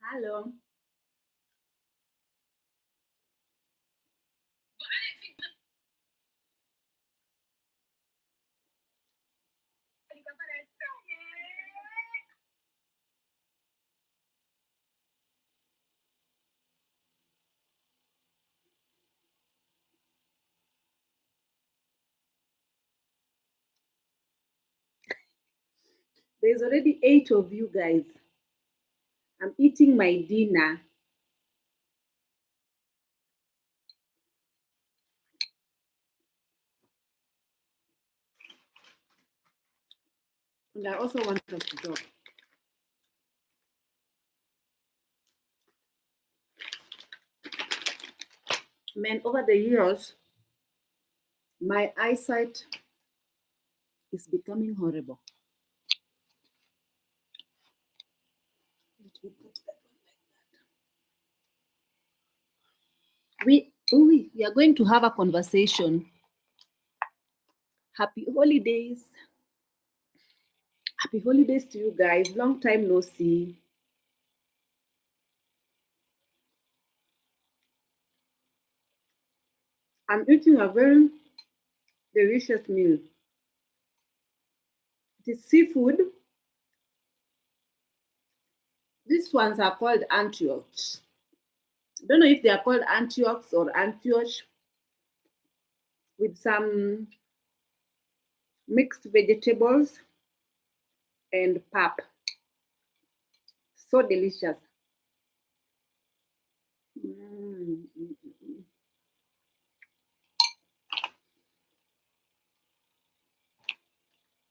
Hello. There's already 8 of you guys. I'm eating my dinner. And I also want us to talk. Man, over the years, my eyesight is becoming horrible. Let me put that one like that. We are going to have a conversation. Happy holidays. Happy holidays to you guys. Long time no see. I'm eating a very delicious meal. It is seafood. These ones are called antiochs. I don't know if they are called antiochs or antioch with some mixed vegetables and pap. So delicious. Mm.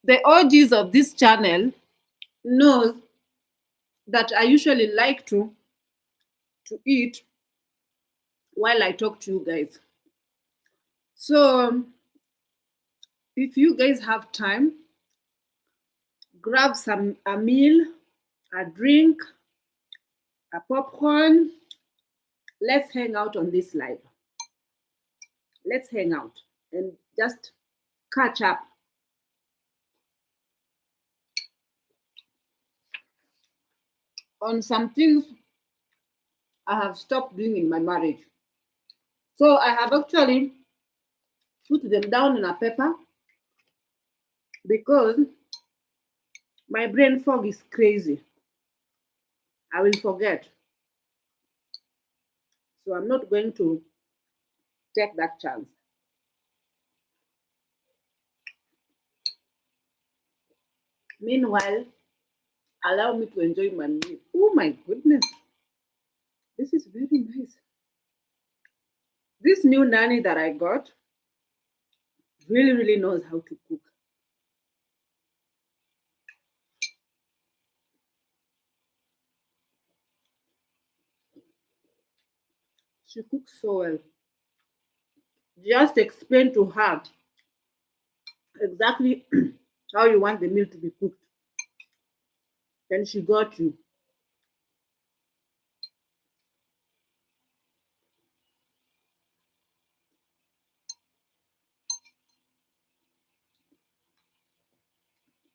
The OGs of this channel knows that I usually like to eat while I talk to you guys. So if you guys have time, grab some a meal, a drink, a popcorn. Let's hang out on this live. Let's hang out and just catch up on some things I have stopped doing in my marriage. So I have actually put them down in a paper because my brain fog is crazy. I will forget. So I'm not going to take that chance. Meanwhile, allow me to enjoy my meal. Oh my goodness. This is very nice. This new nanny that I got really, really knows how to cook. She cooks so well. Just explain to her exactly how you want the meal to be cooked. Then she got you.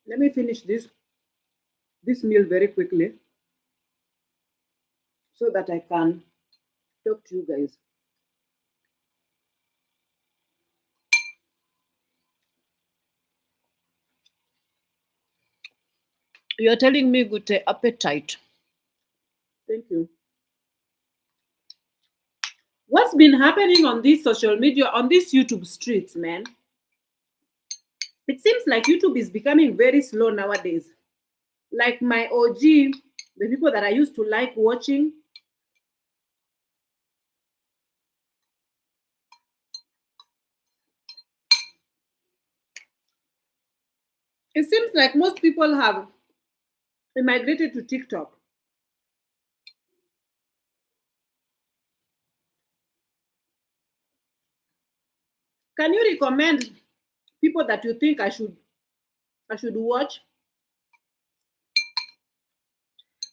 Let me finish this meal very quickly so that I can talk to you guys. You're telling me good appetite. Thank you. What's been happening on this social media, on these YouTube streets, man? It seems like YouTube is becoming very slow nowadays. Like my OG, the people that I used to like watching, it seems like most people have migrated to TikTok. Can you recommend people that you think I should watch?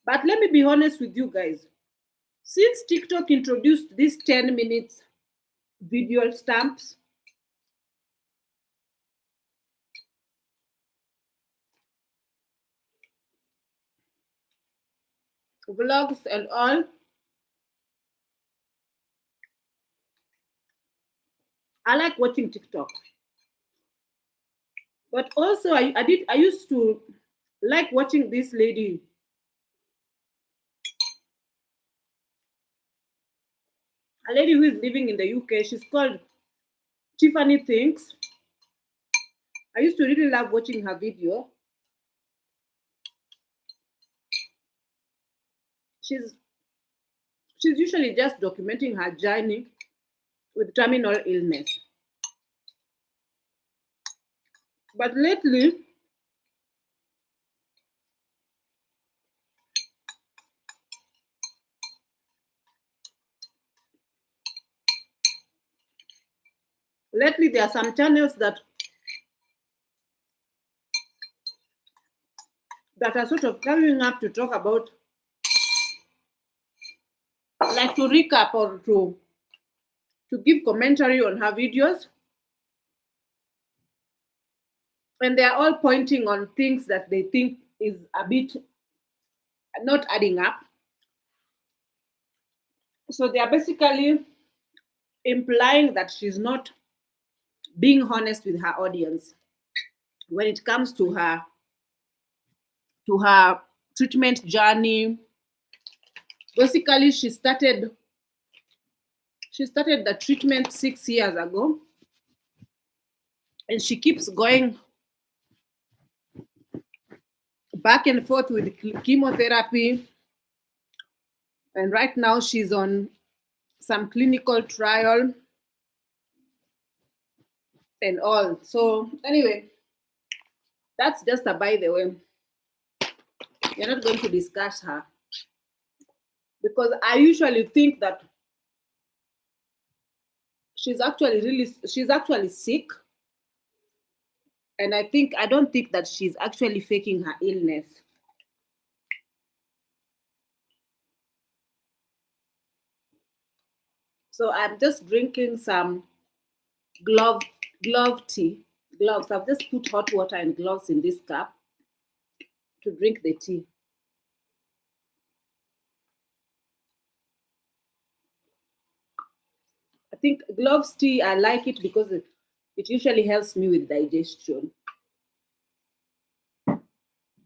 But let me be honest with you guys. Since TikTok introduced these 10 minutes video stamps, vlogs and all. I like watching TikTok. But also I used to like watching this lady, a lady who is living in the UK. She's called Tiffany Thinks. I used to really love watching her video. She's she's usually just documenting her journey with terminal illness. But lately there are some channels that are sort of coming up to talk about, like to recap or to give commentary on her videos, and they are all pointing on things that they think is a bit not adding up. So they are basically implying that she's not being honest with her audience when it comes to her treatment journey. Basically, she started the treatment 6 years ago, and she keeps going back and forth with chemotherapy. And right now, she's on some clinical trial and all. So, anyway, that's just a by the way. We're not going to discuss her because I usually think that she's actually sick, and I don't think that she's actually faking her illness. So I'm just drinking some glove glove tea. Gloves. I've just put hot water and gloves in this cup to drink the tea. I think gloves tea, I like it because it usually helps me with digestion.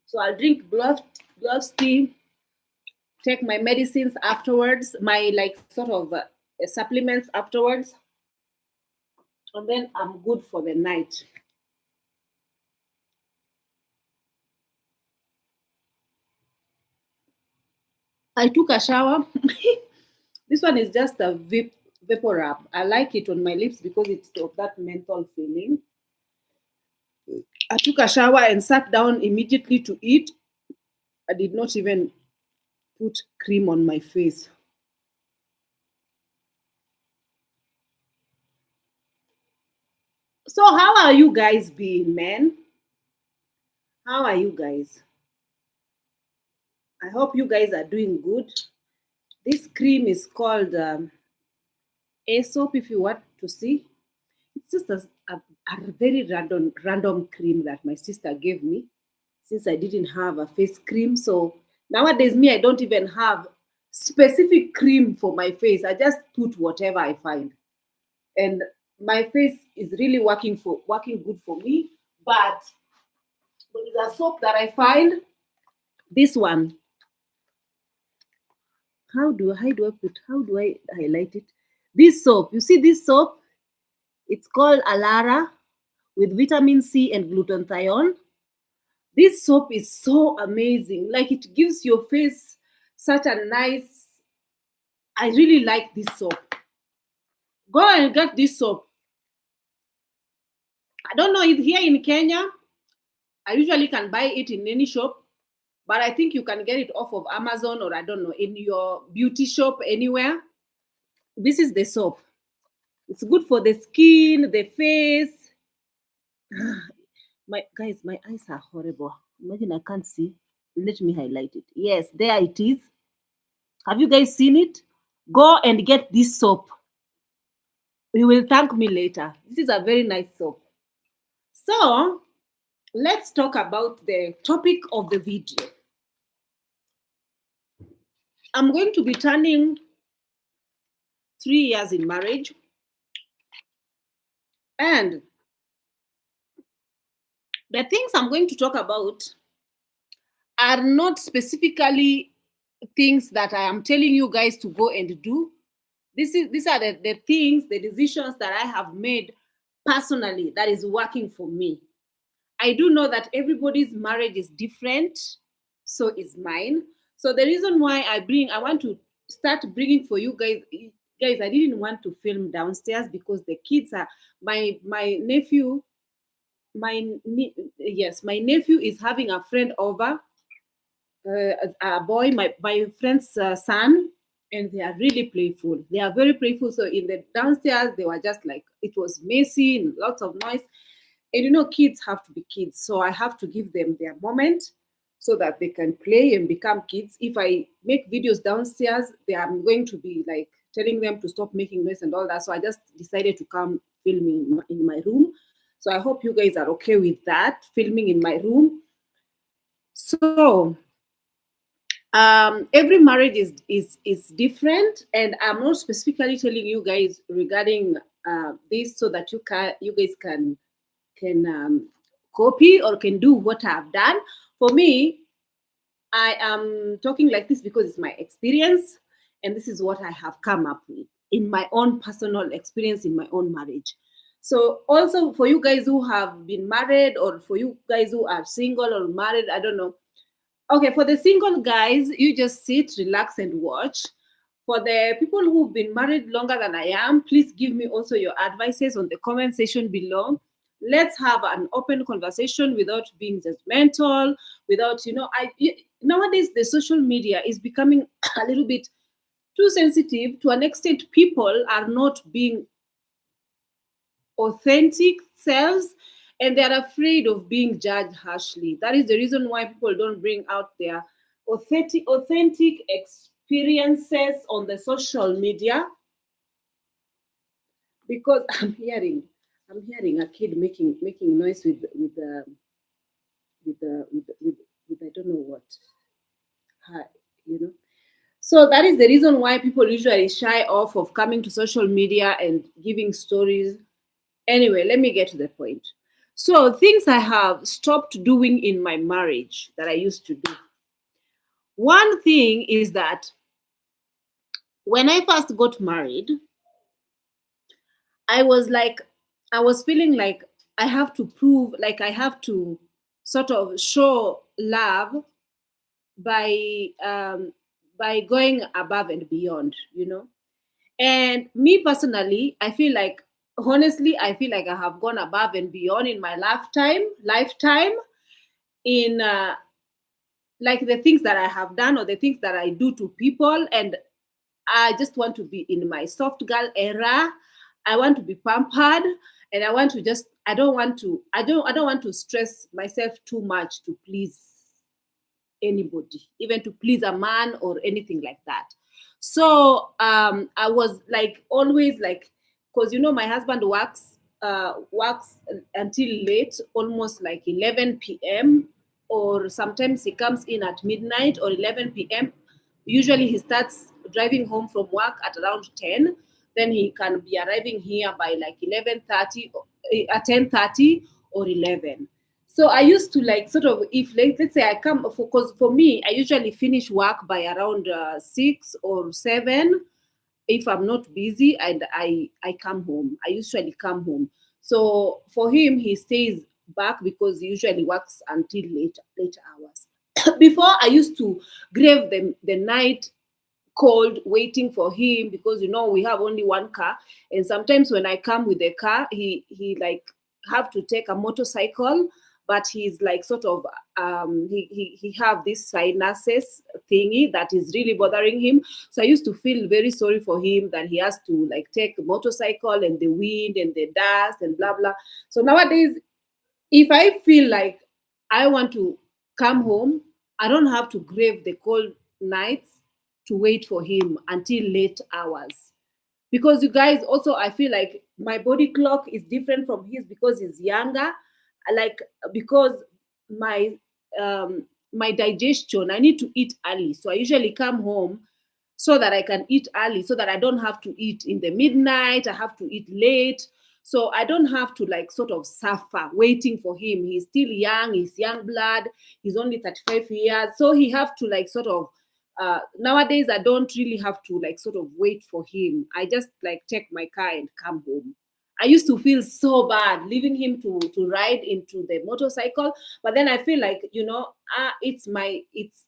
So I'll drink gloves tea, take my medicines afterwards, my like sort of supplements afterwards, and then I'm good for the night. I took a shower. This one is just a vapor wrap. I like it on my lips because it's of that menthol feeling. I took a shower and sat down immediately to eat. I did not even put cream on my face. So, how are you guys being, man? How are you guys? I hope you guys are doing good. This cream is called Aesop, if you want to see. It's just a very random cream that my sister gave me since I didn't have a face cream. So nowadays, me, I don't even have specific cream for my face. I just put whatever I find, and my face is really working good for me. But there is a soap that I find. This one. How do I highlight it? This soap. You see this soap? It's called Alara with vitamin C and glutathione. This soap is so amazing. Like it gives your face such a nice. I really like this soap. Go and get this soap. I don't know if here in Kenya, I usually can buy it in any shop, but I think you can get it off of Amazon or I don't know, in your beauty shop anywhere. This is the soap. It's good for the skin, the face. My guys, my eyes are horrible. Imagine I can't see. Let me highlight it. Yes, there it is. Have you guys seen it? Go and get this soap. You will thank me later. This is a very nice soap. So, let's talk about the topic of the video. I'm going to be turning 3 years in marriage, and the things I'm going to talk about are not specifically things that I am telling you guys to go and do. These are the things, the decisions that I have made personally that is working for me. I do know that everybody's marriage is different, so is mine. So the reason why I want to start bringing for you guys, I didn't want to film downstairs because the kids are my nephew, yes, my nephew is having a friend over, a boy, my friend's son, and they are really playful. They are very playful. So in the downstairs, they were just like, it was messy and lots of noise. And kids have to be kids. So I have to give them their moment so that they can play and become kids. If I make videos downstairs, I'm going to be like telling them to stop making noise and all that. So I just decided to come filming in my room. So I hope you guys are okay with that, filming in my room. So every marriage is different, and I'm not specifically telling you guys regarding this so that you guys can copy or can do what I've done. For me, I am talking like this because it's my experience, and this is what I have come up with in my own personal experience in my own marriage. So also for you guys who have been married, or for you guys who are single or married, I don't know. Okay, for the single guys, you just sit, relax, and watch. For the people who've been married longer than I am, please give me also your advices on the comment section below. Let's have an open conversation without being judgmental, without, nowadays the social media is becoming a little bit too sensitive to an extent. People are not being authentic selves, and they're afraid of being judged harshly. That is the reason why people don't bring out their authentic experiences on the social media, because I'm hearing a kid making noise with I don't know what. Hi, you know. So that is the reason why people usually shy off of coming to social media and giving stories. Anyway, let me get to the point. So, things I have stopped doing in my marriage that I used to do. One thing is that when I first got married, I was like, I was feeling like I have to prove, like I have to sort of show love by um, by going above and beyond. And me personally, I feel like, honestly, I feel like I have gone above and beyond in my lifetime in like the things that I have done or the things that I do to people. And I just want to be in my soft girl era. I want to be pampered, and I want to just I don't want to stress myself too much to please anybody, even to please a man or anything like that. So I was like always like, because my husband works until late, almost like 11 p.m., or sometimes he comes in at midnight or 11 p.m. Usually he starts driving home from work at around 10. Then he can be arriving here by like 11:30, at 10:30 or 11. So I used to like sort of, if let's say I come for, because for me I usually finish work by around 6 or 7 if I'm not busy, and I come home. I usually come home. So for him, he stays back because he usually works until late hours. Before, I used to grave the night cold waiting for him, because we have only one car, and sometimes when I come with the car, he like have to take a motorcycle, but he's like sort of he have this sinuses thingy that is really bothering him. So I used to feel very sorry for him that he has to like take a motorcycle and the wind and the dust and blah blah. So nowadays, if I feel like I want to come home, I don't have to grave the cold nights to wait for him until late hours. Because you guys, also, I feel like my body clock is different from his because he's younger. Like, because my my digestion, I need to eat early. So I usually come home so that I can eat early, so that I don't have to eat in the midnight, I have to eat late. So I don't have to like sort of suffer waiting for him. He's still young, he's young blood, he's only 35 years. So he have to like sort of nowadays I don't really have to like sort of wait for him. I just like take my car and come home. I used to feel so bad leaving him to ride into the motorcycle, but then I feel like, it's my it's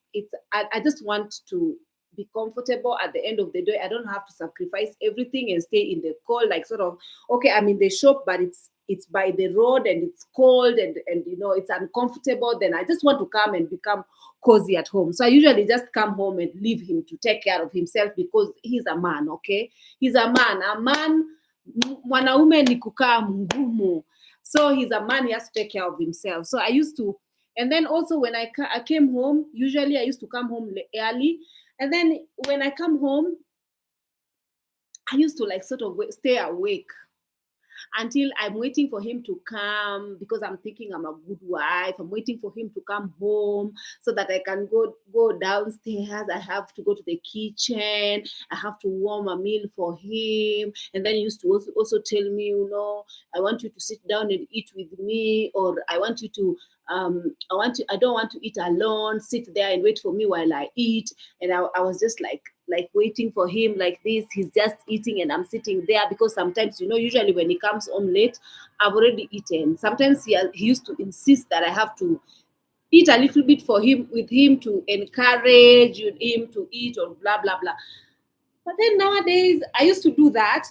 I just want to be comfortable at the end of the day. I don't have to sacrifice everything and stay in the cold, like sort of, okay, I'm in the shop, but it's by the road and it's cold and it's uncomfortable. Then I just want to come and become cozy at home. So I usually just come home and leave him to take care of himself because he's a man, okay? He's a man. A man, mwanaume ni kukaa mgumu. So he's a man, he has to take care of himself. So I used to, and then also when I came home, usually I used to come home early. And then when I come home, I used to like sort of stay awake until I'm waiting for him to come, because I'm thinking I'm a good wife. I'm waiting for him to come home so that I can go downstairs. I have to go to the kitchen. I have to warm a meal for him. And then he used to also tell me, I want you to sit down and eat with me, or I want you to I don't want to eat alone. Sit there and wait for me while I eat. And I was just like waiting for him like this. He's just eating and I'm sitting there, because sometimes, usually when he comes home late, I've already eaten. Sometimes he used to insist that I have to eat a little bit for him, with him, to encourage him to eat, or blah blah blah. But then nowadays I used to do that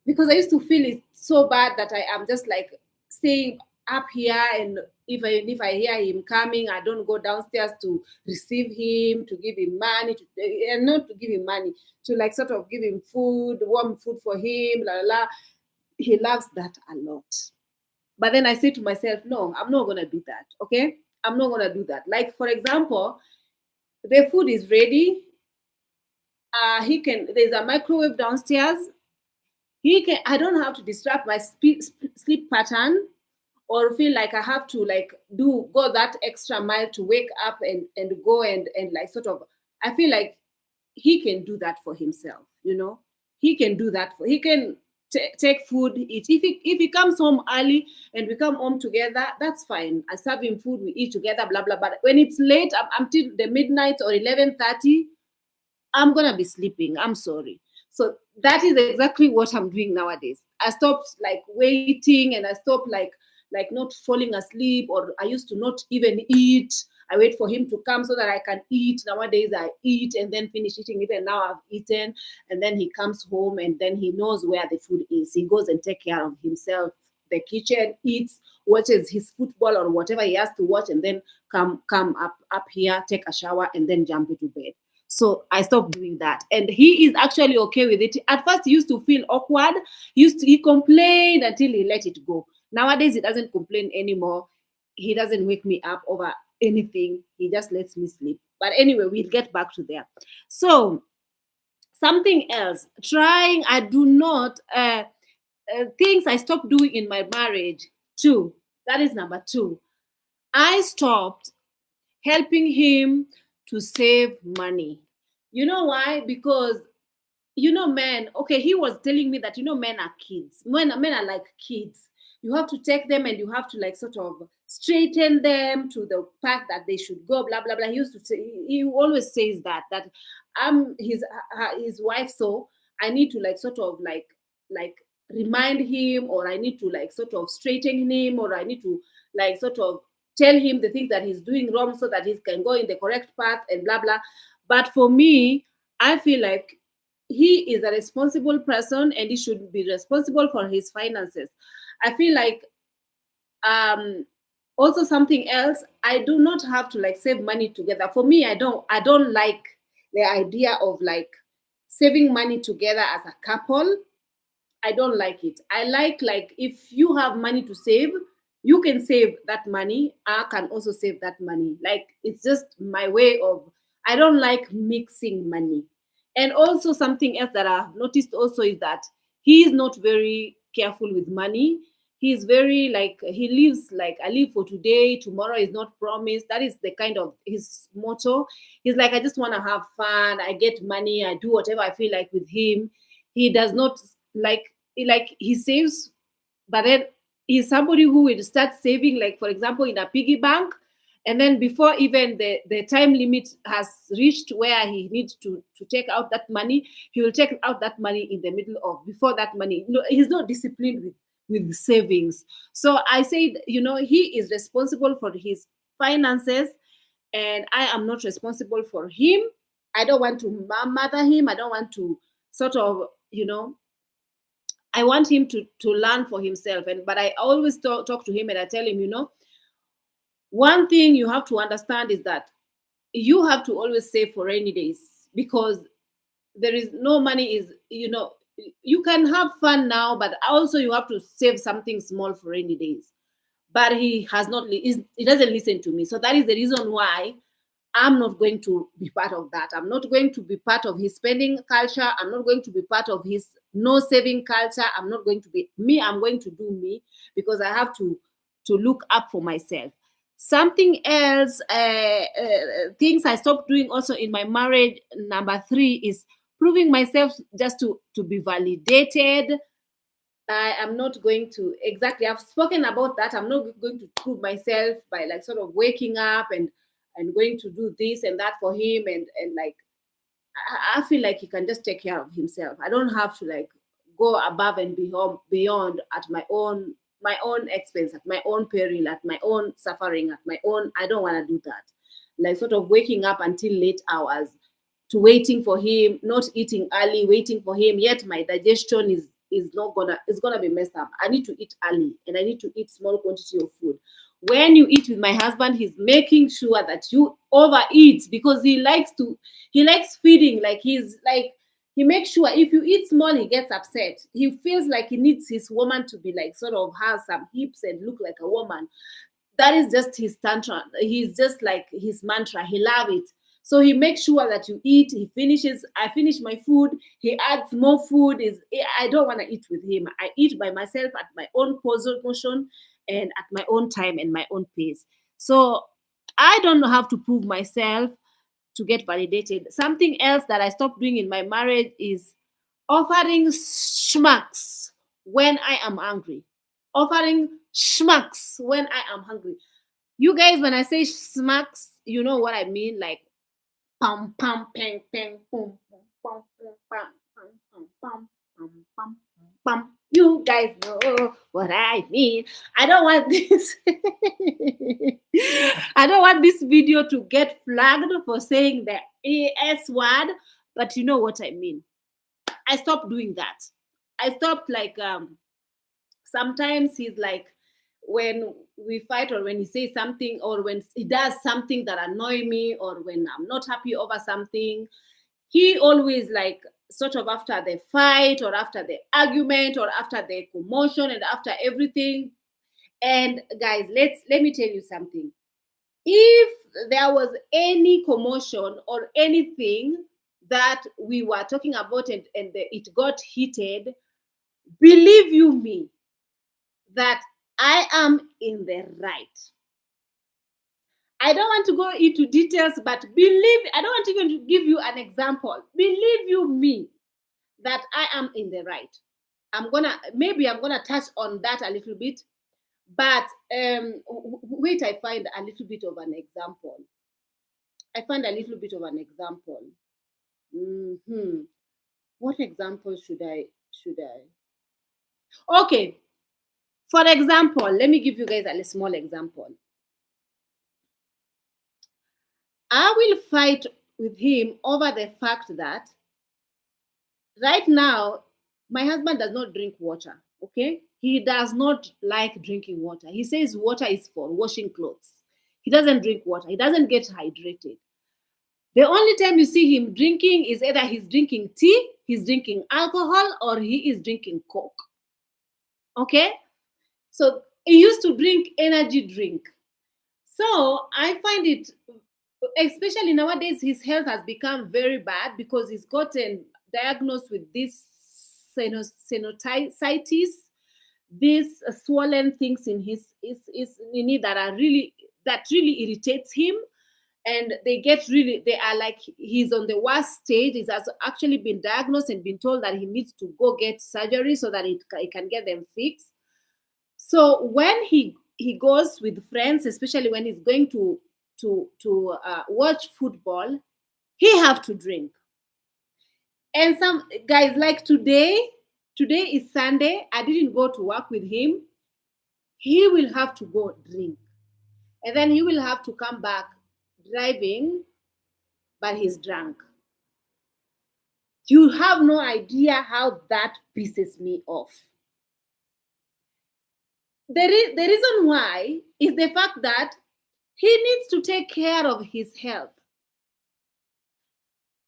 because I used to feel it so bad that I am just like staying up here, and if I hear him coming, I don't go downstairs to receive him, to give him money, and not to give him money, to like sort of give him food, warm food for him, la la la. He loves that a lot. But then I say to myself, no, I'm not gonna do that. Okay, I'm not gonna do that. Like for example, the food is ready. There's a microwave downstairs. I don't have to disrupt my sleep pattern, or feel like I have to like go that extra mile to wake up and go and like sort of, I feel like he can do that for himself. He can do that he can take food, eat. If he comes home early and we come home together, that's fine. I serve him food, we eat together, blah blah. But when it's late, until the midnight or 11:30, I'm gonna be sleeping. I'm sorry. So that is exactly what I'm doing nowadays. I stopped like waiting, and I stopped like not falling asleep, or I used to not even eat. I wait for him to come so that I can eat. Nowadays I eat and then finish eating it, and now I've eaten, and then he comes home and then he knows where the food is. He goes and take care of himself, the kitchen, eats, watches his football or whatever he has to watch, and then come up here, take a shower, and then jump into bed. So I stopped doing that, and he is actually okay with it. At first, he used to feel awkward. He complained until he let it go. Nowadays, he doesn't complain anymore. He doesn't wake me up over anything. He just lets me sleep. But anyway, we'll get back to there. So something else. Trying. I do not things I stopped doing in my marriage too. That is number two. I stopped helping him to save money. You know why? Because men, okay, he was telling me that men are kids. Men are like kids. You have to take them and you have to like sort of straighten them to the path that they should go, blah blah blah. He used to say, he always says that I'm his wife, so I need to like sort of like remind him, or I need to like sort of straighten him, or I need to like sort of tell him the things that he's doing wrong so that he can go in the correct path and blah blah. But for me, I feel like he is a responsible person and he should be responsible for his finances. I feel like um also something else, I do not have to like save money together. For me, I don't like the idea of like saving money together as a couple. I don't like it. I like if you have money to save, you can save that money. I can also save that money. Like it's just my way of, I don't like mixing money. And also something else that I've noticed also is that he is not very careful with money. he's very like, he lives like, I live for today, tomorrow is not promised. That is the kind of his motto. He's like, I just want to have fun, I get money, I do whatever I feel like with him. He does not like he saves, but then he's somebody who will start saving, like for example in a piggy bank, and then before even the time limit has reached where he needs to take out that money, he will take out that money in the middle of, before that money, he's not disciplined with savings. So I said, he is responsible for his finances, and I am not responsible for him. I don't want to mother him. I don't want to sort of, I want him to learn for himself. And but I always talk to him, and I tell him, one thing you have to understand is that you have to always save for rainy days, because there is no money is, you can have fun now, but also you have to save something small for rainy days. But he has not he doesn't listen to me. So that is the reason why I'm not going to be part of that. I'm not going to be part of his spending culture. I'm not going to be part of his no saving culture. I'm not going to be me. I'm going to do me, because I have to look up for myself. Something else, things I stopped doing also in my marriage. Number 3 is proving myself just to be validated. I am not going to, exactly, I've spoken about that. I'm not going to prove myself by like sort of waking up and going to do this and that for him, and like I feel like he can just take care of himself. I don't have to like go above and beyond at my own expense, at my own peril, at my own suffering, at my own. I don't want to do that. Like sort of waking up until late hours to waiting for him, not eating early, waiting for him. Yet my digestion is not gonna it's gonna be messed up. I need to eat early, and I need to eat small quantity of food. When you eat with my husband, he's making sure that you overeat, because he likes feeding. Like he's like, he makes sure if you eat small, he gets upset. He feels like he needs his woman to be like sort of has some hips and look like a woman. That is just his tantra. He's just like his mantra. He love it. So he makes sure that you eat. He finishes. I finish my food. He adds more food. I don't want to eat with him. I eat by myself at my own motion and at my own time and my own pace. So I don't have to prove myself to get validated. Something else that I stopped doing in my marriage is offering schmucks when I am angry. Offering schmucks when I am hungry. You guys, when I say smacks, you know what I mean, like pam pam pam pam pum pum pum pum pam pam pam pam pam pam pam. You guys know what I mean. I don't want this. I don't want this video to get flagged for saying the AS word, but you know what I mean. I stopped doing that. I stopped like sometimes he's like, when we fight or when he says something or when he does something that annoy me or when I'm not happy over something, he always like sort of after the fight or after the argument or after the commotion and after everything. And guys, let me tell you something. If there was any commotion or anything that we were talking about and it got heated, believe you me, that I am in the right. I don't want to go into details, but I don't want even to give you an example. Believe you me that I am in the right. Maybe I'm gonna touch on that a little bit, but wait, I find a little bit of an example. What example should I? Okay, for example, let me give you guys a small example. I will fight with him over the fact that right now my husband does not drink water. Okay, he does not like drinking water. He says water is for washing clothes. He doesn't drink water. He doesn't get hydrated. The only time you see him drinking is either he's drinking tea, he's drinking alcohol, or he is drinking Coke. Okay, so he used to drink energy drink. So I find it, especially nowadays, his health has become very bad because he's gotten diagnosed with this sinusitis. these swollen things in his knee that really irritates him, and they are like he's on the worst stage. He's has actually been diagnosed and been told that he needs to go get surgery so that he can get them fixed. So when he goes with friends, especially when he's going to watch football, he have to drink. And some guys, like today is Sunday, I didn't go to work with him. He will have to go drink, and then he will have to come back driving, but he's drunk. You have no idea how that pisses me off. The reason why is the fact that he needs to take care of his health.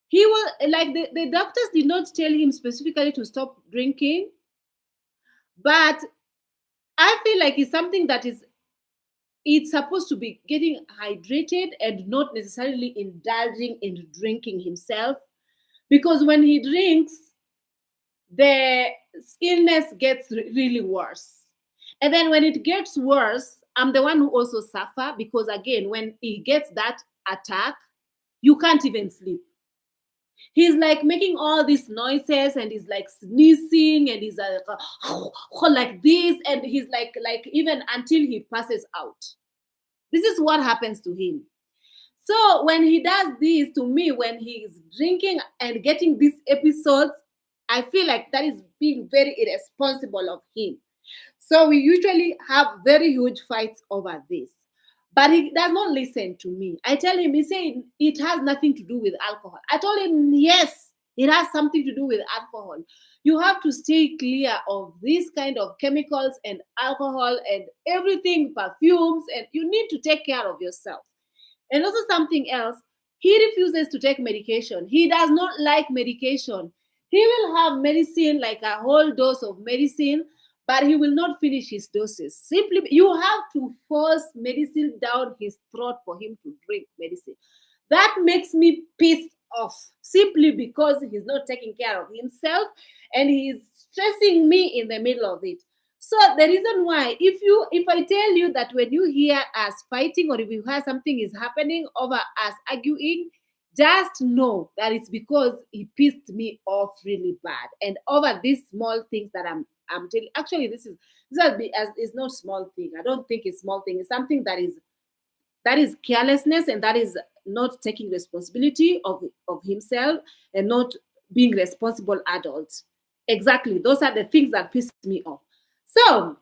He will, like, the doctors did not tell him specifically to stop drinking, but I feel like it's something that it's supposed to be getting hydrated and not necessarily indulging in drinking himself, because when he drinks, the illness gets really worse. And then when it gets worse, I'm the one who also suffer, because again, when he gets that attack, you can't even sleep. He's like making all these noises, and he's like sneezing, and he's like this, and he's like even until he passes out. This is what happens to him. So when he does this to me, when he's drinking and getting these episodes, I feel like that is being very irresponsible of him. So we usually have very huge fights over this. But he does not listen to me. I tell him, he said it has nothing to do with alcohol. I told him, yes, it has something to do with alcohol. You have to stay clear of these kind of chemicals and alcohol and everything, perfumes, and you need to take care of yourself. And also something else, he refuses to take medication. He does not like medication. He will have medicine, like a whole dose of medicine, but he will not finish his doses. Simply, you have to force medicine down his throat for him to drink medicine. That makes me pissed off, simply because he's not taking care of himself and he's stressing me in the middle of it. So the reason why, if I tell you that when you hear us fighting, or if you hear something is happening over us arguing, just know that it's because he pissed me off really bad, and over these small things that I'm telling. Actually, is not small thing. I don't think it's small thing. It's something that is carelessness, and that is not taking responsibility of himself and not being responsible adults. Exactly, those are the things that piss me off. So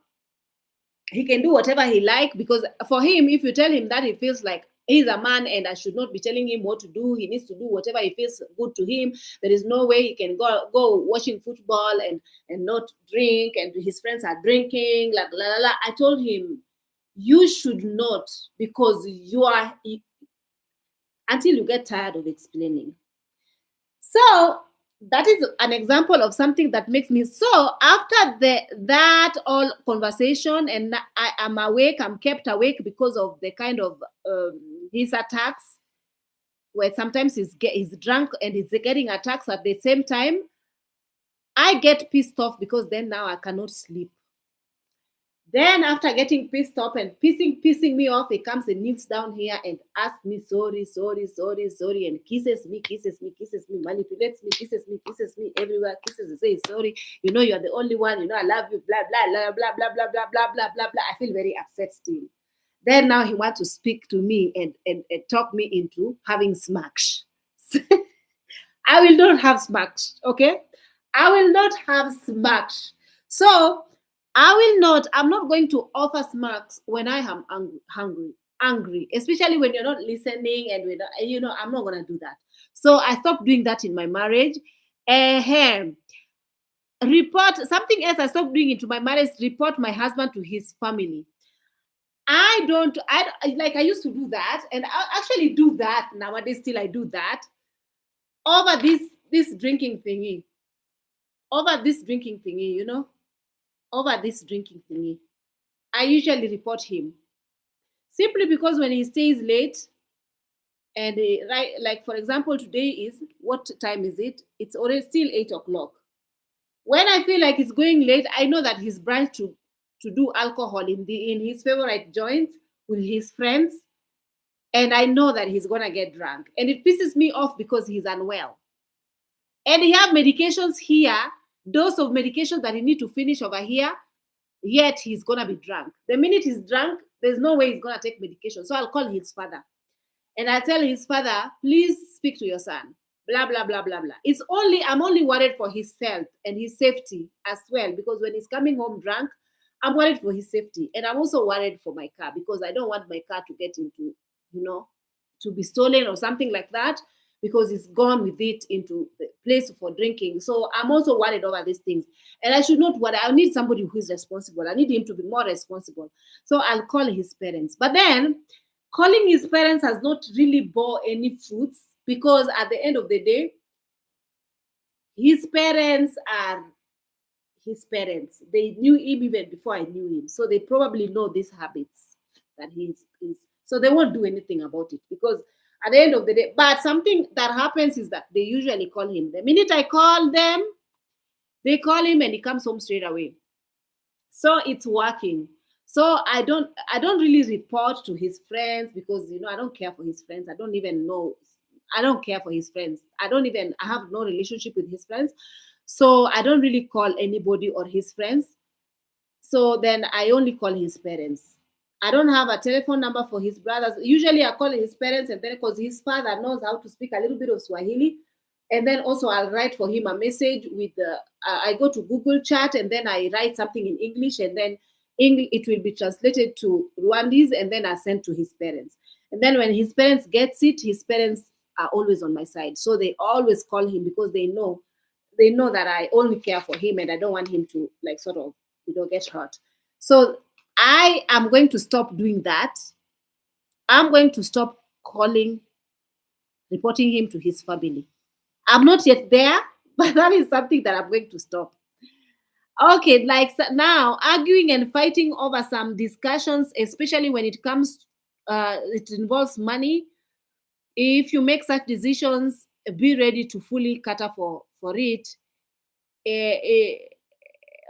he can do whatever he like, because for him, if you tell him that, he feels like he's a man and I should not be telling him what to do. He needs to do whatever he feels good to him. There is no way he can go watching football and not drink, and his friends are drinking, like la la la. I told him, you should not, because you are, until you get tired of explaining. So that is an example of something that makes me. So after that all conversation, and I am awake, I'm kept awake because of the kind of his attacks, where sometimes he's drunk and he's getting attacks at the same time. I get pissed off, because then now I cannot sleep. Then after getting pissed off and pissing me off, he comes and kneels down here and asks me sorry, and kisses me, manipulates me, kisses me everywhere, kisses and says sorry. You know, you're the only one. You know, I love you. Blah blah blah blah blah blah blah blah blah blah blah. I feel very upset still. Then now he wants to speak to me and talk me into having smacks. I will not have smacks. Okay, I will not have smacks. So I'm not going to offer smacks when I am angry, especially when you're not listening, and I'm not going to do that. So I stopped doing that in my marriage. Report something else I stopped doing into my marriage, report my husband to his family. I used to do that, and I actually do that nowadays. Still, I do that over this drinking thingy. Over this drinking thingy, I usually report him, simply because when he stays late, and like for example, today is, what time is it? It's already still 8 o'clock. When I feel like he's going late, I know that his brunch to do alcohol in his favorite joint with his friends, and I know that he's gonna get drunk, and it pisses me off because he's unwell, and he have medications here, dose of medications that he need to finish over here, yet he's gonna be drunk. The minute he's drunk, there's no way he's gonna take medication. So I'll call his father, and I tell his father, please speak to your son. Blah blah blah blah blah. I'm only worried for his health and his safety as well, because when he's coming home drunk, I'm worried for his safety, and I'm also worried for my car because I don't want my car to get into, to be stolen or something like that, because it's gone with it into the place for drinking. So I'm also worried over these things, and I should not worry. I need somebody who is responsible. I need him to be more responsible. So I'll call his parents, but then calling his parents has not really bore any fruits, because at the end of the day, his parents are his parents. They knew him even before I knew him. So they probably know these habits that he's so they won't do anything about it, because at the end of the day, but something that happens is that they usually call him. The minute I call them, they call him and he comes home straight away. So it's working. So I don't really report to his friends, because I don't care for his friends. I don't even know. I don't care for his friends. I have no relationship with his friends. So I don't really call anybody or his friends. So then I only call his parents. I don't have a telephone number for his brothers. Usually I call his parents, and then because his father knows how to speak a little bit of Swahili, and then also I'll write for him a message with the. I go to Google Chat, and then I write something in English, and then it will be translated to Rwandese, and then I send to his parents. And then when his parents gets it, his parents are always on my side, so they always call him, because they know that I only care for him, and I don't want him to, like, sort of, get hurt. So I am going to stop doing that. I'm going to stop reporting him to his family. I'm not yet there, but that is something that I'm going to stop. Okay, like, now arguing and fighting over some discussions, especially when it involves money. If you make such decisions, be ready to fully cater for it. Eh, eh,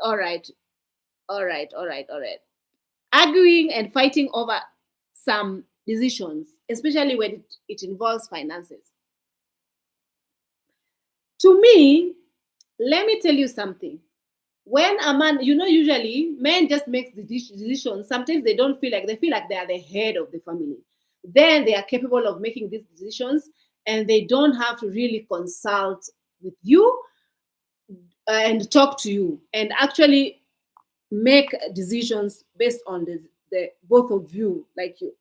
all right, all right, all right, all right. Arguing and fighting over some decisions, especially when it involves finances. To me, let me tell you something. When a man, usually men just make the decisions. Sometimes they feel like they are the head of the family. Then they are capable of making these decisions, and they don't have to really consult with you and talk to you and actually make decisions based on the both of you, like you.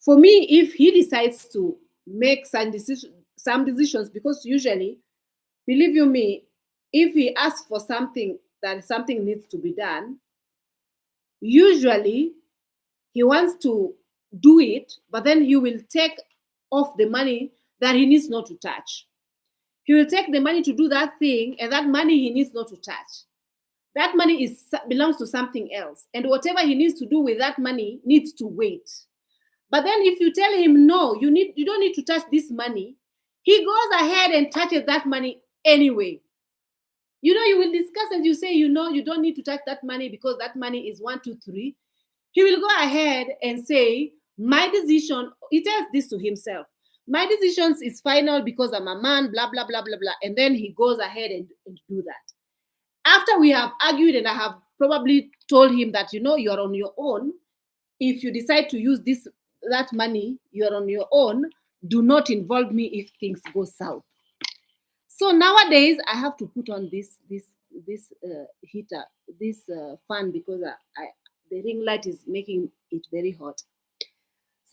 For me, if he decides to make some decisions, because usually, believe you me, if he asks for something, that something needs to be done, usually he wants to do it, but then he will take off the money that he needs not to touch. He will take the money to do that thing, and that money he needs not to touch. That money belongs to something else, and whatever he needs to do with that money needs to wait. But then if you tell him, no, you don't need to touch this money, he goes ahead and touches that money anyway. You will discuss, and you say, you don't need to touch that money because that money is 1, 2, 3. He will go ahead and say, my decision, he tells this to himself, my decisions is final because I'm a man, blah, blah, blah, blah, blah. And then he goes ahead and do that. After we have argued, and I have probably told him that, you're on your own. If you decide to use that money, you're on your own. Do not involve me if things go south. So nowadays, I have to put on this heater, this fan, because the ring light is making it very hot.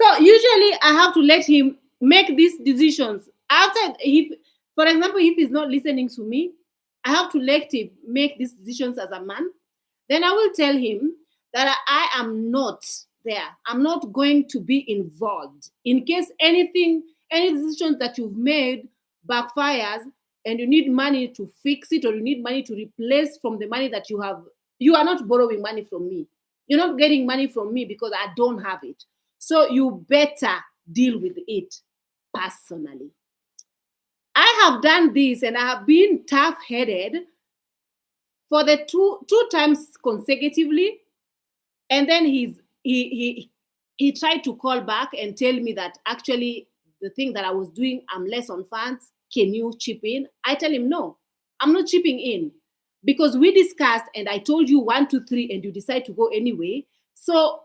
So usually, I have to let him make these decisions. For example, if he's not listening to me, I have to let him make these decisions as a man. Then I will tell him that I am not there. I'm not going to be involved. In case any decisions that you've made backfires, and you need money to fix it, or you need money to replace from the money that you have, you are not borrowing money from me. You're not getting money from me because I don't have it. So you better deal with it personally. I have done this, and I have been tough-headed for the two times consecutively. And then he tried to call back and tell me that actually the thing that I was doing, I'm less on funds. Can you chip in? I tell him, no, I'm not chipping in because we discussed and I told you 1, 2, 3, and you decide to go anyway. So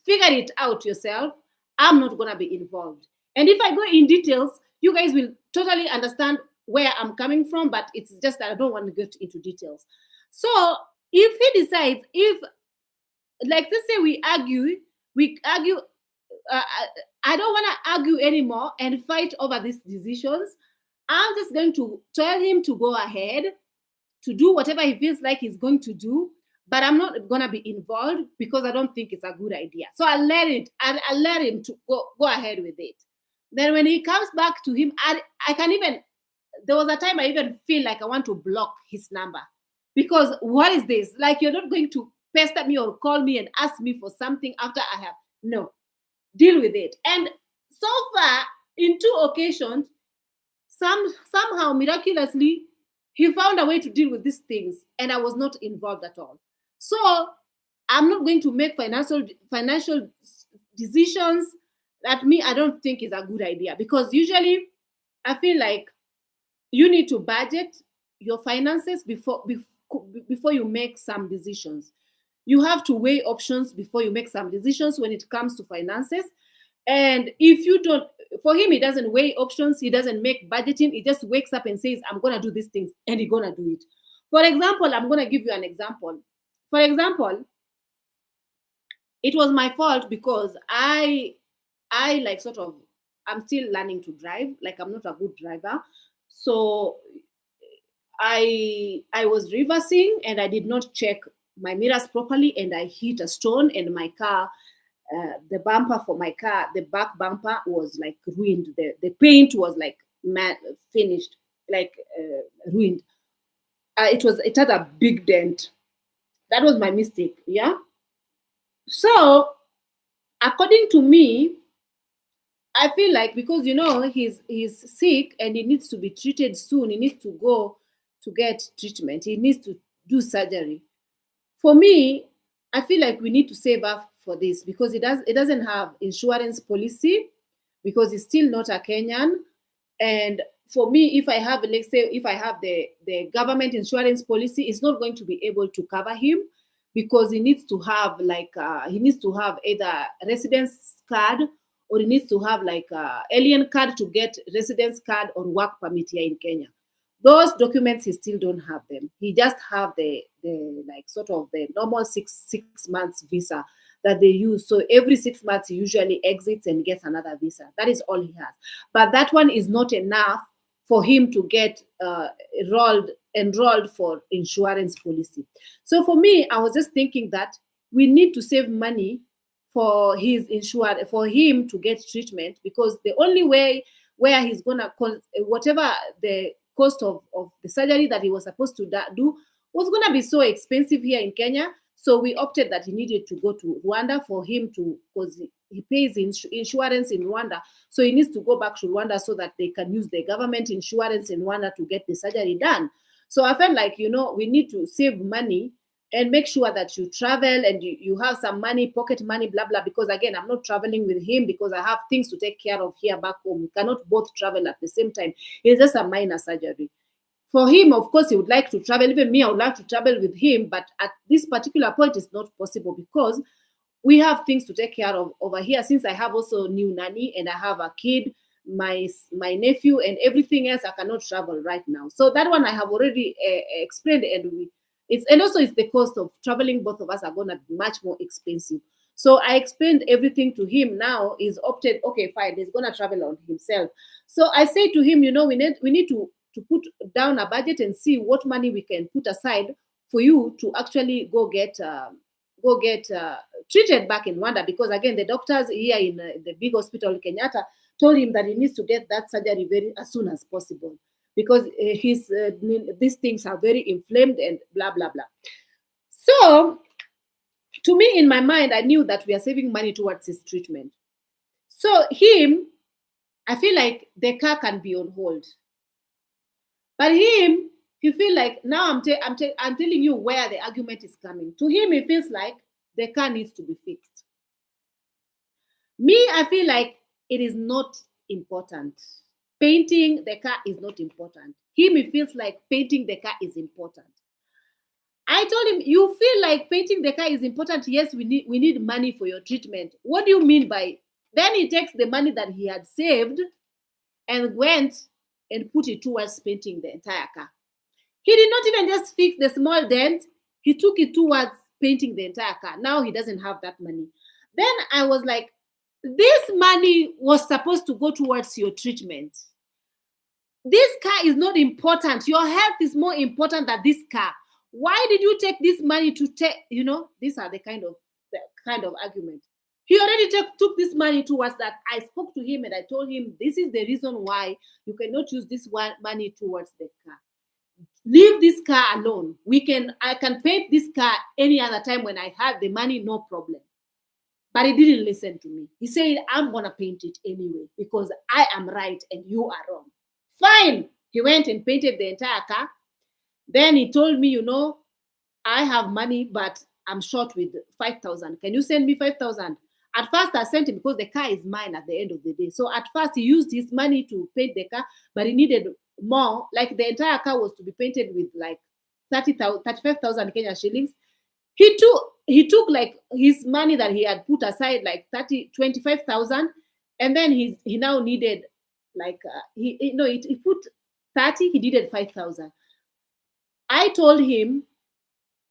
figure it out yourself. I'm not going to be involved. And if I go in details, you guys will totally understand where I'm coming from, but it's just that I don't want to get into details. So if he decides, if, like, let's say we argue, I don't want to argue anymore and fight over these decisions. I'm just going to tell him to go ahead to do whatever he feels like he's going to do, but I'm not going to be involved because I don't think it's a good idea. So I let him to go ahead with it. Then when he comes back to him, I can even, there was a time I even feel like I want to block his number because what is this? Like, you're not going to pester me or call me and ask me for something after I have, no, deal with it. And so far, in 2 occasions, somehow miraculously, he found a way to deal with these things, and I was not involved at all. So I'm not going to make financial decisions that I don't think is a good idea, because usually I feel like you need to budget your finances before you make some decisions. You have to weigh options before you make some decisions when it comes to finances. And if you don't, for him, he doesn't weigh options, he doesn't make budgeting, he just wakes up and says, I'm going to do these things, and he's going to do it. For example, I'm going to give you an example. For example, it was my fault because I like sort of, I'm still learning to drive, like I'm not a good driver. So I was reversing and I did not check my mirrors properly, and I hit a stone, and my car, the bumper for my car, the back bumper was like ruined. The paint was like finished, like ruined. It had a big dent. That was my mistake. Yeah. So according to me, I feel like, because he's sick and he needs to be treated soon. He needs to go to get treatment. He needs to do surgery. For me, I feel like we need to save up for this, because it doesn't have insurance policy, because it's still not a Kenyan. And for me, if I have, let's say, if I have the government insurance policy, it's not going to be able to cover him, because he needs to have either residence card, or he needs to have like a alien card to get residence card or work permit here in Kenya. Those documents, he still don't have them. He just have the like sort of the normal six months visa that they use. So every 6 months he usually exits and gets another visa. That is all he has. But that one is not enough for him to get enrolled for insurance policy. So for me, I was just thinking that we need to save money for for him to get treatment, because the only way where he's gonna, whatever the cost of the surgery that he was supposed to do was gonna be so expensive here in Kenya. So we opted that he needed to go to Rwanda for him to, because he pays insurance in Rwanda. So he needs to go back to Rwanda so that they can use the government insurance in Rwanda to get the surgery done. So I felt like, we need to save money and make sure that you travel and you have some money, pocket money, blah, blah. Because again, I'm not traveling with him because I have things to take care of here back home. We cannot both travel at the same time. It's just a minor surgery. For him, of course, he would like to travel. Even me, I would like to travel with him. But at this particular point, it's not possible because we have things to take care of over here. Since I have also new nanny and I have a kid, my nephew, and everything else, I cannot travel right now. So that one I have already explained, and also it's the cost of traveling. Both of us are going to be much more expensive. So I explained everything to him. Now he's opted, okay, fine, he's going to travel on himself. So I say to him, we need to put down a budget and see what money we can put aside for you to actually go get treated back in Rwanda, because again, the doctors here in the big hospital Kenyatta told him that he needs to get that surgery as soon as possible, because these things are very inflamed and blah blah blah. So to me, in my mind, I knew that we are saving money towards his treatment. So him, I feel like the car can be on hold, but him, he feel like, now I'm telling you where the argument is coming. To him, he feels like the car needs to be fixed. Me, I feel like it is not important. Painting the car is not important. He feels like painting the car is important. I told him, you feel like painting the car is important. Yes, we need money for your treatment. What do you mean by? Then he takes the money that he had saved and went and put it towards painting the entire car. He did not even just fix the small dent. He took it towards painting the entire car. Now he doesn't have that money. Then I was like, this money was supposed to go towards your treatment. This car is not important. Your health is more important than this car. Why did you take this money to take? These are the kind of argument. He already took this money towards that. I spoke to him and I told him this is the reason why you cannot use this money towards the car. Leave this car alone. I can paint this car any other time when I have the money, no problem. But he didn't listen to me. He said, I'm gonna paint it anyway because I am right and you are wrong. Fine. He went and painted the entire car. Then he told me, I have money, but I'm short with 5,000. Can you send me 5,000? At first, I sent him because the car is mine at the end of the day. So at first, he used his money to paint the car, but he needed more. Like the entire car was to be painted with like 35,000 Kenya shillings. He took like his money that he had put aside, like 25,000, and then he now needed like he put 30. He needed 5,000. I told him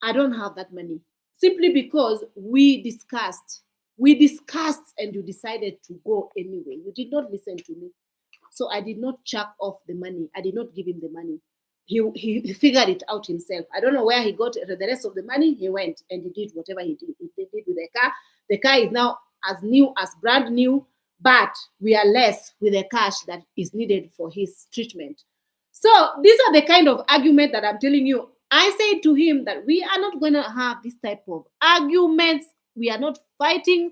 I don't have that money simply because we discussed and you decided to go anyway. You did not listen to me. So I did not chuck off the money. I did not give him the money. He figured it out himself. I don't know where he got the rest of the money. He went and he did whatever he did with the car. The car is now as new as brand new, but we are less with the cash that is needed for his treatment. So these are the kind of argument that I'm telling you. I say to him that we are not going to have this type of arguments. We are not fighting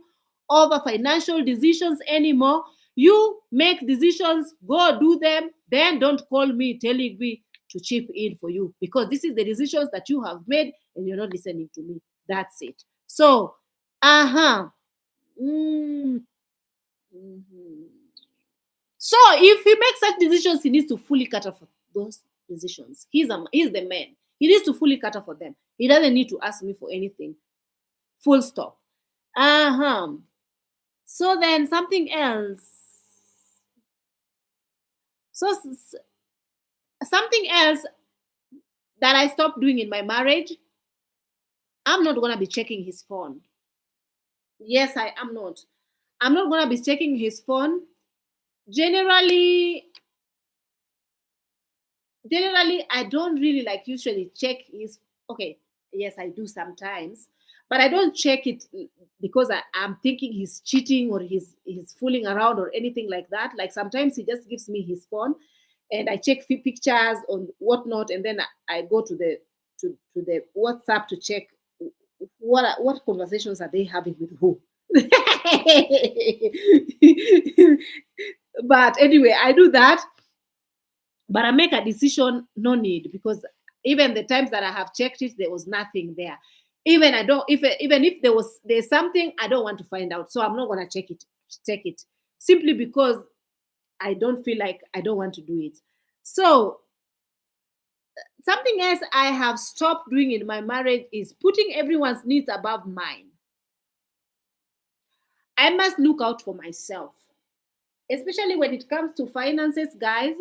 over financial decisions anymore. You make decisions, go do them, then don't call me telling me to chip in for you because this is the decisions that you have made and you're not listening to me. That's it. So, mm-hmm. So if he makes such decisions, he needs to fully cut off those decisions. He's the man. He needs to fully cut off for them. He doesn't need to ask me for anything. Full stop. So then something else. So something else that I stopped doing in my marriage, I'm not going to be checking his phone. Yes, I am not. I'm not going to be checking his phone. Generally, I don't really like usually check his. Okay, yes, I do sometimes, but I don't check it because I'm thinking he's cheating or he's fooling around or anything like that. Like sometimes he just gives me his phone, and I check few pictures on whatnot, and then I go to the WhatsApp to check what conversations are they having with who. But anyway, I do that. But I make a decision, no need, because even the times that I have checked it, there was nothing there. Even if there's something, I don't want to find out. So I'm not gonna check it. Simply because I don't feel like I don't want to do it. So something else I have stopped doing in my marriage is putting everyone's needs above mine. I must look out for myself, especially when it comes to finances, guys.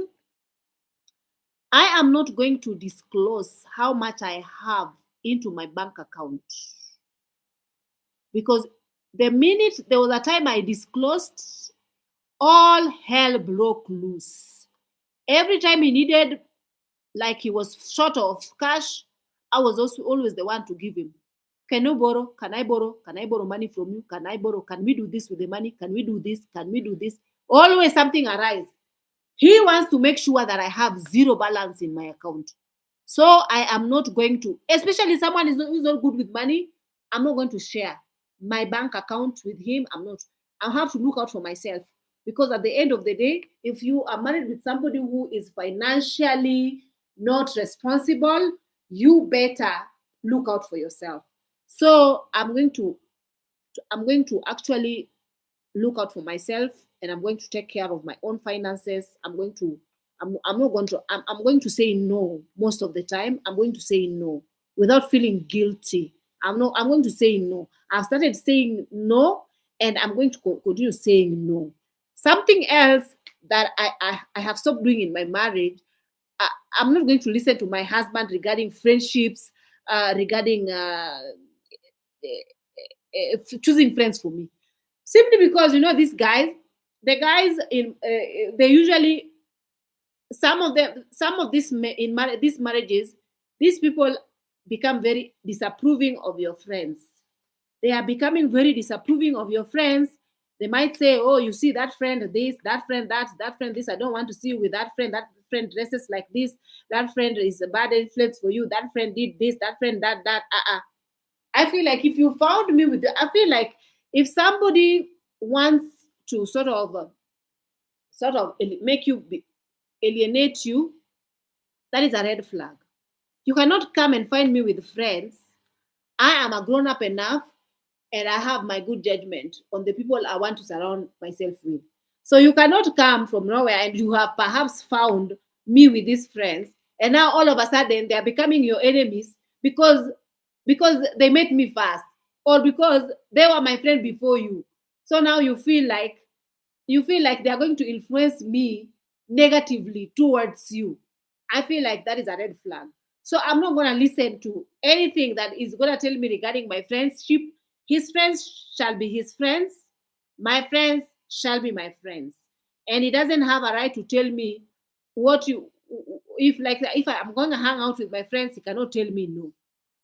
I am not going to disclose how much I have into my bank account because the minute there was a time I disclosed, all hell broke loose. Every time he needed, like he was short of cash, I was also always the one to give him. Can you borrow? Can I borrow? Can I borrow money from you? Can I borrow? Can we do this with the money? Can we do this? Can we do this? Always something arises. He wants to make sure that I have zero balance in my account. So I am not going to, especially someone who's not good with money, I'm not going to share my bank account with him. I have to look out for myself. Because at the end of the day, if you are married with somebody who is financially not responsible, you better look out for yourself. So I'm going to I'm going to actually look out for myself, and I'm going to take care of my own finances. I'm not going to I'm going to say no most of the time. I'm going to say no without feeling guilty. I'm going to say no. I've started saying no, and I'm going to continue saying no. Something else that I have stopped doing in my marriage, I, I'm not going to listen to my husband regarding friendships, regarding choosing friends for me, simply because these guys, the guys in they usually, some of them, some of these marriages, these people become very disapproving of your friends. They are becoming very disapproving of your friends. They might say, oh, you see that friend this, that friend that friend this, I don't want to see you with that friend. That friend dresses like this, that friend is a bad influence for you, that friend did this, that friend that. I feel like if you found me with I feel like if somebody wants to make you alienate you, that is a red flag. You cannot come and find me with friends. I am a grown up enough, and I have my good judgment on the people I want to surround myself with. So you cannot come from nowhere and you have perhaps found me with these friends, and now all of a sudden they are becoming your enemies because they met me fast, or because they were my friend before you. So now you feel like they are going to influence me negatively towards you. I feel like that is a red flag. So I'm not going to listen to anything that is going to tell me regarding my friendship. His friends shall be his friends, my friends shall be my friends. And he doesn't have a right to tell me what you, if I'm going to hang out with my friends, he cannot tell me no,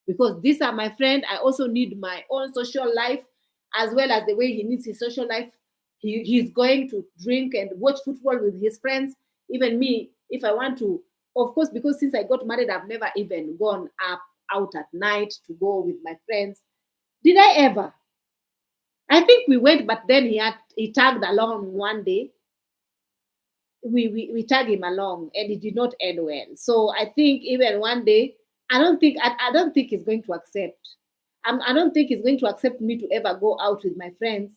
because these are my friend. I also need my own social life, as well as the way he needs his social life. He's going to drink and watch football with his friends. Even me, if I want to, of course, because since I got married, I've never even gone up out at night to go with my friends. Did I ever? I think we went, but then he tagged along one day. We tag him along, and it did not end well. So I think even one day, I don't think he's going to accept. I don't think he's going to accept me to ever go out with my friends,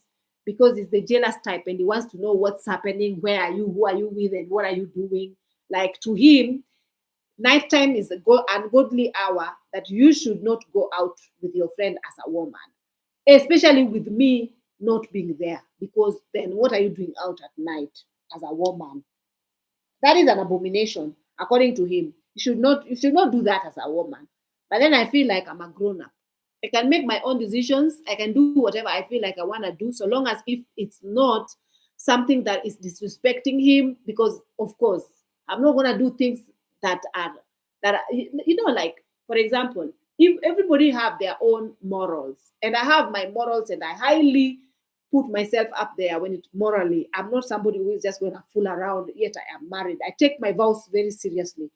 because he's the jealous type and he wants to know what's happening, where are you, who are you with, and what are you doing. Like, to him, nighttime is a ungodly hour that you should not go out with your friend as a woman, especially with me not being there, because then what are you doing out at night as a woman? That is an abomination, according to him. You should not do that as a woman. But then I feel like I'm a grown up. I can make my own decisions. I can do whatever I feel like I want to do, so long as if it's not something that is disrespecting him. Because of course, I'm not gonna do things like, for example, if everybody have their own morals, and I have my morals, and I highly put myself up there when it morally. I'm not somebody who is just going to fool around, yet I am married. I take my vows very seriously.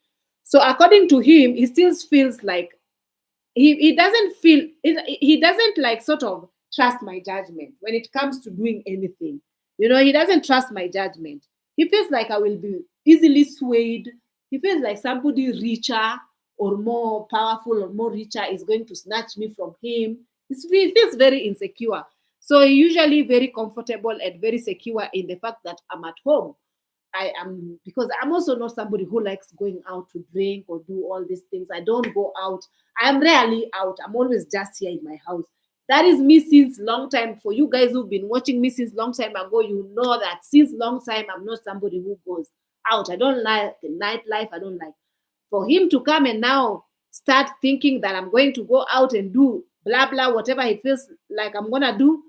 So according to him, he still feels like he doesn't feel he doesn't like sort of trust my judgment when it comes to doing anything. He doesn't trust my judgment. He feels like I will be easily swayed. He feels like somebody richer or more powerful or more richer is going to snatch me from him. He feels very insecure. So he usually very comfortable and very secure in the fact that I'm at home. I am, because I'm also not somebody who likes going out to drink or do all these things. I don't go out. I'm rarely out. I'm always just here in my house. That is me since long time. For you guys who've been watching me since long time ago, you know that since long time I'm not somebody who goes out. I don't like the nightlife. I don't like, for him to come and now start thinking that I'm going to go out and do blah blah whatever he feels like I'm gonna do.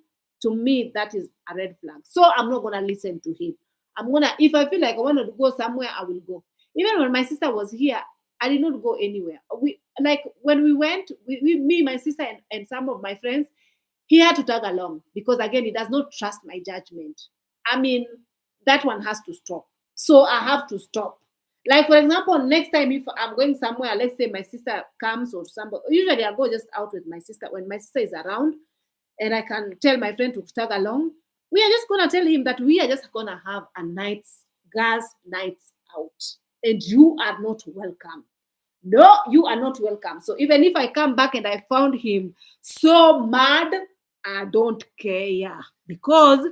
To me, that is a red flag. So I'm not gonna listen to him. If I feel like I want to go somewhere, I will go. Even when my sister was here, I did not go anywhere. We, like, when we went, me, my sister, and some of my friends, he had to tag along, because again, he does not trust my judgment. I mean, that one has to stop. So I have to stop. Like, for example, next time if I'm going somewhere, let's say my sister comes or somebody, usually I go just out with my sister when my sister is around, and I can tell my friend to tag along. We are just gonna tell him that we are just gonna have a girls' nights out, and you are not welcome. No, you are not welcome. So even if I come back and I found him so mad, I don't care. Because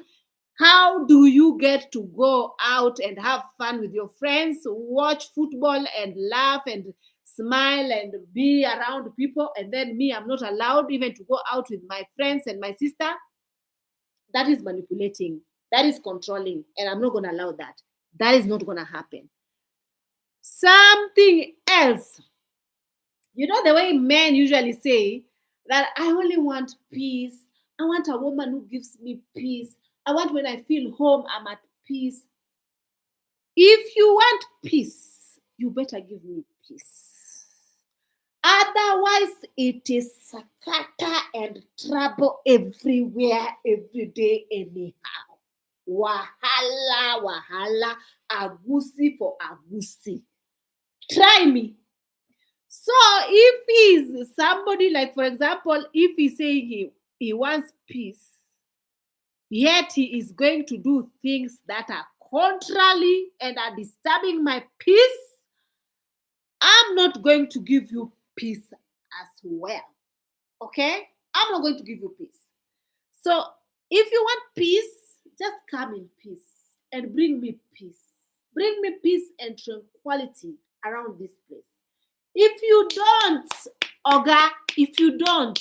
how do you get to go out and have fun with your friends, watch football and laugh and smile and be around people, and then me, I'm not allowed even to go out with my friends and my sister? That is manipulating. That is controlling. And I'm not going to allow that. That is not going to happen. Something else. You know, the way men usually say that I only want peace. I want a woman who gives me peace. I want when I feel home, I'm at peace. If you want peace, you better give me peace. Otherwise, it is sakata and trouble everywhere, every day, anyhow. Wahala, wahala, agusi for agusi. Try me. So if he's somebody like, for example, if he's saying he wants peace, yet he is going to do things that are contrary and are disturbing my peace, I'm not going to give you peace as well. Okay? I'm not going to give you peace. So if you want peace, just come in peace and bring me peace. Bring me peace and tranquility around this place. If you don't, Oga, if you don't,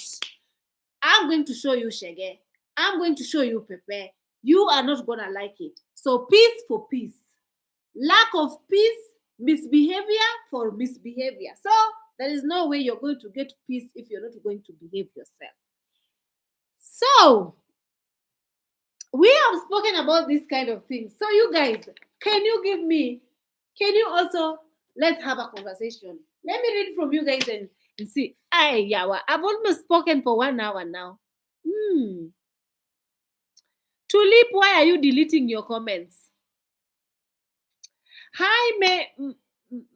I'm going to show you Shege. I'm going to show you Pepe. You are not going to like it. So peace for peace. Lack of peace, misbehavior for misbehavior. So there is no way you're going to get peace if you're not going to behave yourself. So we have spoken about this kind of things. So you guys, can you also, let's have a conversation. Let me read from you guys and see. Ay, Yawa, I've almost spoken for 1 hour now. Tulip, why are you deleting your comments? Hi,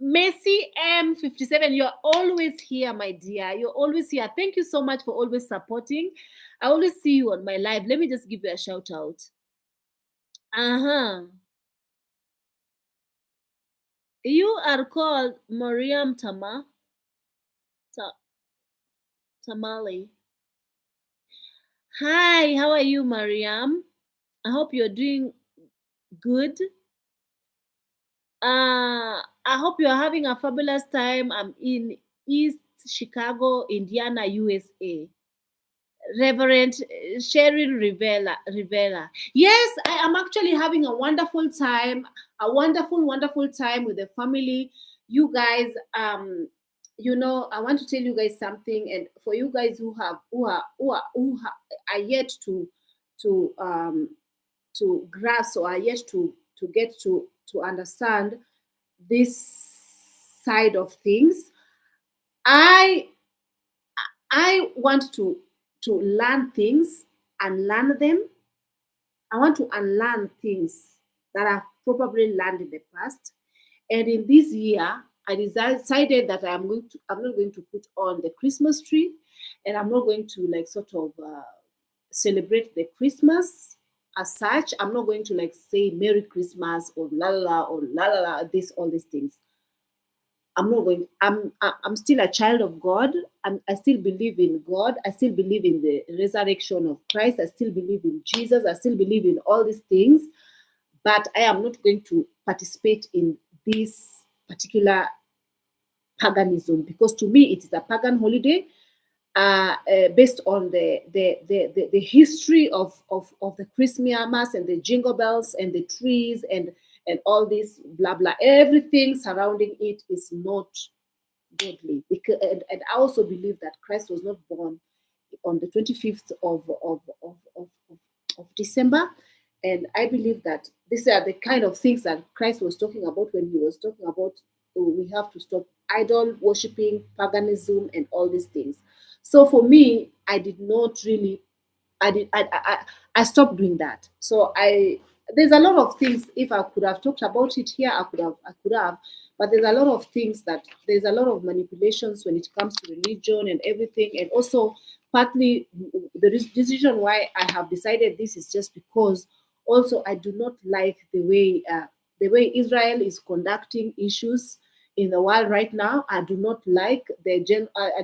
Messi M57. You're always here, my dear. You're always here. Thank you so much for always supporting. I always see you on my live. Let me just give you a shout out. You are called Mariam Tamale. Hi, how are you, Mariam? I hope you're doing good. I hope you're having a fabulous time. I'm in East Chicago, Indiana, USA. Reverend Cheryl Rivera. Yes, I am actually having a wonderful time, wonderful time with the family. You guys, I want to tell you guys something, and for you guys who are yet to grasp or are yet to get to understand this side of things, I want to learn things and learn them. I want to unlearn things that I've probably learned in the past. And in this year, I decided that I'm not going to put on the Christmas tree, and I'm not going to celebrate the Christmas as such. I'm not going to say Merry Christmas or la la or la la la, all these things. I'm still a child of God. I still believe in God. I still believe in the resurrection of Christ. I still believe in Jesus. I still believe in all these things. But I am not going to participate in this particular paganism, because to me it is a pagan holiday, based on the history of the Christmas and the jingle bells and the trees and all this blah blah. Everything surrounding it is not godly. Because, and I also believe that Christ was not born on the 25th of December. And I believe that these are the kind of things that Christ was talking about when he was talking about we have to stop idol worshipping, paganism, and all these things. So for me, I did not really, I stopped doing that. So there's a lot of things. If I could have talked about it here, I could have. But there's a lot of things there's a lot of manipulations when it comes to religion and everything. And also, partly the decision why I have decided this is just because also I do not like the way Israel is conducting issues in the world right now. I do not like I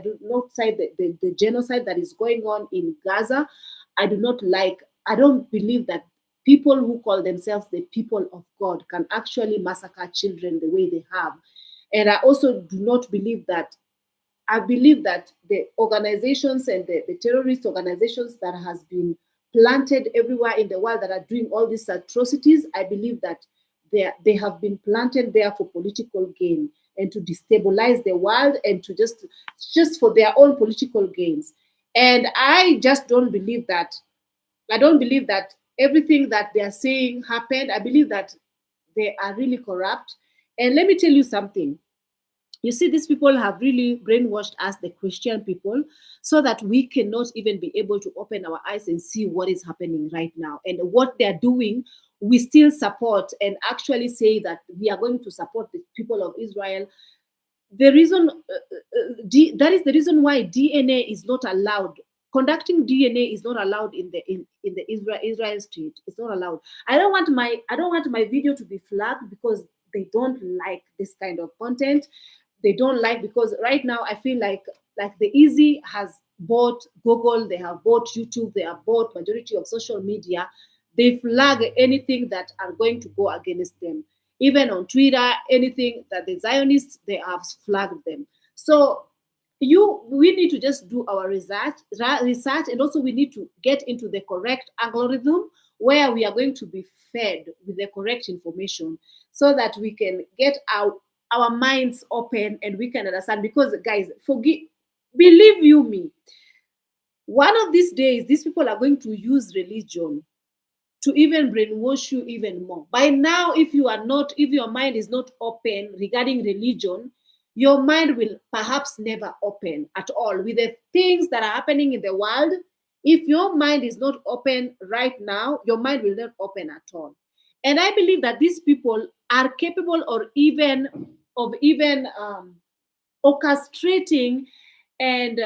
do not side the genocide that is going on in Gaza. I do not like, I don't believe that people who call themselves the people of God can actually massacre children the way they have. And I also do not believe that, I believe that the organizations and the terrorist organizations that has been planted everywhere in the world that are doing all these atrocities, I believe that they have been planted there for political gain and to destabilize the world and to just for their own political gains. And I just don't believe that. I don't believe that everything that they are saying happened. I believe that they are really corrupt. And let me tell you something. You see, these people have really brainwashed us, the Christian people, so that we cannot even be able to open our eyes and see what is happening right now. And what they're doing, we still support and actually say that we are going to support the people of Israel. The reason that is the reason why DNA is not allowed. Conducting DNA is not allowed in the Israel street. It's not allowed. I don't want my video to be flagged because they don't like this kind of content. They don't like, because right now I feel like the Easy has bought Google, they have bought YouTube, they have bought majority of social media. They flag anything that are going to go against them. Even on Twitter, anything that the Zionists, they have flagged them. So we need to just do our research, and also we need to get into the correct algorithm where we are going to be fed with the correct information so that we can get our minds open and we can understand. Because guys, believe you me, one of these days these people are going to use religion to even brainwash you even more. By now, if your mind is not open regarding religion, your mind will perhaps never open at all with the things that are happening in the world. If your mind is not open right now, your mind will not open at all. And I believe that these people are capable of even orchestrating and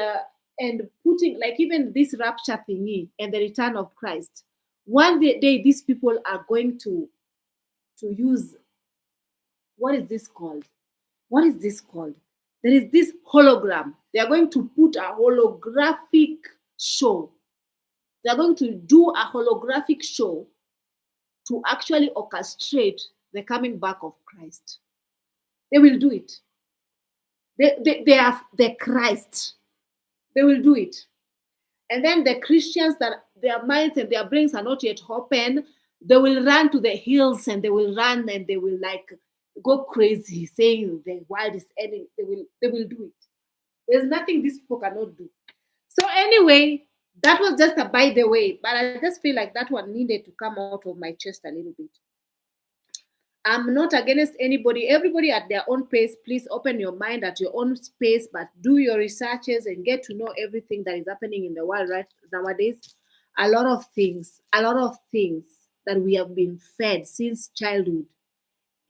putting, like, even this rapture thingy and the return of Christ. One day these people are going to use, what is this called? What is this called? There is this hologram. They are going to put a holographic show. They are going to do a holographic show to actually orchestrate the coming back of Christ. They will do it. They are the Christ. They will do it. And then the Christians that their minds and their brains are not yet open, they will run to the hills and they will run and they will like go crazy saying the world is ending. They will do it. There's nothing these people cannot do. So anyway, that was just a by the way, but I just feel like that one needed to come out of my chest a little bit. I'm not against anybody. Everybody at their own pace. Please open your mind at your own space, but do your researches and get to know everything that is happening in the world right nowadays. A lot of things that we have been fed since childhood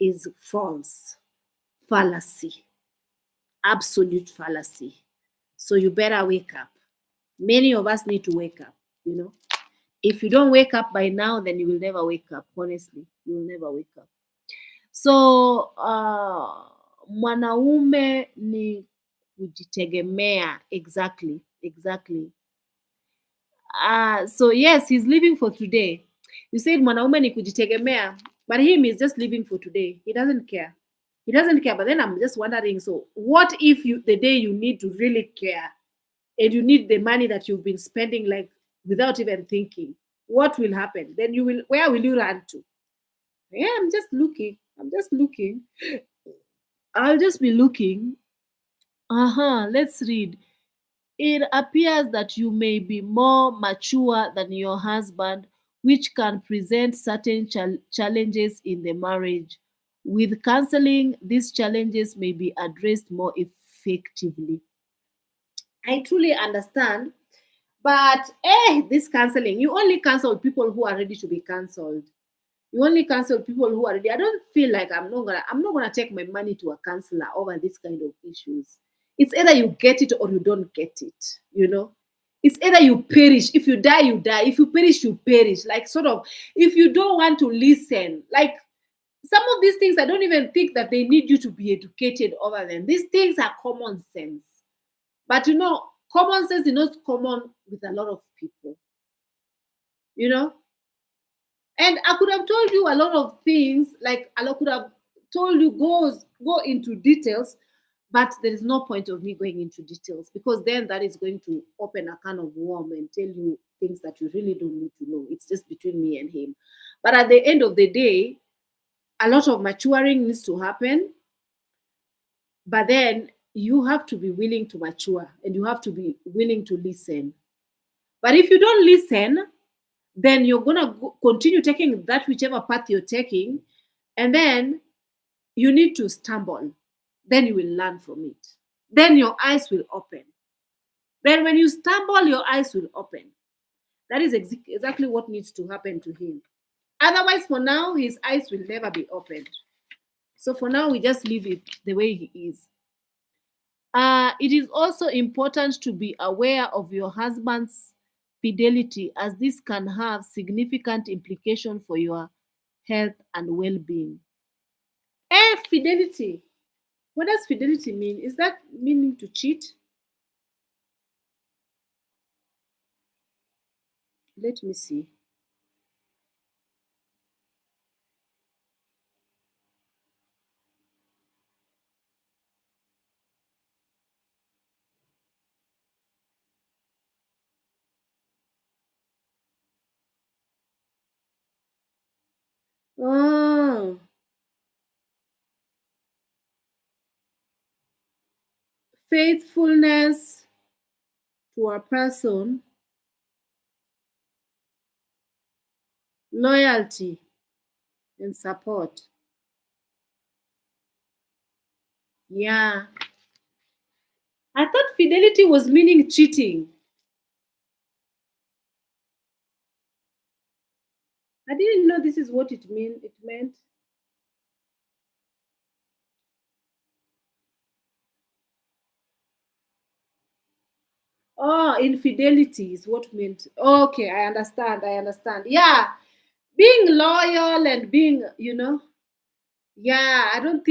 is false, fallacy, absolute fallacy. So you better wake up. Many of us need to wake up, you know. If you don't wake up by now, then you will never wake up. Honestly, you will never wake up. So mwanaume ni kujitegemea. Exactly. So yes, he's living for today. You said mwanaume ni kujitegemea, but him is just living for today. He doesn't care. He doesn't care. But then I'm just wondering, so what if the day you need to really care and you need the money that you've been spending like without even thinking, what will happen? Then where will you run to? Yeah, I'm just looking. I'll just be looking. Let's read. It appears that you may be more mature than your husband, which can present certain challenges in the marriage. With counseling, these challenges may be addressed more effectively. I truly understand, but this counseling, you only cancel people who are ready to be cancelled. You only cancel people who are ready. I don't feel like I'm not gonna take my money to a counselor over this kind of issues. It's either you get it or you don't get it, you know. It's either you perish. If you die, you die. If you perish, you perish. Like, sort of, if you don't want to listen, like, some of these things, I don't even think that they need you to be educated over them. These things are common sense. But you know, common sense is not common with a lot of people. you know. And I could have told you a lot of things, like I could have told you go into details, but there is no point of me going into details because then that is going to open a can of worm and tell you things that you really don't need to know. It's just between me and him. But at the end of the day, a lot of maturing needs to happen, but then you have to be willing to mature and you have to be willing to listen. But if you don't listen, then you're gonna continue taking that whichever path you're taking, and then you need to stumble. Then you will learn from it. Then your eyes will open. Then when you stumble, your eyes will open. That is exactly what needs to happen to him. Otherwise, for now, his eyes will never be opened. So for now, we just leave it the way he is. It is also important to be aware of your husband's fidelity, as this can have significant implication for your health and well-being. Fidelity. What does fidelity mean? Is that meaning to cheat? Let me see. Oh, faithfulness to a person, loyalty, and support. Yeah. I thought fidelity was meaning cheating. I didn't know this is what it meant. Oh, infidelity is what meant. Okay, I understand. I understand. Yeah. Being loyal and being, yeah, I don't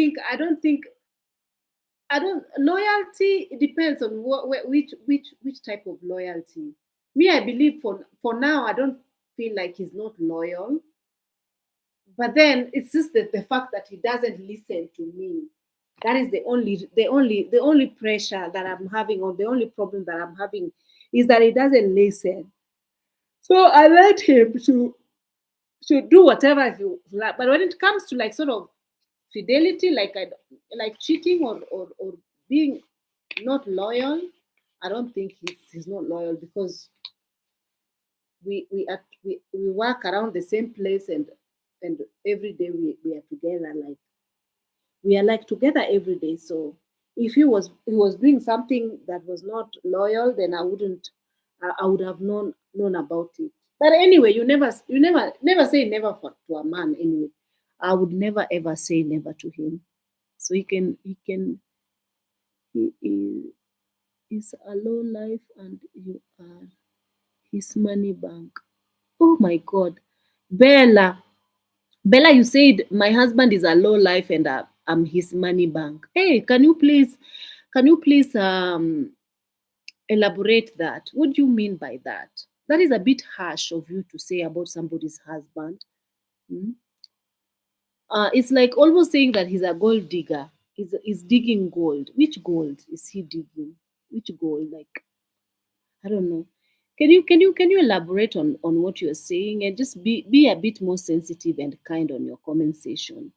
loyalty, it depends on which type of loyalty. Me, I believe for now I don't feel like he's not loyal. But then it's just the fact that he doesn't listen to me. That is the only pressure that I'm having, or the only problem that I'm having, is that he doesn't listen. So I let him to do whatever he like. But when it comes to like sort of fidelity, like cheating or being not loyal, I don't think he's not loyal, because we work around the same place, and every day we are together, like we are like together every day. So if he was doing something that was not loyal, then I wouldn't I would have known about it. But anyway, you never say never to a man. Anyway, I would never ever say never to him. So he is a low life and you are his money bank. Oh my God. Bella. Bella, you said my husband is a low life and I'm his money bank. Hey, can you please elaborate that? What do you mean by that? That is a bit harsh of you to say about somebody's husband. Hmm? It's like almost saying that he's a gold digger. He's digging gold. Which gold is he digging? Which gold? Like, I don't know. Can you elaborate on what you're saying, and just be a bit more sensitive and kind on your comment section.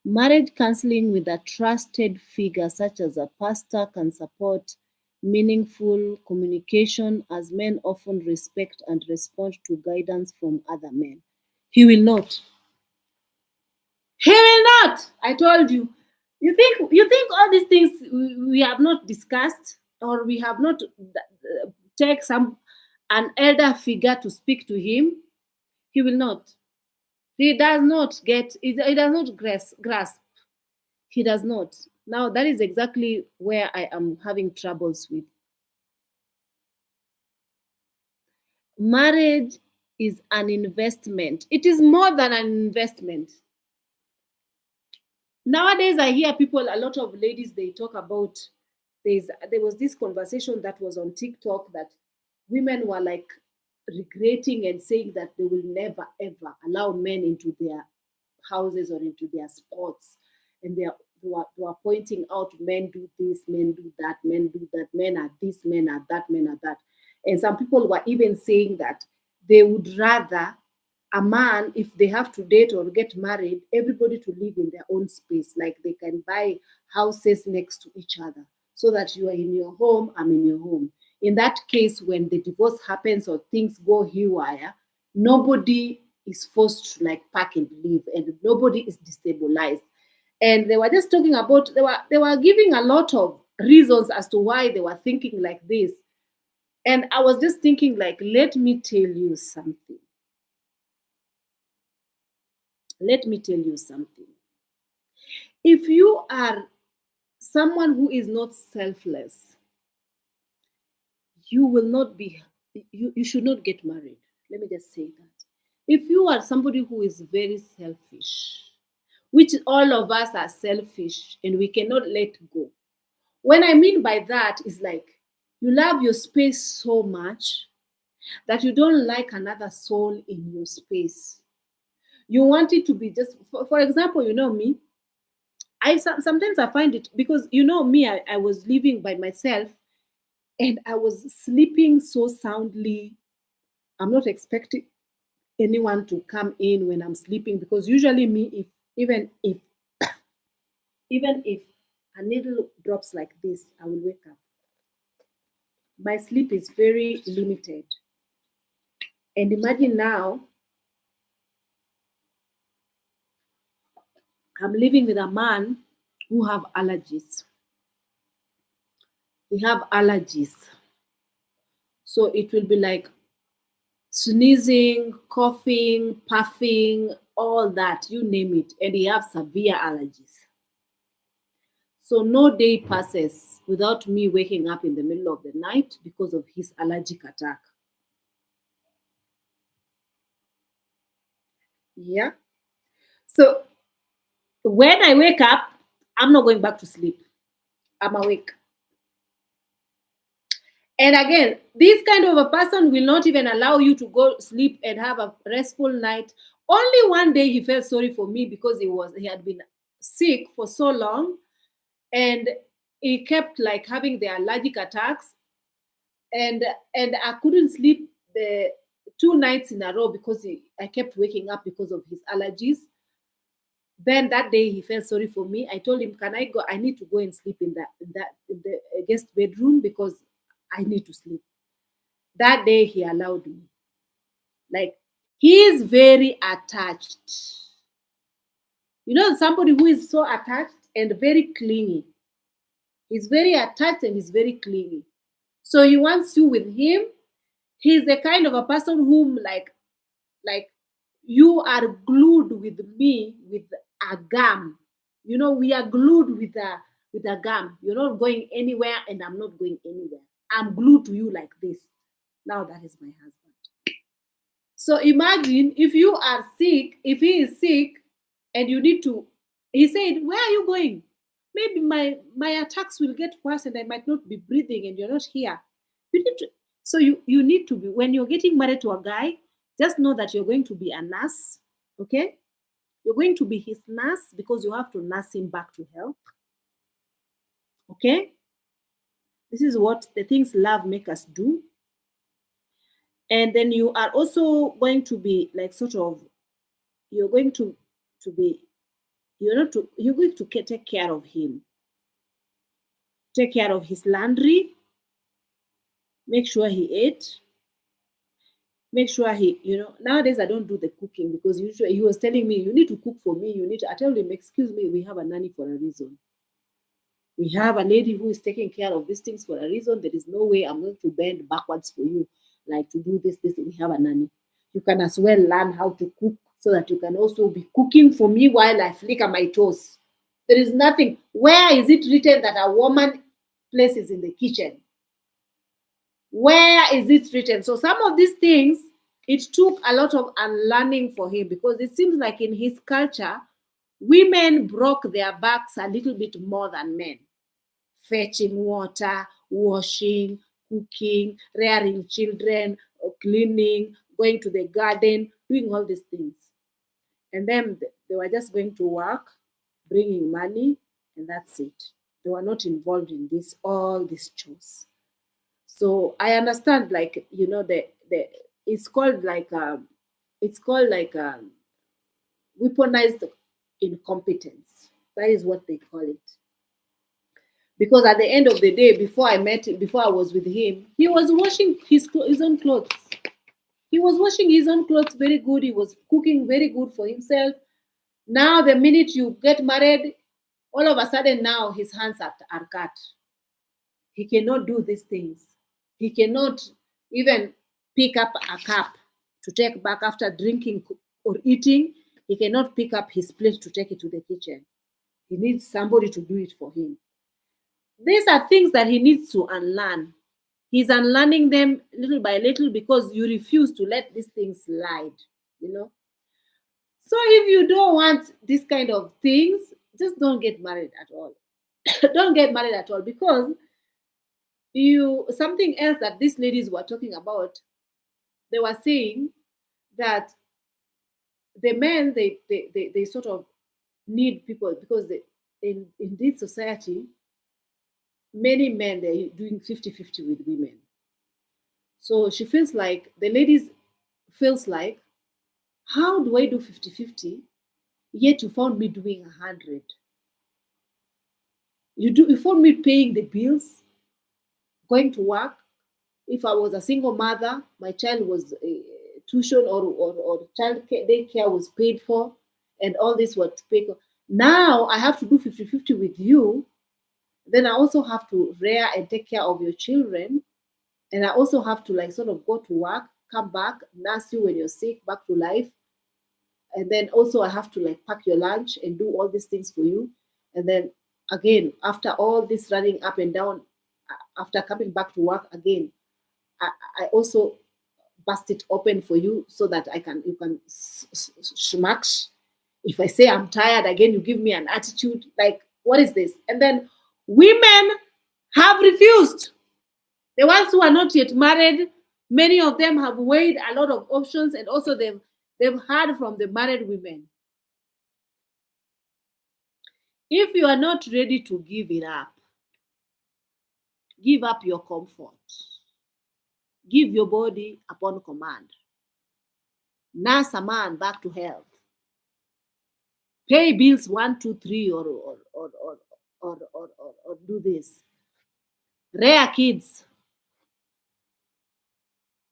Marriage counseling with a trusted figure such as a pastor can support meaningful communication, as men often respect and respond to guidance from other men. He will not. He will not. I told you. You think all these things we have not discussed, or we have not take some an elder figure to speak to him? He will not. He does not get. He does not grasp. He does not. Now that is exactly where I am having troubles with. Marriage is an investment. It is more than an investment. Nowadays I hear people, a lot of ladies, they talk about, there was this conversation that was on TikTok, that women were like regretting and saying that they will never ever allow men into their houses or into their sports, and they were pointing out men do this, men do that, men do that, men are this, men are that, men are that. And some people were even saying that they would rather a man, if they have to date or get married, everybody to live in their own space, like they can buy houses next to each other, so that you are in your home, I'm in your home. In that case, when the divorce happens or things go haywire, nobody is forced to like pack and leave, and nobody is destabilized. And they were just talking about, they were giving a lot of reasons as to why they were thinking like this. And I was just thinking, like, let me tell you something. Let me tell you something. If you are someone who is not selfless, you will not be, you should not get married. Let me just say that. If you are somebody who is very selfish, which all of us are selfish and we cannot let go. What I mean by that is like you love your space so much that you don't like another soul in your space. You want it to be just, for example, you know me, sometimes I find it, because you know me, I was living by myself and I was sleeping so soundly. I'm not expecting anyone to come in when I'm sleeping, because usually me, if even if a needle drops like this, I will wake up. My sleep is very limited. And imagine now I'm living with a man who have allergies. He have allergies. So it will be like sneezing, coughing, puffing, all that, you name it. And he have severe allergies. So no day passes without me waking up in the middle of the night because of his allergic attack. Yeah. So when I wake up, I'm not going back to sleep. I'm awake. And again, this kind of a person will not even allow you to go sleep and have a restful night. Only one day he felt sorry for me because he had been sick for so long, and he kept like having the allergic attacks, and I couldn't sleep the 2 nights in a row because I kept waking up because of his allergies. Then that day he felt sorry for me. I told him, "Can I go? I need to go and sleep in the guest bedroom because I need to sleep." That day he allowed me. Like, he is very attached. You know, somebody who is so attached and very clingy. He's very attached and he's very clingy. So he wants you with him. He's the kind of a person whom like you are glued with me with a gum. You know, we are glued with a gum. You're not going anywhere and I'm not going anywhere. I'm glued to you like this. Now that is my husband. So imagine if you are sick, if he is sick and you need to, he said, "Where are you going? Maybe my attacks will get worse and I might not be breathing and you're not here." You need to, so you need to be, when you're getting married to a guy, just know that you're going to be a nurse, okay? You're going to be his nurse because you have to nurse him back to health, okay? This is what the things love make us do. And then you are also going to be like sort of, you're going to be, you're going to take care of him, take care of his laundry, make sure he ate, make sure he, nowadays I don't do the cooking because usually he was telling me, "You need to cook for me, you need to," I tell him, "Excuse me, we have a nanny for a reason. We have a lady who is taking care of these things for a reason. There is no way I'm going to bend backwards for you, like to do this. We have a nanny. You can as well learn how to cook so that you can also be cooking for me while I flicker my toes." There is nothing. Where is it written that a woman places in the kitchen? Where is it written? So some of these things, it took a lot of unlearning for him, because it seems like in his culture, women broke their backs a little bit more than men. Fetching water, washing, cooking, rearing children, cleaning, going to the garden, doing all these things. And then they were just going to work, bringing money, and that's it. They were not involved in this all these chores. So I understand, like, the it's called like it's called like weaponized incompetence. That is what they call it. Because at the end of the day, before I was with him, he was washing his own clothes. He was washing his own clothes very good. He was cooking very good for himself. Now, the minute you get married, all of a sudden now his hands are cut. He cannot do these things. He cannot even pick up a cup to take back after drinking or eating. He cannot pick up his plate to take it to the kitchen. He needs somebody to do it for him. These are things that he needs to unlearn. He's unlearning them little by little because you refuse to let these things slide, you know. So if you don't want this kind of things, just don't get married at all. Don't get married at all, because you something else that these ladies were talking about, they were saying that the men, they sort of need people, because in this society, many men, they're doing 50-50 with women. So she feels like, the ladies feels like, how do I do 50-50, yet you found me doing 100? You found me paying the bills, going to work. If I was a single mother, my child was tuition or child daycare was paid for, and all this was paid for. Now I have to do 50-50 with you. Then I also have to rear and take care of your children. And I also have to, like, sort of go to work, come back, nurse you when you're sick, back to life. And then also I have to, like, pack your lunch and do all these things for you. And then again, after all this running up and down, after coming back to work again, I also bust it open for you so that you can smash. If I say I'm tired again, you give me an attitude. Like, what is this? And then women have refused. The ones who are not yet married, many of them have weighed a lot of options, and also they've heard from the married women. If you are not ready to give it up, give up your comfort. Give your body upon command. Nurse a man back to health. Pay bills 1, 2, 3, or do this. Rear kids.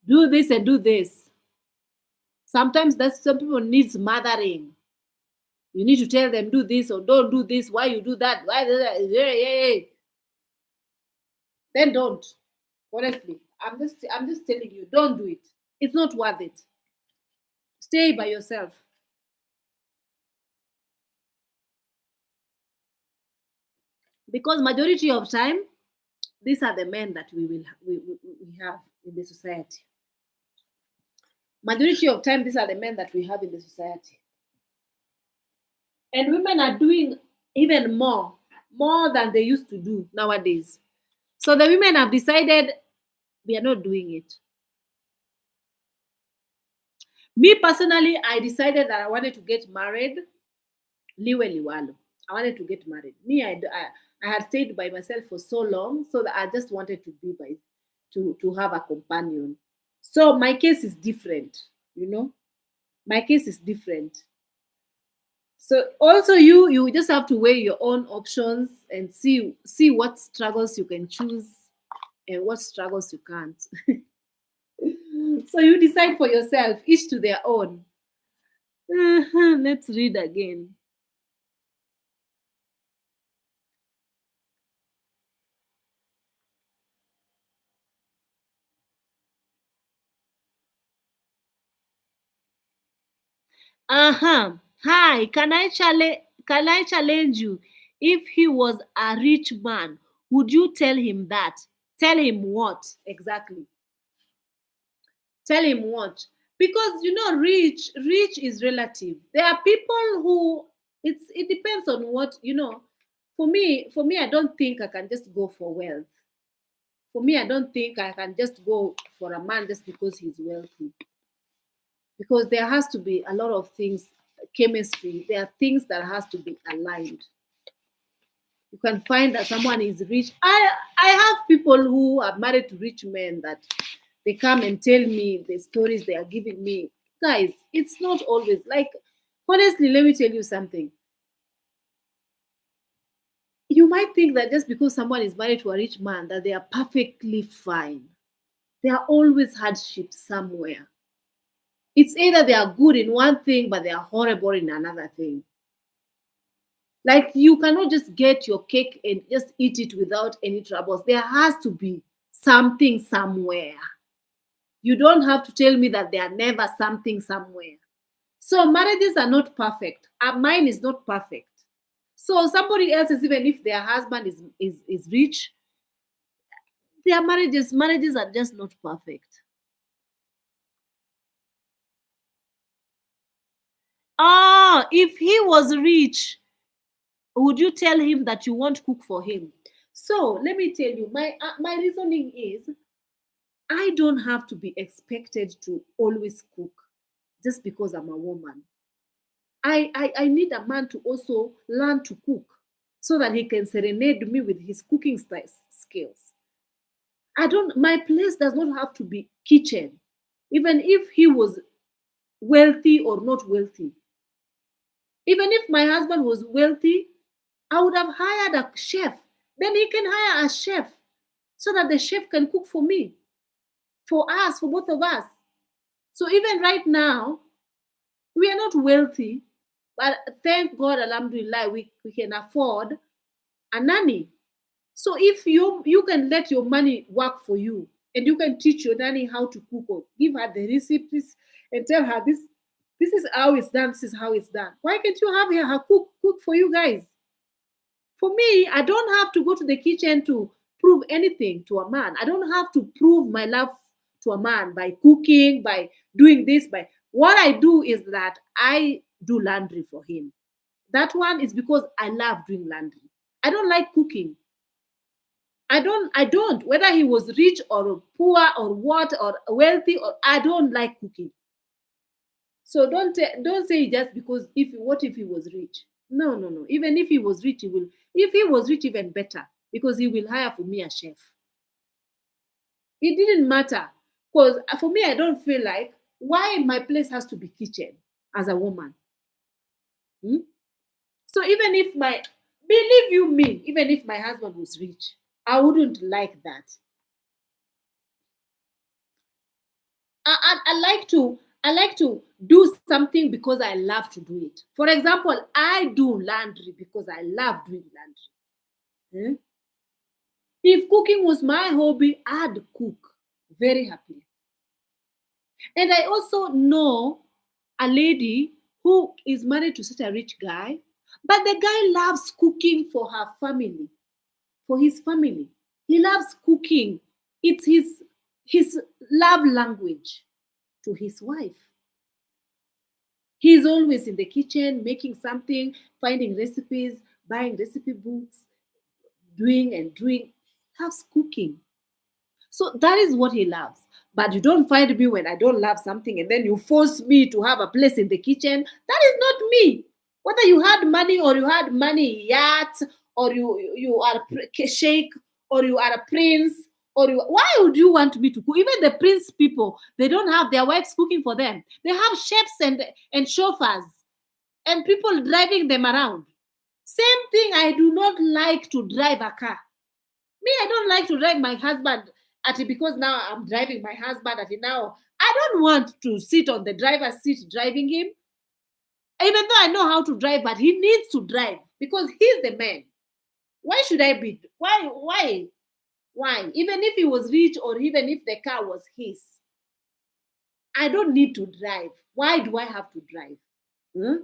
Do this and do this. Sometimes some people needs mothering. You need to tell them, do this or don't do this. Why you do that? Why? Then don't. Honestly, I'm just telling you, don't do it. It's not worth it. Stay by yourself. Because majority of time, these are the men that we have in the society. Majority of time, these are the men that we have in the society. And women are doing even more than they used to do nowadays. So the women have decided we are not doing it. Me personally, I decided that I wanted to get married. Liwe liwalo. I wanted to get married. Me, I had stayed by myself for so long, so that I just wanted to be by to have a companion. So my case is different, you know. My case is different. So also you just have to weigh your own options and see what struggles you can choose and what struggles you can't. So you decide for yourself, each to their own. Let's read again. Uh-huh. Hi, can I challenge you? If he was a rich man, would you tell him that? Tell him what exactly? Tell him what? Because rich is relative. There are people who it depends on what. For me, I don't think I can just go for wealth. For me, I don't think I can just go for a man just because he's wealthy. Because there has to be a lot of things, chemistry. There are things that has to be aligned. You can find that someone is rich. I have people who are married to rich men that they come and tell me the stories they are giving me. Guys, it's not always like, honestly, let me tell you something. You might think that just because someone is married to a rich man that they are perfectly fine. There are always hardships somewhere. It's either they are good in one thing but they are horrible in another thing. Like you cannot just get your cake and just eat it without any troubles. There has to be something somewhere. You don't have to tell me that there are never something somewhere. So marriages are not perfect. Mine is not perfect. So somebody else's, even if their husband is rich, their marriages are just not perfect. Ah, if he was rich, would you tell him that you won't cook for him? So let me tell you, my reasoning is I don't have to be expected to always cook just because I'm a woman. I need a man to also learn to cook so that he can serenade me with his cooking skills. I don't, my place does not have to be kitchen, even if he was wealthy or not wealthy. Even if my husband was wealthy, I would have hired a chef. Then he can hire a chef so that the chef can cook for me, for us, for both of us. So even right now, we are not wealthy, but thank God, Alhamdulillah, we can afford a nanny. So if you can let your money work for you and you can teach your nanny how to cook or give her the recipes and tell her this is how it's done, this is how it's done. Why can't you have her cook for you guys? For me, I don't have to go to the kitchen to prove anything to a man. I don't have to prove my love to a man by cooking, by doing this, by what I do is that I do laundry for him. That one is because I love doing laundry. I don't like cooking. I don't whether he was rich or poor or what or wealthy or I don't like cooking. So don't say just because if what if he was rich? No, no, no. Even if he was rich, he will. If he was rich, even better because he will hire for me a chef. It didn't matter because for me, I don't feel like why my place has to be kitchen as a woman. Hmm? So even if my believe you me, even if my husband was rich, I wouldn't like that. I like to do something because I love to do it. For example, I do laundry because I love doing laundry. Hmm? If cooking was my hobby, I'd cook very happily. And I also know a lady who is married to such a rich guy, but the guy loves cooking for her family, for his family. He loves cooking. It's his love language to his wife. He's always in the kitchen making something, finding recipes, buying recipe books, doing and doing. He loves cooking. So that is what he loves. But you don't find me when I don't love something and then you force me to have a place in the kitchen. That is not me. Whether you had money or you had money yacht or you are a sheikh or you are a prince or you, why would you want me to cook? Even the prince people, they don't have their wives cooking for them. They have chefs and chauffeurs and people driving them around. Same thing, I do not like to drive a car. Me, I don't like to drive my husband at it because now I'm driving my husband at it now. I don't want to sit on the driver's seat driving him, even though I know how to drive, but he needs to drive because he's the man. Why should I be? Why? Even if he was rich or even if the car was his, I don't need to drive. Why do I have to drive? Hmm?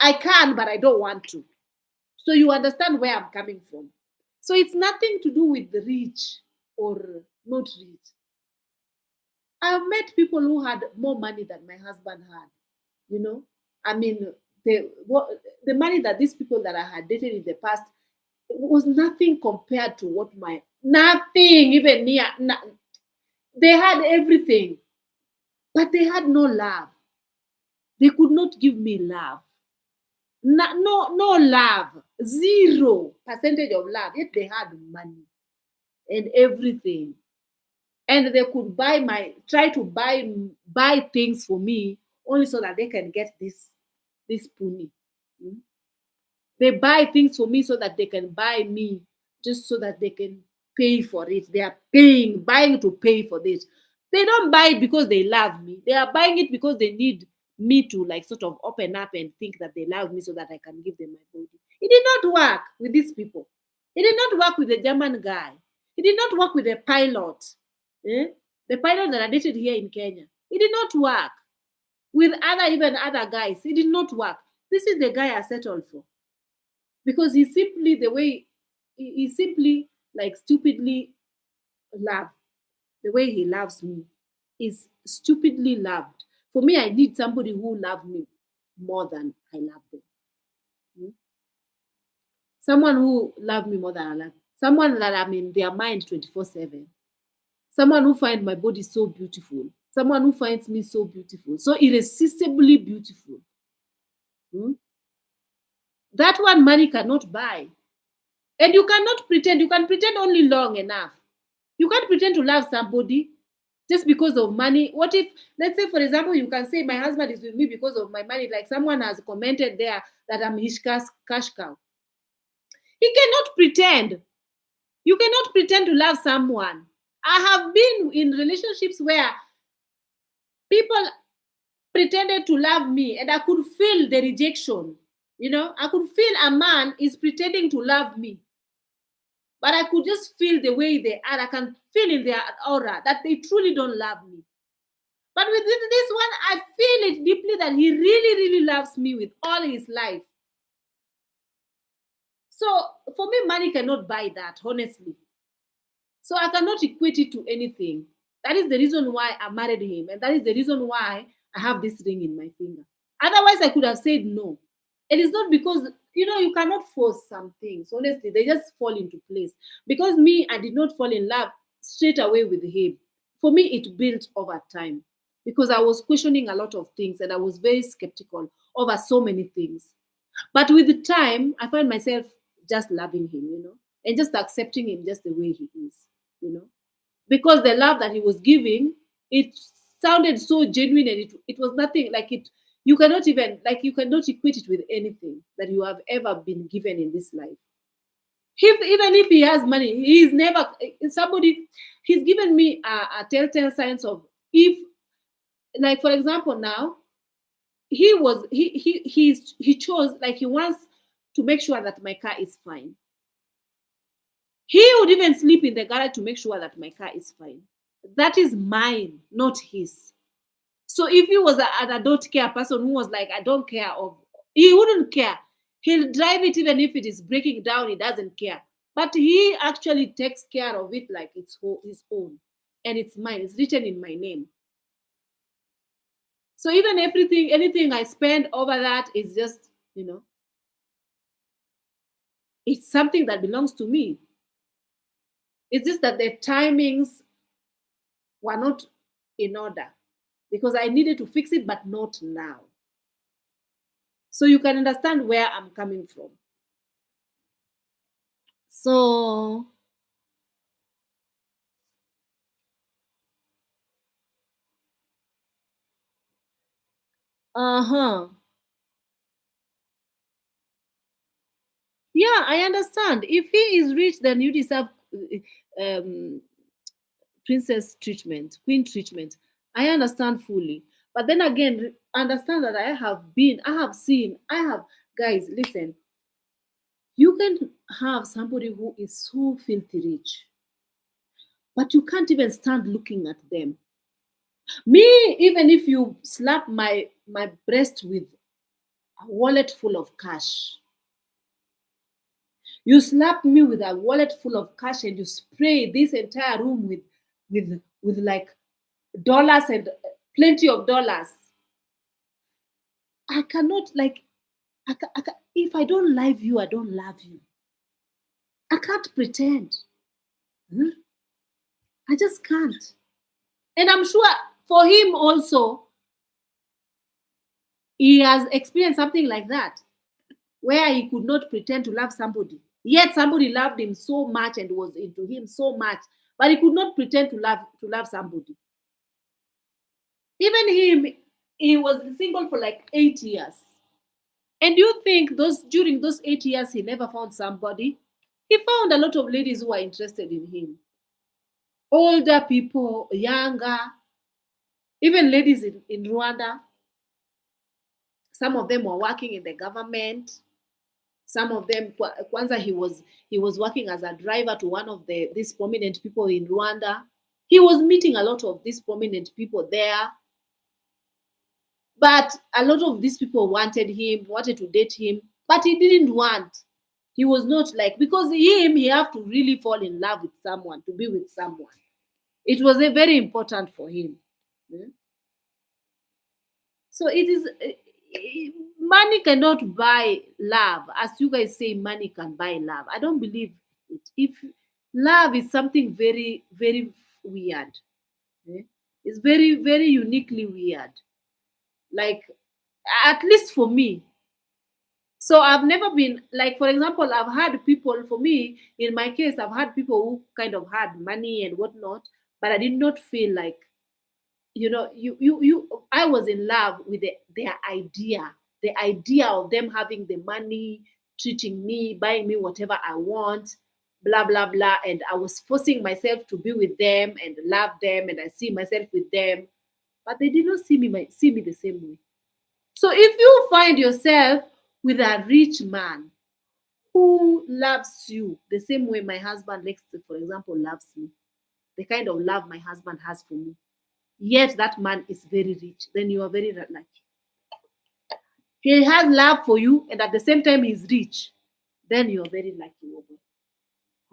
I can, but I don't want to. So you understand where I'm coming from. So it's nothing to do with the rich or not rich. I've met people who had more money than my husband had. You know, I mean, the money that these people that I had dated in the past was nothing compared to what Nothing even near. They had everything, but they had no love. They could not give me love. No love. 0% of love. Yet they had money and everything. And they could try to buy things for me only so that they can get this pony. Mm. They buy things for me so that they can buy me, just so that they can pay for it. They are buying to pay for this. They don't buy it because they love me. They are buying it because they need me to like sort of open up and think that they love me so that I can give them my body. It did not work with these people. It did not work with the German guy. It did not work with the pilot. Eh? The pilot that I dated here in Kenya. It did not work. With even other guys, it did not work. This is the guy I settled for. Because he simply the way he simply like stupidly loved. The way he loves me is stupidly loved. For me, I need somebody who loves me more than I love them. Hmm? Someone who loves me more than I love. Someone that I'm in their mind 24/7. Someone who finds my body so beautiful. Someone who finds me so beautiful. So irresistibly beautiful. Hmm? That one money cannot buy. And you cannot pretend. You can pretend only long enough. You can't pretend to love somebody just because of money. What if, let's say, for example, you can say, my husband is with me because of my money, like someone has commented there that I'm his cash cow. He cannot pretend. You cannot pretend to love someone. I have been in relationships where people pretended to love me and I could feel the rejection. I could feel a man is pretending to love me. But I could just feel the way they are. I can feel in their aura that they truly don't love me. But with this one, I feel it deeply that he really, really loves me with all his life. So for me, money cannot buy that, honestly. So I cannot equate it to anything. That is the reason why I married him. And that is the reason why I have this ring in my finger. Otherwise, I could have said no. It is not because, you cannot force some things. Honestly, they just fall into place. Because me, I did not fall in love straight away with him. For me, it built over time. Because I was questioning a lot of things and I was very skeptical over so many things. But with the time, I find myself just loving him, and just accepting him just the way he is. Because the love that he was giving, it sounded so genuine and it was nothing like it. You cannot equate it with anything that you have ever been given in this life. Even if he has money, he's never somebody. He's given me a telltale signs of, if, like, for example, now he chose, like, he wants to make sure that my car is fine. He would even sleep in the garage to make sure that my car is fine. That is mine, not his. So if he was an adult care person who was like, I don't care, of, he wouldn't care. He'll drive it even if it is breaking down, he doesn't care. But he actually takes care of it like it's his own. And it's mine. It's written in my name. So even anything I spend over that is just, it's something that belongs to me. It's just that the timings were not in order because I needed to fix it, but not now. So you can understand where I'm coming from. So, uh-huh. Yeah, I understand. If he is rich, then you deserve um, princess treatment, queen treatment. I understand fully. But then again, understand that I have seen, guys, listen, you can have somebody who is so filthy rich, but you can't even stand looking at them. Me, even if you slap my breast with a wallet full of cash, you slap me with a wallet full of cash and you spray this entire room with like dollars and plenty of dollars. I cannot like if I don't love you, I don't love you. I can't pretend. Hmm? I just can't. And I'm sure for him also, he has experienced something like that, where he could not pretend to love somebody. Yet somebody loved him so much and was into him so much, but he could not pretend to love somebody. Even him, he was single for like 8 years. And you think those during those 8 years he never found somebody? He found a lot of ladies who are interested in him. Older people, younger, even ladies in Rwanda. Some of them were working in the government. Some of them, Kwanzaa, he was working as a driver to one of these prominent people in Rwanda. He was meeting a lot of these prominent people there, but a lot of these people wanted to date him, but he didn't want. He was not like, because he have to really fall in love with someone to be with someone. It was a very important for him. Mm. So it is money cannot buy love, as you guys say money can buy love. I don't believe it. If love is something very very weird, eh, it's very very uniquely weird. Like, at least for me. So I've never been like, for example, I've had people, for me in my case, I've had people who kind of had money and whatnot, but I did not feel like, I was in love with the idea of them having the money, treating me, buying me whatever I want, blah blah blah, and I was forcing myself to be with them and love them, and I see myself with them, but they did not see me the same way. So if you find yourself with a rich man who loves you the same way my husband, Lexi, for example, loves me, the kind of love my husband has for me, yet that man is very rich, then you are very lucky. He has love for you, and at the same time, he's rich, then you're very lucky, woman.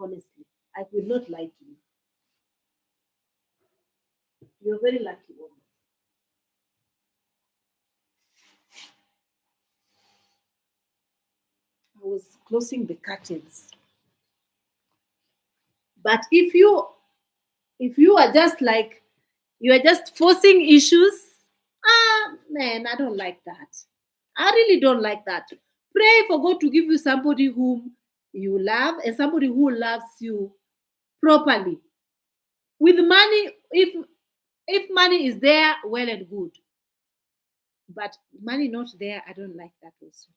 Honestly, I will not lie to you. You're very lucky, woman. I was closing the curtains. But if you are just like, you are just forcing issues, man, I don't like that. I really don't like that. Pray for God to give you somebody whom you love and somebody who loves you properly. With money, if money is there, well and good. But money not there, I don't like that also.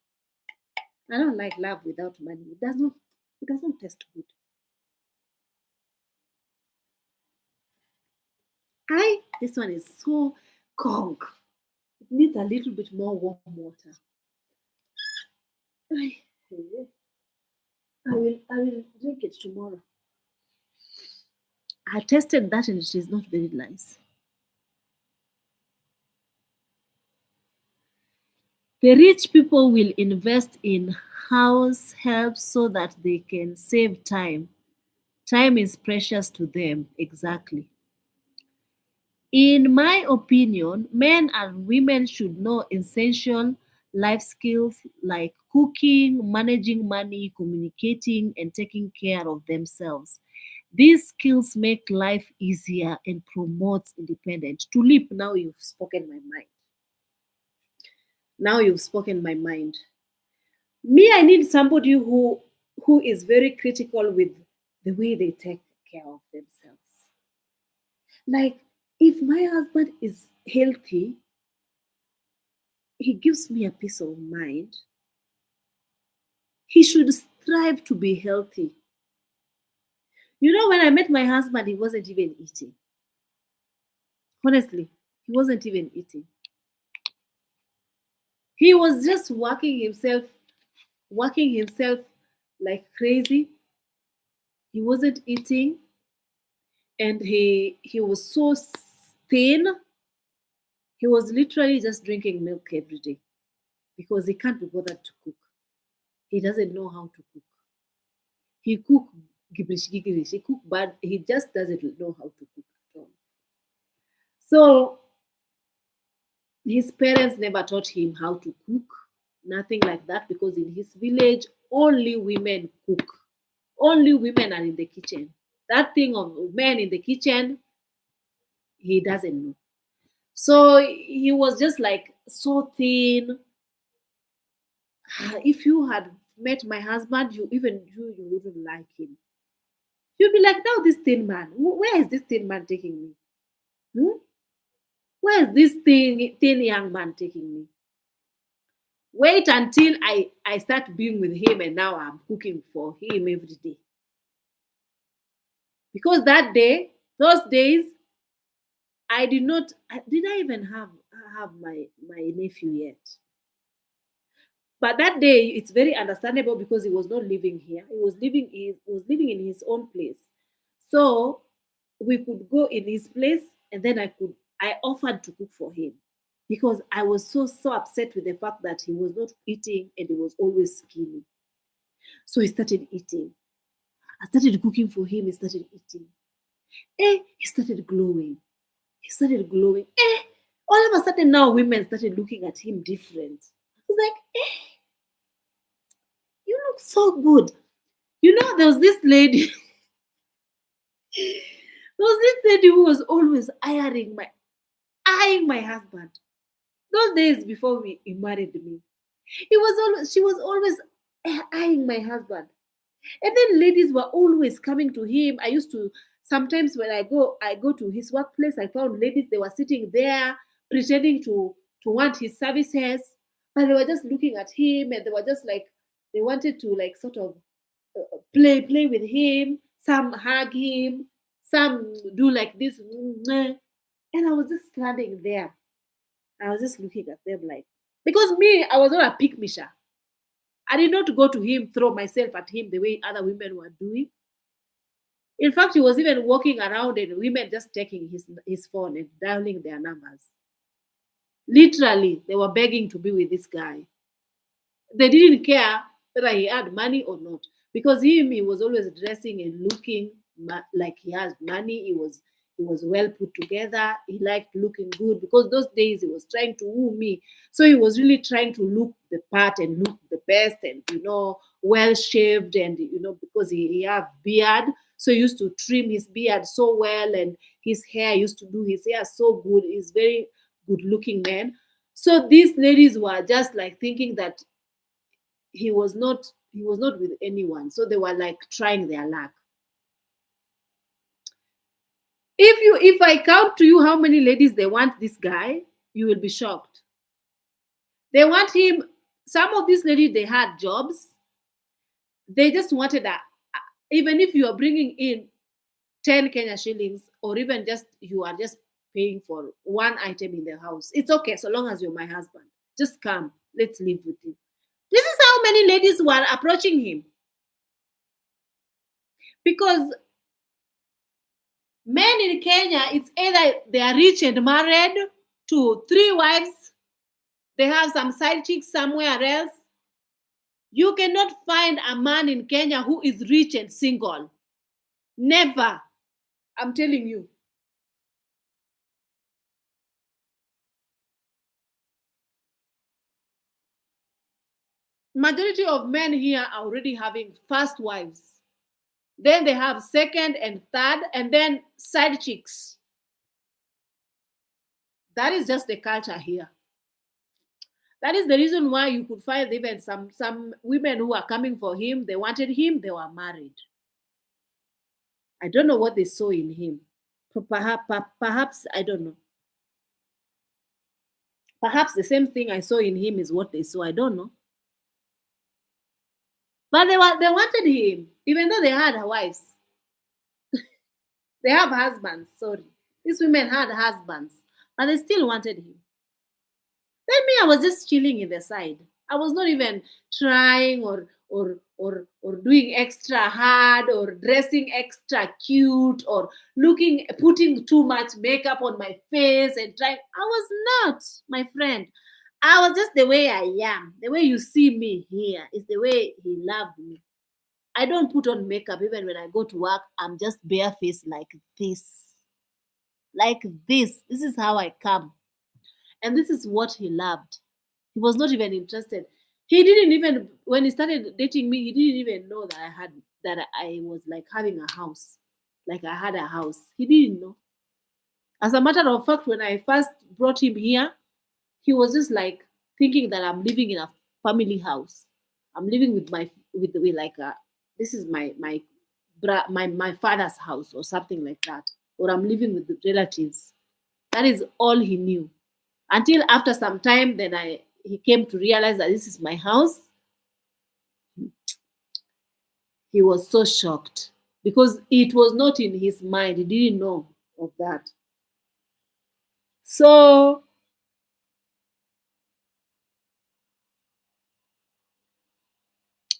I don't like love without money. It doesn't taste good. This one is so conk. It needs a little bit more warm water. I, I will drink it tomorrow. I tested that and it is not very nice. The rich people will invest in house help so that they can save time. Time is precious to them, exactly. In my opinion, men and women should know essential life skills like cooking, managing money, communicating, and taking care of themselves. These skills make life easier and promotes independence. Tulip, now you've spoken my mind. Now you've spoken my mind. Me, I need somebody who is very critical with the way they take care of themselves. Like, if my husband is healthy, he gives me a peace of mind. He should strive to be healthy. When I met my husband, he wasn't even eating. Honestly, he wasn't even eating. He was just working himself like crazy. He wasn't eating, and he was so thin. He was literally just drinking milk every day because he can't be bothered to cook. He doesn't know how to cook. He cook gibberish gibberish. He cook bad. He just doesn't know how to cook at all. So his parents never taught him how to cook. Nothing like that, because in his village only women cook. Only women are in the kitchen. That thing of men in the kitchen, he doesn't know. So he was just like so thin. If you had met my husband, you wouldn't like him. You'd be like, now this thin man, where is this thin man taking me? Hmm? Where is this thin young man taking me? Wait until I start being with him and now I'm cooking for him every day. Because that day, those days, did I even have my nephew yet? But that day, it's very understandable because he was not living here. He was living in his own place. So we could go in his place, and then I offered to cook for him because I was so upset with the fact that he was not eating and he was always skinny. So he started eating. I started cooking for him. He started eating. He started glowing. He started glowing. All of a sudden now women started looking at him different. He's like, you look so good. There was this lady. There was this lady who was always eyeing my husband. Those days before he married me. She was always eyeing my husband. And then ladies were always coming to him. I used to sometimes when I go to his workplace, I found ladies, they were sitting there pretending to want his services, but they were just looking at him and they were just like they wanted to like sort of play with him. Some hug him, some do like this, and I was just standing there. I was just looking at them like because me, I was not a pick misha. I did not go to him, throw myself at him the way other women were doing. In fact, he was even walking around and women just taking his phone and dialing their numbers. Literally, they were begging to be with this guy. They didn't care whether he had money or not because he was always dressing and looking like he has money. He was well put together. He liked looking good because those days he was trying to woo me. So he was really trying to look the part and look the best and well shaved and because he have beard. So he used to trim his beard so well and his hair used to do his hair so good. He's very good looking man. So these ladies were just like thinking that he was not with anyone. So they were like trying their luck. If I count to you how many ladies they want this guy, you will be shocked. They want him. Some of these ladies, they had jobs. They just wanted that. Even if you are bringing in 10 Kenya shillings, or even just you are just paying for one item in the house, it's okay so long as you're my husband. Just come, let's live with you. This is how many ladies were approaching him. Because men in Kenya, it's either they are rich and married to 3 wives, they have some side chicks somewhere else. You cannot find a man in Kenya who is rich and single. Never. I'm telling you. Majority of men here are already having first wives. Then they have second and third, and then side chicks. That is just the culture here. That is the reason why you could find even some women who are coming for him. They wanted him. They were married. I don't know what they saw in him. Perhaps I don't know. Perhaps the same thing I saw in him is what they saw. I don't know. But they wanted him, even though they had wives. They have husbands. Sorry, these women had husbands, but they still wanted him. Then me, I was just chilling in the side. I was not even trying or doing extra hard or dressing extra cute or putting too much makeup on my face and trying. I was not, my friend. I was just the way I am. The way you see me here is the way he loved me. I don't put on makeup even when I go to work. I'm just barefaced like this. Like this. This is how I come. And this is what he loved. He was not even interested. He didn't even when he started dating me, he didn't even know that I was like having a house. like I had a house. He didn't know. As a matter of fact, when I first brought him here, he was just like thinking that I'm living in a family house. I'm living with with like a, this is my father's house or something like that, or I'm living with the relatives. That is all he knew. Until after some time, then I he came to realize that this is my house. He was so shocked because it was not in his mind. He didn't know of that. So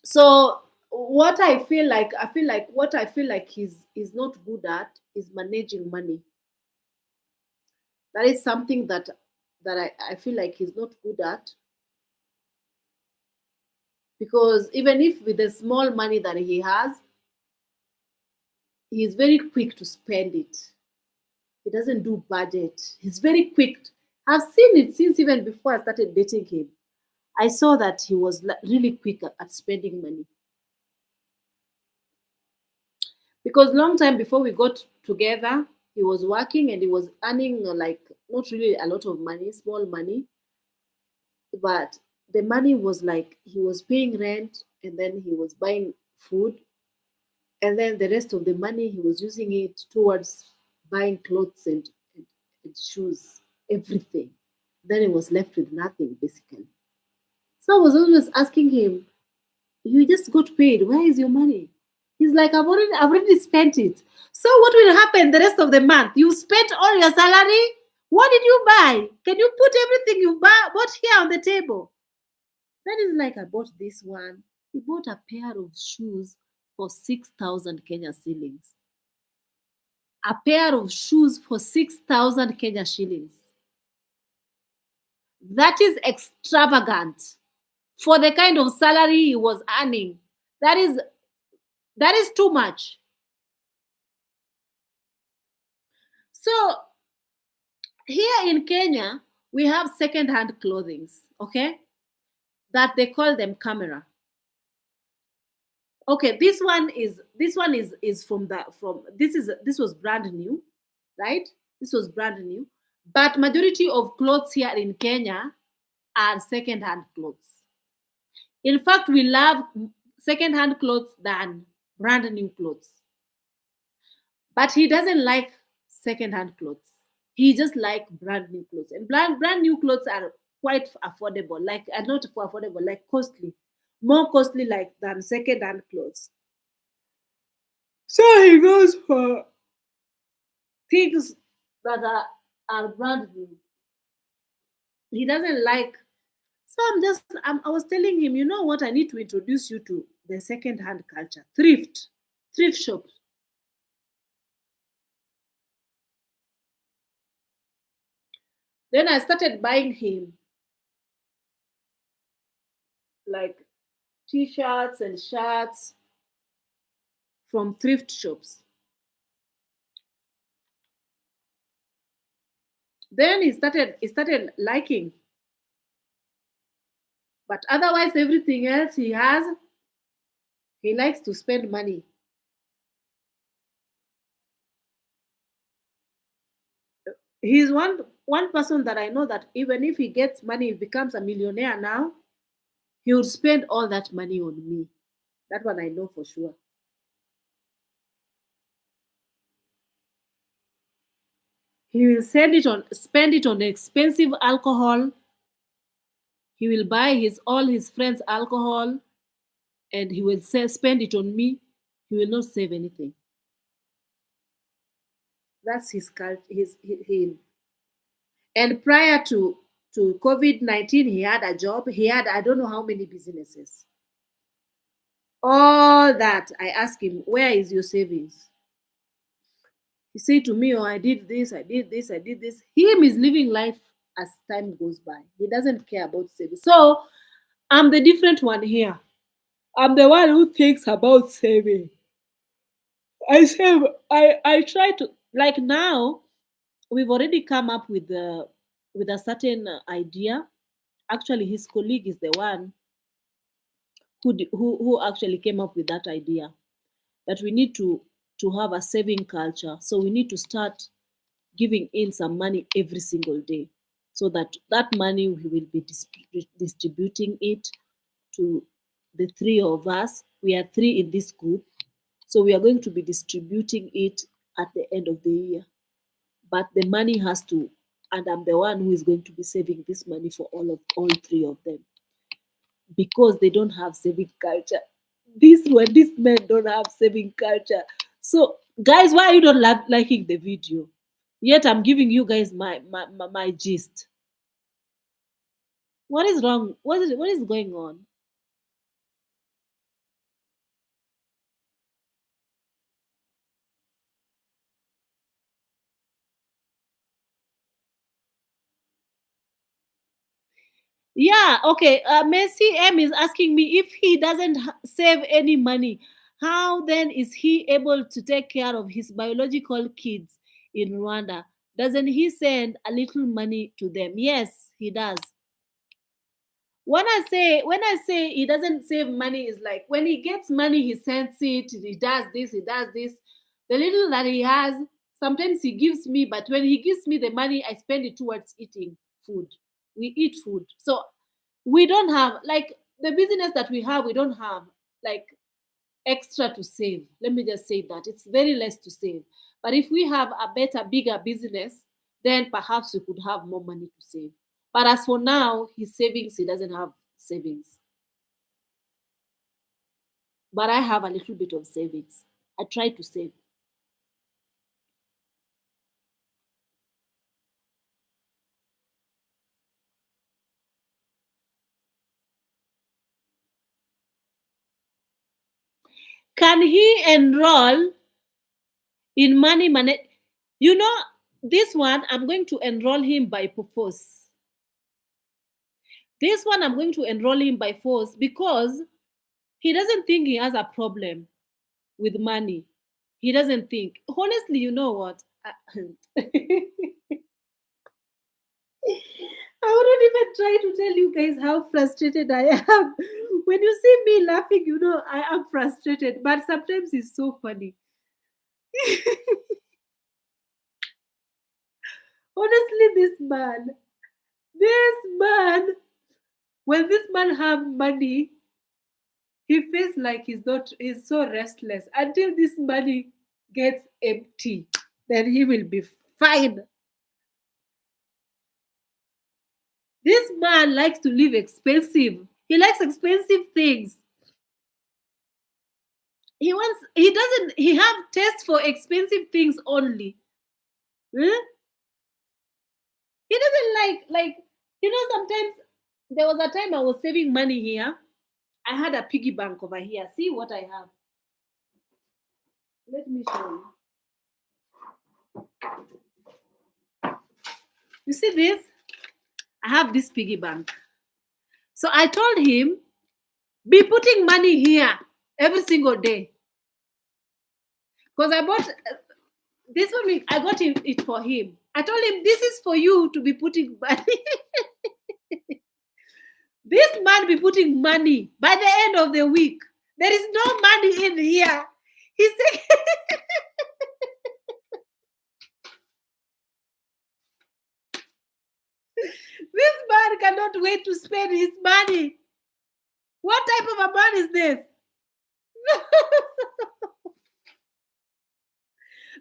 so what I feel like what I feel like he's not good at is managing money. That is something that I feel like he's not good at, because even if with the small money that he has, he's very quick to spend it. He doesn't do budget. He's very quick. I've seen it since even before I started dating him. I saw that he was really quick at spending money. Because long time before we got together, he was working and he was earning like not really a lot of money, small money, but the money was like he was paying rent and then he was buying food, and then the rest of the money he was using it towards buying clothes and shoes, everything. Then he was left with nothing basically. So I was always asking him, you just got paid. Where is your money? He's like, I've already spent it. So what will happen the rest of the month? You spent all your salary? What did you buy? Can you put everything you bought here on the table? Then he's like, I bought this one. He bought a pair of shoes for 6,000 Kenya shillings. A pair of shoes for 6,000 Kenya shillings. That is extravagant for the kind of salary he was earning. That is that is too much. So here in Kenya, we have second-hand clothings, okay? That they call them camera. Okay, this one is from this was brand new, right? This was brand new. But majority of clothes here in Kenya are second-hand clothes. In fact, we love second-hand clothes than brand new clothes. But he doesn't like second-hand clothes. He just like brand new clothes, and brand new clothes are quite affordable, like are not for affordable, like costly, more costly like than second-hand clothes. So he goes for things that are brand new. He doesn't like. So I was telling him, you know what? I need to introduce you to the second-hand culture, thrift shops. Then I started buying him like t-shirts and shirts from thrift shops. Then he started liking, but otherwise everything else he has, he likes to spend money. He's one person that I know that even if he gets money, he becomes a millionaire now, he would spend all that money on me. That one I know for sure. He will spend it on expensive alcohol. He will buy his all his friends alcohol, and he will spend it on me. He will not save anything. That's his cult. Him. And prior to COVID-19, he had a job. He had I don't know how many businesses. All that I asked him, where is your savings? He said to me, oh, I did this, I did this, I did this. Him is living life as time goes by. He doesn't care about savings. So I'm the different one here. I'm the one who thinks about saving. I save. I try to, like, now we've already come up with a certain idea. Actually, his colleague is the one who actually came up with that idea, that we need to to have a saving culture. So we need to start giving in some money every single day, so that that money we will be distributing it to the three of us. We are three in this group, so we are going to be distributing it at the end of the year. But the money has to, and I'm the one who is going to be saving this money for all three of them, because they don't have saving culture. These men don't have saving culture. So guys, why are you not liking the video? Yet I'm giving you guys my gist. What is wrong? What is going on? Yeah, okay. Messi M is asking me, if he doesn't save any money, how then is he able to take care of his biological kids in Rwanda? Doesn't he send a little money to them? Yes, he does. When I say he doesn't save money, is like when he gets money, he sends it, he does this, he does this. The little that he has, sometimes he gives me, but when he gives me the money, I spend it towards eating food. We eat food. So we don't have, like, the business that we have, we don't have like extra to save. Let me just say that it's very less to save. But if we have a better, bigger business, then perhaps we could have more money to save. But as for now, his savings, he doesn't have savings. But I have a little bit of savings. I try to save. Can he enroll in money manage? You know, this one, I'm going to enroll him by purpose. This one, I'm going to enroll him by force, because he doesn't think he has a problem with money. He doesn't think. Honestly, you know what? I wouldn't even try to tell you guys how frustrated I am. When you see me laughing, you know I am frustrated. But sometimes it's so funny. Honestly, this man, when this man have money, he feels like he's so restless until this money gets empty. Then he will be fine. This man likes to live expensive. He likes expensive things. He have taste for expensive things only. Hmm? He doesn't sometimes there was a time I was saving money here. I had a piggy bank over here. See what I have. Let me show you. You see this? I have this piggy bank. So I told him, be putting money here every single day. Because I bought this one, I got it for him. I told him, this is for you to be putting money. This man be putting money by the end of the week. There is no money in here. He said, this man cannot wait to spend his money. What type of a man is this?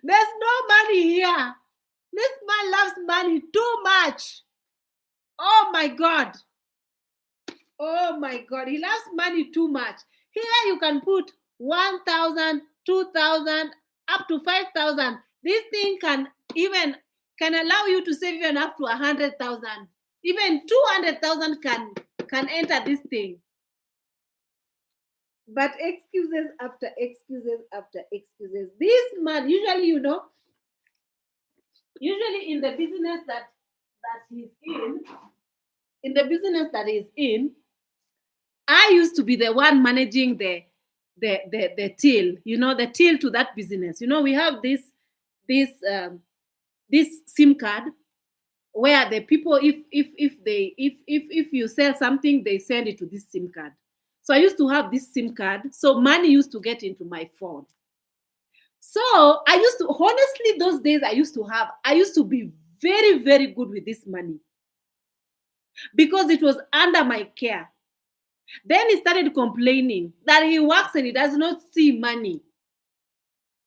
There's no money here. This man loves money too much. Oh my God. Oh my God. He loves money too much. Here you can put 1,000, 2,000, up to 5,000. This thing can allow you to save even up to 100,000. Even 200,000 can enter this thing. But excuses after excuses after excuses. This man, usually, usually in the business that he's in the business that he's in, I used to be the one managing the till, the till to that business. We have this this SIM card, where the people, if you sell something, they send it to this SIM card. So I used to have this SIM card, so money used to get into my phone. So I used to, honestly, those days I used to be very, very good with this money because it was under my care. Then he started complaining that he works and he does not see money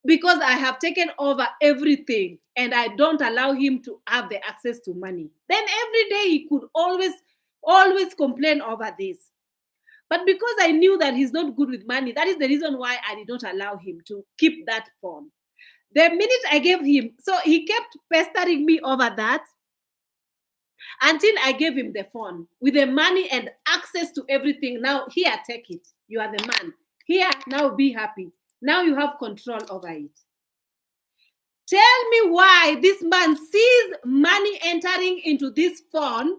because I have taken over everything and I don't allow him to have the access to money. Then every day he could always complain over this. But because I knew that he's not good with money, that is the reason why I did not allow him to keep that phone. The minute I gave him, so he kept pestering me over that until I gave him the phone with the money and access to everything. Now, here, take it. You are the man. Here, now be happy. Now you have control over it. Tell me why this man sees money entering into this phone,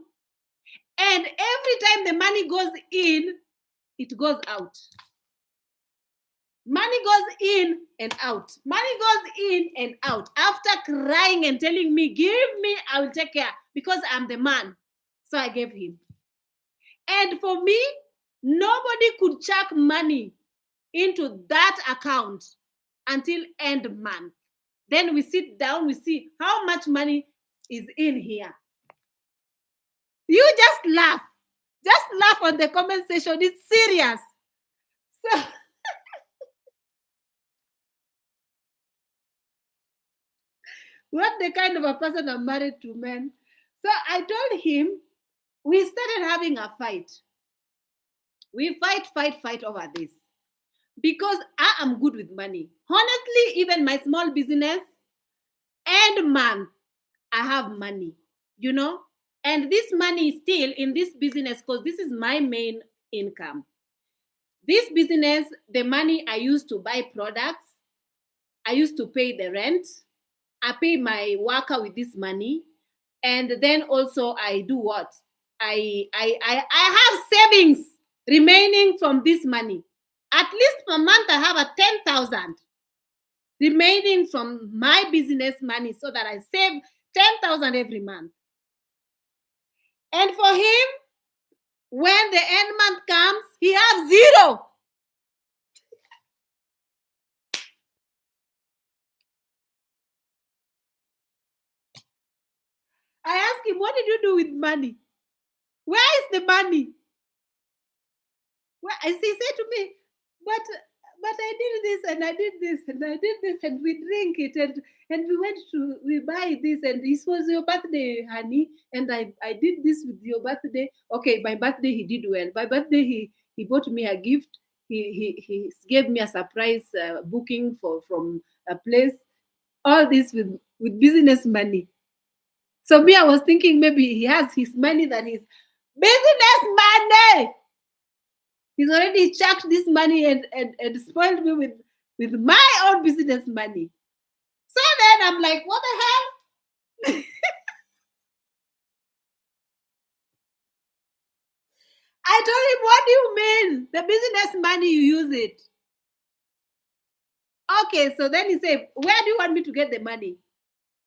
and every time the money goes in, it goes out. Money goes in and out. Money goes in and out. After crying and telling me, give me, I will take care because I'm the man. So I gave him. And for me, nobody could chuck money into that account until end month. Then we sit down, we see how much money is in here. You just laugh. Just laugh on the comment section. It's serious. So what the kind of a person I'm married to, man? So I told him, we started having a fight. We fight over this. Because I am good with money. Honestly, even my small business, end month, I have money, you know? And this money is still in this business because this is my main income. This business, the money I used to buy products, I used to pay the rent, I pay my worker with this money, and then also I do what? I have savings remaining from this money. At least per month I have a 10,000 remaining from my business money so that I save 10,000 every month. And for him, when the end month comes, he has zero. I asked him, what did you do with money? Where is the money? Well, he said to me, but I did this and I did this and I did this and we drink it and we buy this and this was your birthday, honey, and I did this with your birthday. Okay, my birthday he did well. My birthday he bought me a gift. He gave me a surprise booking from a place. All this with business money. So me, I was thinking maybe he has his money that is business money. He's already chucked this money and spoiled me with my own business money. So then I'm like, what the hell? I told him, what do you mean? The business money, you use it. Okay, so then he said, where do you want me to get the money?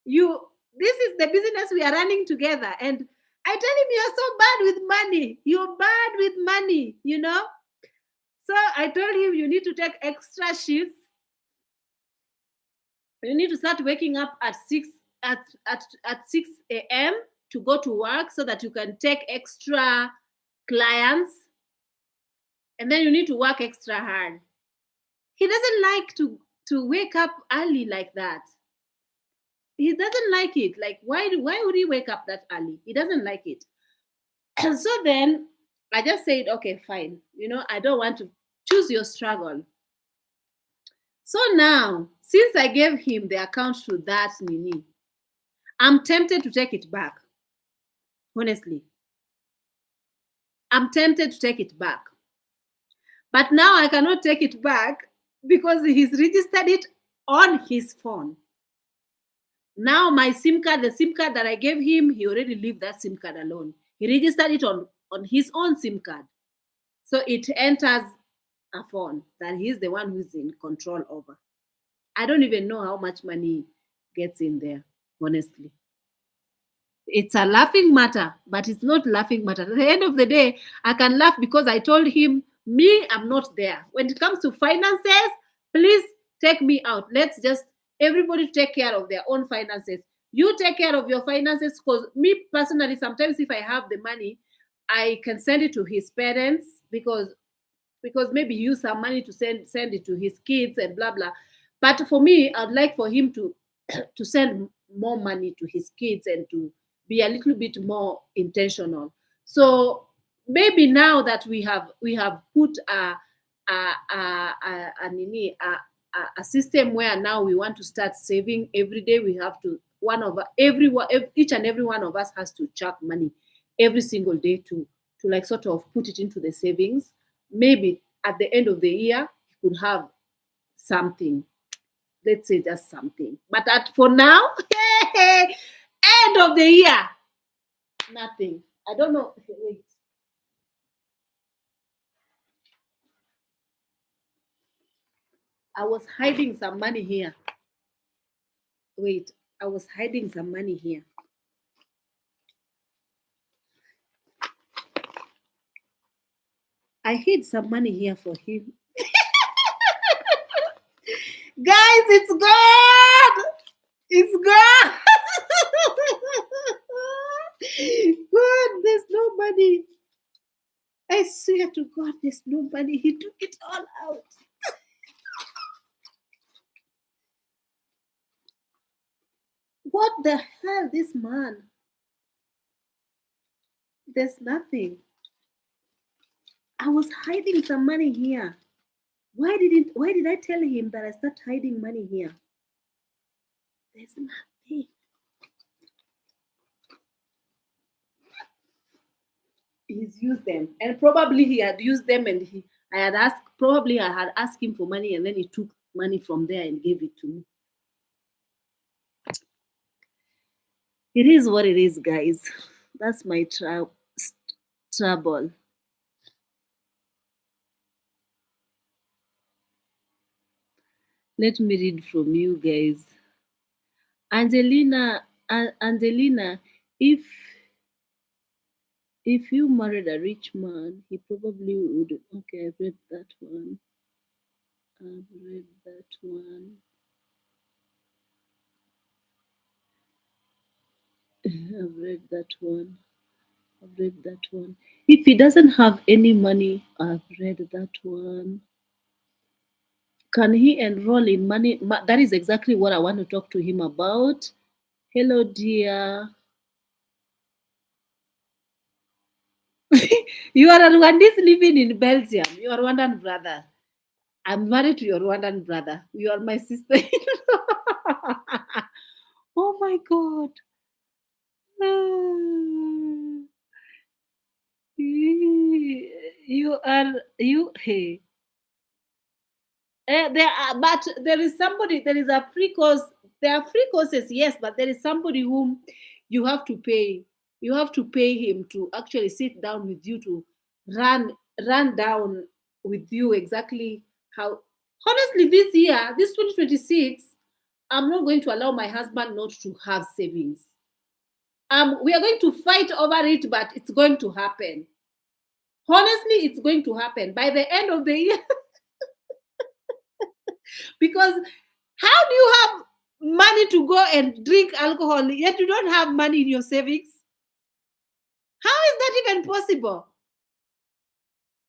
This is the business we are running together. And I tell him, you're so bad with money. You're bad with money, you know? So I told him, you need to take extra shifts. You need to start waking up at 6 a.m. to go to work so that you can take extra clients. And then you need to work extra hard. He doesn't like to wake up early like that. He doesn't like it. Like, why would he wake up that early? He doesn't like it. And so then I just said, okay, fine. You know, I don't want to choose your struggle. So now, since I gave him the account to that Nini, I'm tempted to take it back. Honestly. I'm tempted to take it back. But now I cannot take it back because he's registered it on his phone. Now my SIM card, the SIM card that I gave him, he already left that SIM card alone. He registered it on his own SIM card. So it enters a phone that he's the one who's in control over. I don't even know how much money gets in there, honestly. It's a laughing matter, but it's not laughing matter. At the end of the day, I can laugh because I told him, me, I'm not there. When it comes to finances, please take me out. Let's just everybody take care of their own finances. You take care of your finances, because me personally, sometimes if I have the money, I can send it to his parents, because maybe use some money to send it to his kids and blah blah. But for me, I'd like for him to to send more money to his kids and to be a little bit more intentional. So maybe now that we have put a system where now we want to start saving every day. We have to one of everyone each and every one of us has to chuck money every single day to like sort of put it into the savings. Maybe at the end of the year you could have something, let's say just something. But for now, end of the year, nothing. I don't know. Wait. I was hiding some money here. Wait, I was hiding some money here. I hid some money here for him. Guys, it's gone! It's gone! God, there's no money. I swear to God, there's no money. He took it all out. What the hell, this man? There's nothing. I was hiding some money here. Why did I tell him that I start hiding money here? There's nothing. He's used them. And probably he had used them and I had asked him for money, and then he took money from there and gave it to me. It is what it is, guys. That's my trouble. Let me read from you guys. Angelina, if you married a rich man, he probably would. Okay, I've read that one. I've read that one. I've read that one. I've read that one. If he doesn't have any money, I've read that one. Can he enroll in money? That is exactly what I want to talk to him about. Hello, dear. You are a Rwandese living in Belgium. You are Rwandan brother. I'm married to your Rwandan brother. You are my sister. Oh my God. You are you hey. But there is somebody. There is a free course. There are free courses, yes, but there is somebody whom you have to pay. You have to pay him to actually sit down with you to run down with you exactly how. Honestly, this year, this 2026, I'm not going to allow my husband not to have savings. We are going to fight over it, but it's going to happen. Honestly, it's going to happen by the end of the year. Because how do you have money to go and drink alcohol yet you don't have money in your savings? How is that even possible?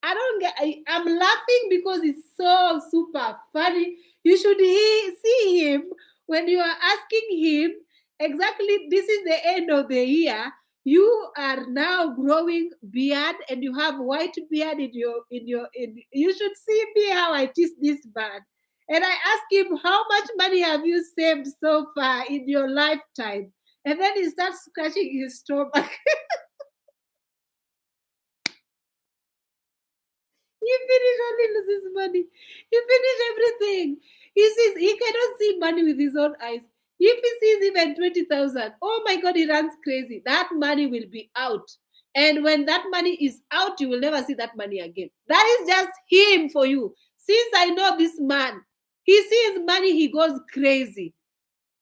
I don't get. I'm laughing because it's so super funny. You should see him when you are asking him exactly. This is the end of the year. You are now growing beard and you have white beard in your. You should see me how I tease this man. And I ask him, how much money have you saved so far in your lifetime? And then he starts scratching his stomach. He finished only loses money. He finished everything. He sees he cannot see money with his own eyes. If he sees even 20,000, oh my God, he runs crazy. That money will be out. And when that money is out, you will never see that money again. That is just him for you. Since I know this man, he sees money, he goes crazy.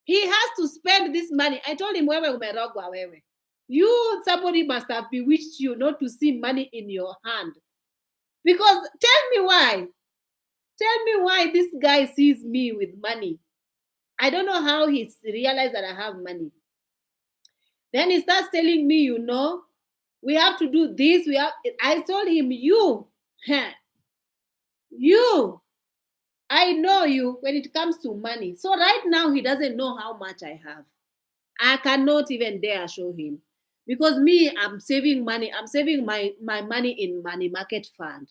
He has to spend this money. I told him, wewe umerogwa wewe. You, somebody must have bewitched you not to see money in your hand. Because tell me why. Tell me why this guy sees me with money. I don't know how he's realized that I have money. Then he starts telling me, we have to do this. I told him, you, I know you when it comes to money. So right now he doesn't know how much I have. I cannot even dare show him. Because me, I'm saving money. I'm saving my money in money market fund.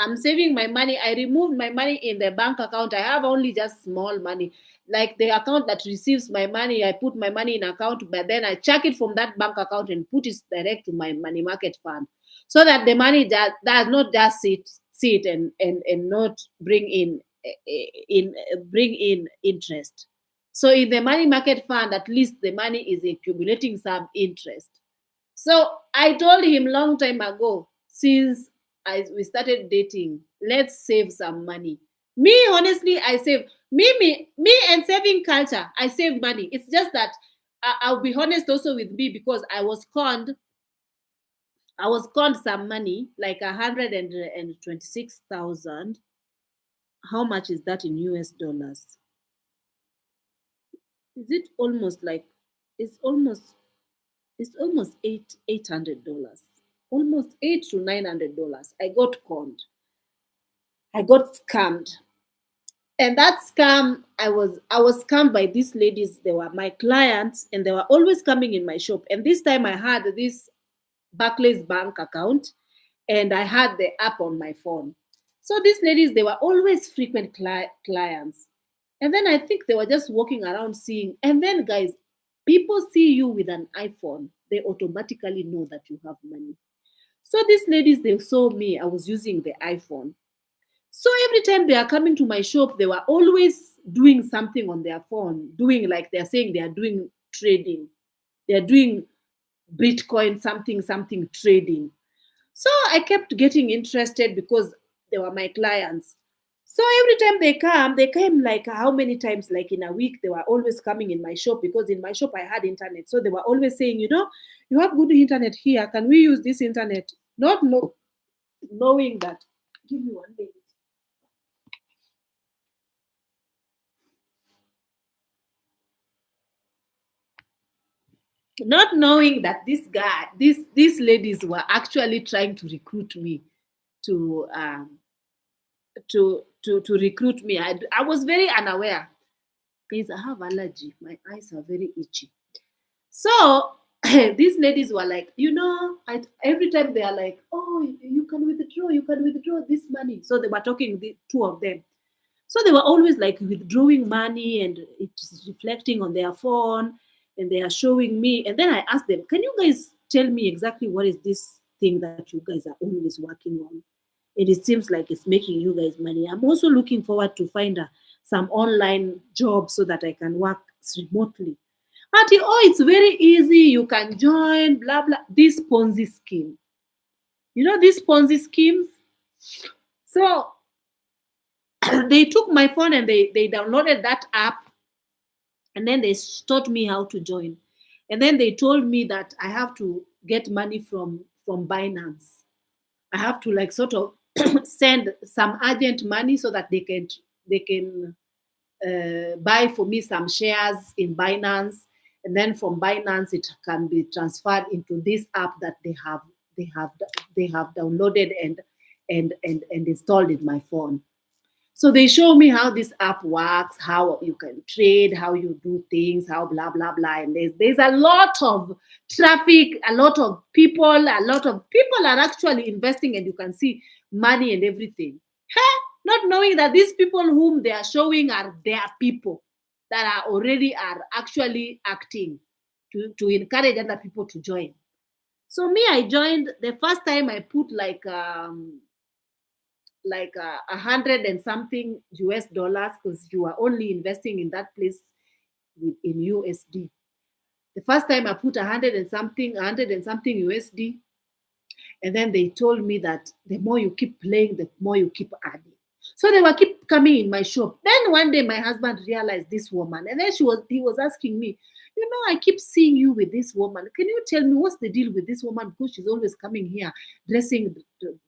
I'm saving my money. I removed my money in the bank account. I have only just small money. Like the account that receives my money, I put my money in account, but then I check it from that bank account and put it direct to my money market fund. So that the money that does not just sit and not bring in interest. So in the money market fund, at least the money is accumulating some interest. So I told him long time ago, since we started dating, let's save some money. Me, honestly, I save me and saving culture. I save money. It's just that I'll be honest also with me because I was conned. I was conned some money, like 126,000. How much is that in US dollars? Is it almost like it's almost it's almost $800, almost $800 to $900. I got conned. I got scammed, and that scam, I was scammed by these ladies. They were my clients, and they were always coming in my shop. And this time, I had this Barclays Bank account, and I had the app on my phone. So these ladies, they were always frequent clients. And then I think they were just walking around seeing. And then, guys, people see you with an iPhone, they automatically know that you have money. So these ladies, they saw me, I was using the iPhone. So every time they are coming to my shop, they were always doing something on their phone, doing like they're saying they are doing trading. They're doing Bitcoin, something trading. So I kept getting interested because they were my clients. So every time they came like how many times, like in a week, they were always coming in my shop because in my shop I had internet. So they were always saying, you have good internet here. Can we use this internet? Not knowing that. Give me one minute. Not knowing that these ladies were actually trying to recruit me to to recruit me. I was very unaware. Guys, I have allergy. My eyes are very itchy. So these ladies were like, every time they are like, oh, you can withdraw this money. So they were talking, the two of them. So they were always like withdrawing money and it's reflecting on their phone and they are showing me. And then I asked them, can you guys tell me exactly what is this thing that you guys are always working on? And it seems like it's making you guys money. I'm also looking forward to find some online job so that I can work remotely. Auntie, oh, it's very easy. You can join, blah, blah. This Ponzi scheme. You know these Ponzi schemes? So they took my phone and they downloaded that app and then they taught me how to join. And then they told me that I have to get money from Binance. I have to like sort of send some urgent money so that they can buy for me some shares in Binance, and then from Binance it can be transferred into this app that they have they have downloaded and installed in my phone. So they show me how this app works, how you can trade, how you do things, how blah blah blah. And there's a lot of traffic, a lot of people are actually investing, and you can see money and everything. Not knowing that these people whom they are showing are their people that are actually acting to encourage other people to join. So me, I joined the first time I put like 100 and something US dollars because you are only investing in that place in USD. The first time I put 100 and something USD, and then they told me that the more you keep playing, the more you keep adding. So they were keep coming in my shop. Then one day my husband realized this woman, and then he was asking me, I keep seeing you with this woman. Can you tell me what's the deal with this woman? Because she's always coming here, dressing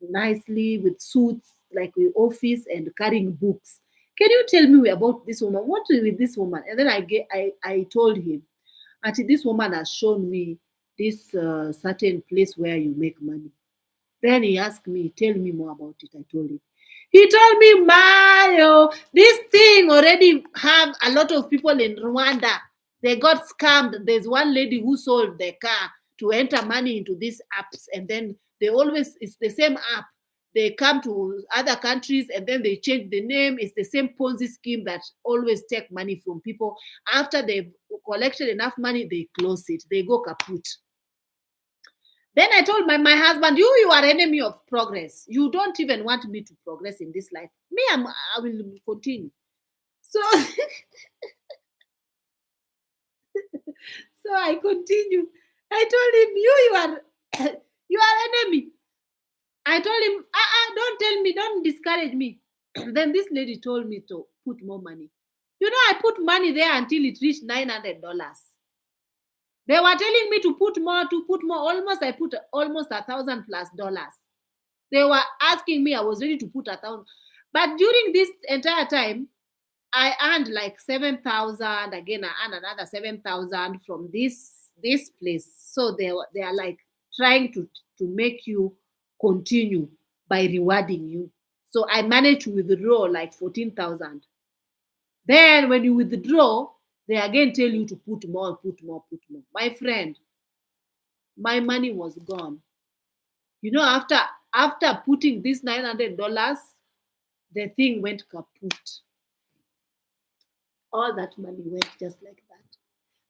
nicely with suits, like with office and carrying books. Can you tell me about this woman? What is with this woman? And then I told him, actually, this woman has shown me this certain place where you make money. Then he asked me, tell me more about it. I told him. He told me, Mario, this thing already have a lot of people in Rwanda. They got scammed. There's one lady who sold their car to enter money into these apps, and then it's the same app. They come to other countries and then they change the name. It's the same Ponzi scheme that always take money from people. After they've collected enough money, they close it. They go kaput. Then I told my husband, you are enemy of progress. You don't even want me to progress in this life. Me, I will continue. So, so I continue. I told him, you are enemy. I told him, don't tell me, don't discourage me. Then this lady told me to put more money. I put money there until it reached $900. They were telling me to put more. Almost, I put almost $1,000+. They were asking me, I was ready to put 1,000. But during this entire time, I earned like 7,000. Again, I earned another 7,000 from this place. So they are like trying to make you continue by rewarding you. So I managed to withdraw like 14,000. Then when you withdraw, they again tell you to put more. My friend, my money was gone. After putting this $900, the thing went kaput. All that money went just like that.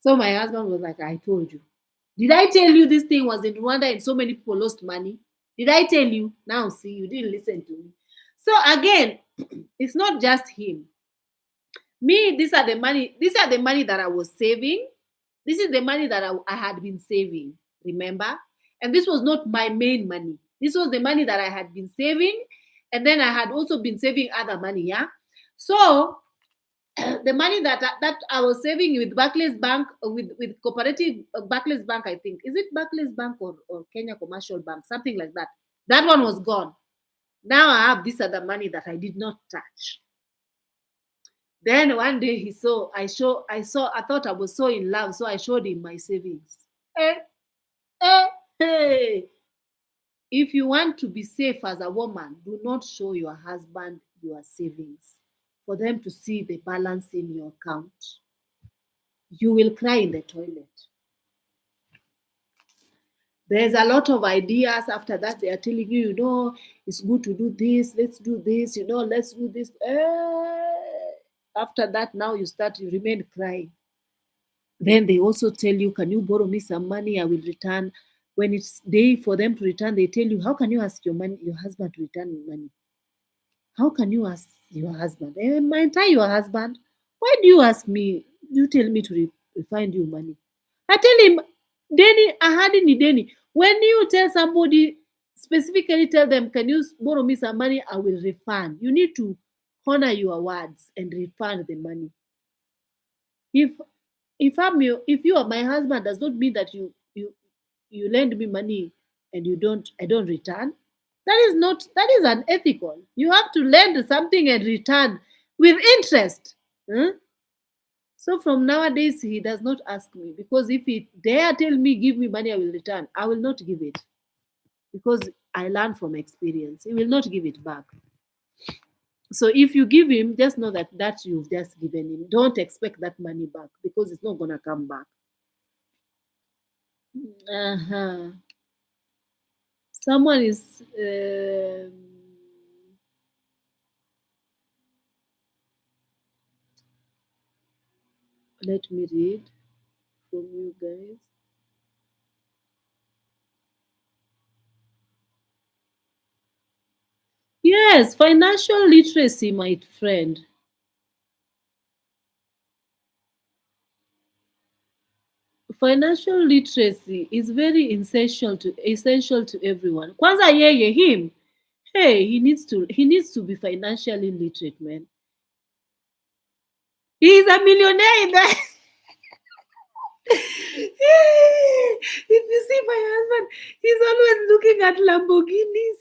So my husband was like, I told you. Did I tell you this thing was in Rwanda and so many people lost money? Did I tell you? Now see, you didn't listen to me. So again, it's not just him. Me, these are the money that I was saving. This is the money that I had been saving, remember? And this was not my main money. This was the money that I had been saving. And then I had also been saving other money, yeah? So the money that I was saving with Barclays Bank, with Cooperative Barclays Bank, I think. Is it Barclays Bank or Kenya Commercial Bank? Something like that. That one was gone. Now I have this other money that I did not touch. Then one day I thought I was so in love, so I showed him my savings. Hey. If you want to be safe as a woman, do not show your husband your savings for them to see the balance in your account. You will cry in the toilet. There's a lot of ideas after that. They are telling you, it's good to do this, let's do this, let's do this. After that, now you remain crying. Then they also tell you, can you borrow me some money? I will return. When it's day for them to return, they tell you, how can you ask your husband to return money? How can you ask your husband? Am I your husband? Why do you ask me? You tell me to refund you money. I tell him, Denny, I had any Denny. When you tell somebody, specifically tell them, can you borrow me some money? I will refund. You need to honor your words and refund the money. If you are my husband, does not mean that you lend me money and I don't return. That is unethical. You have to lend something and return with interest. So from nowadays, he does not ask me, because if he dare tell me, give me money, I will return. I will not give it, because I learned from experience. He will not give it back. So if you give him, just know that you've just given him. Don't expect that money back, because it's not going to come back. Someone is let me read from you guys. Yes, financial literacy, my friend. Financial literacy is very essential to everyone. Kwanza him. Hey, he needs to be financially literate, man. He's a millionaire in that. If you see my husband, he's always looking at Lamborghinis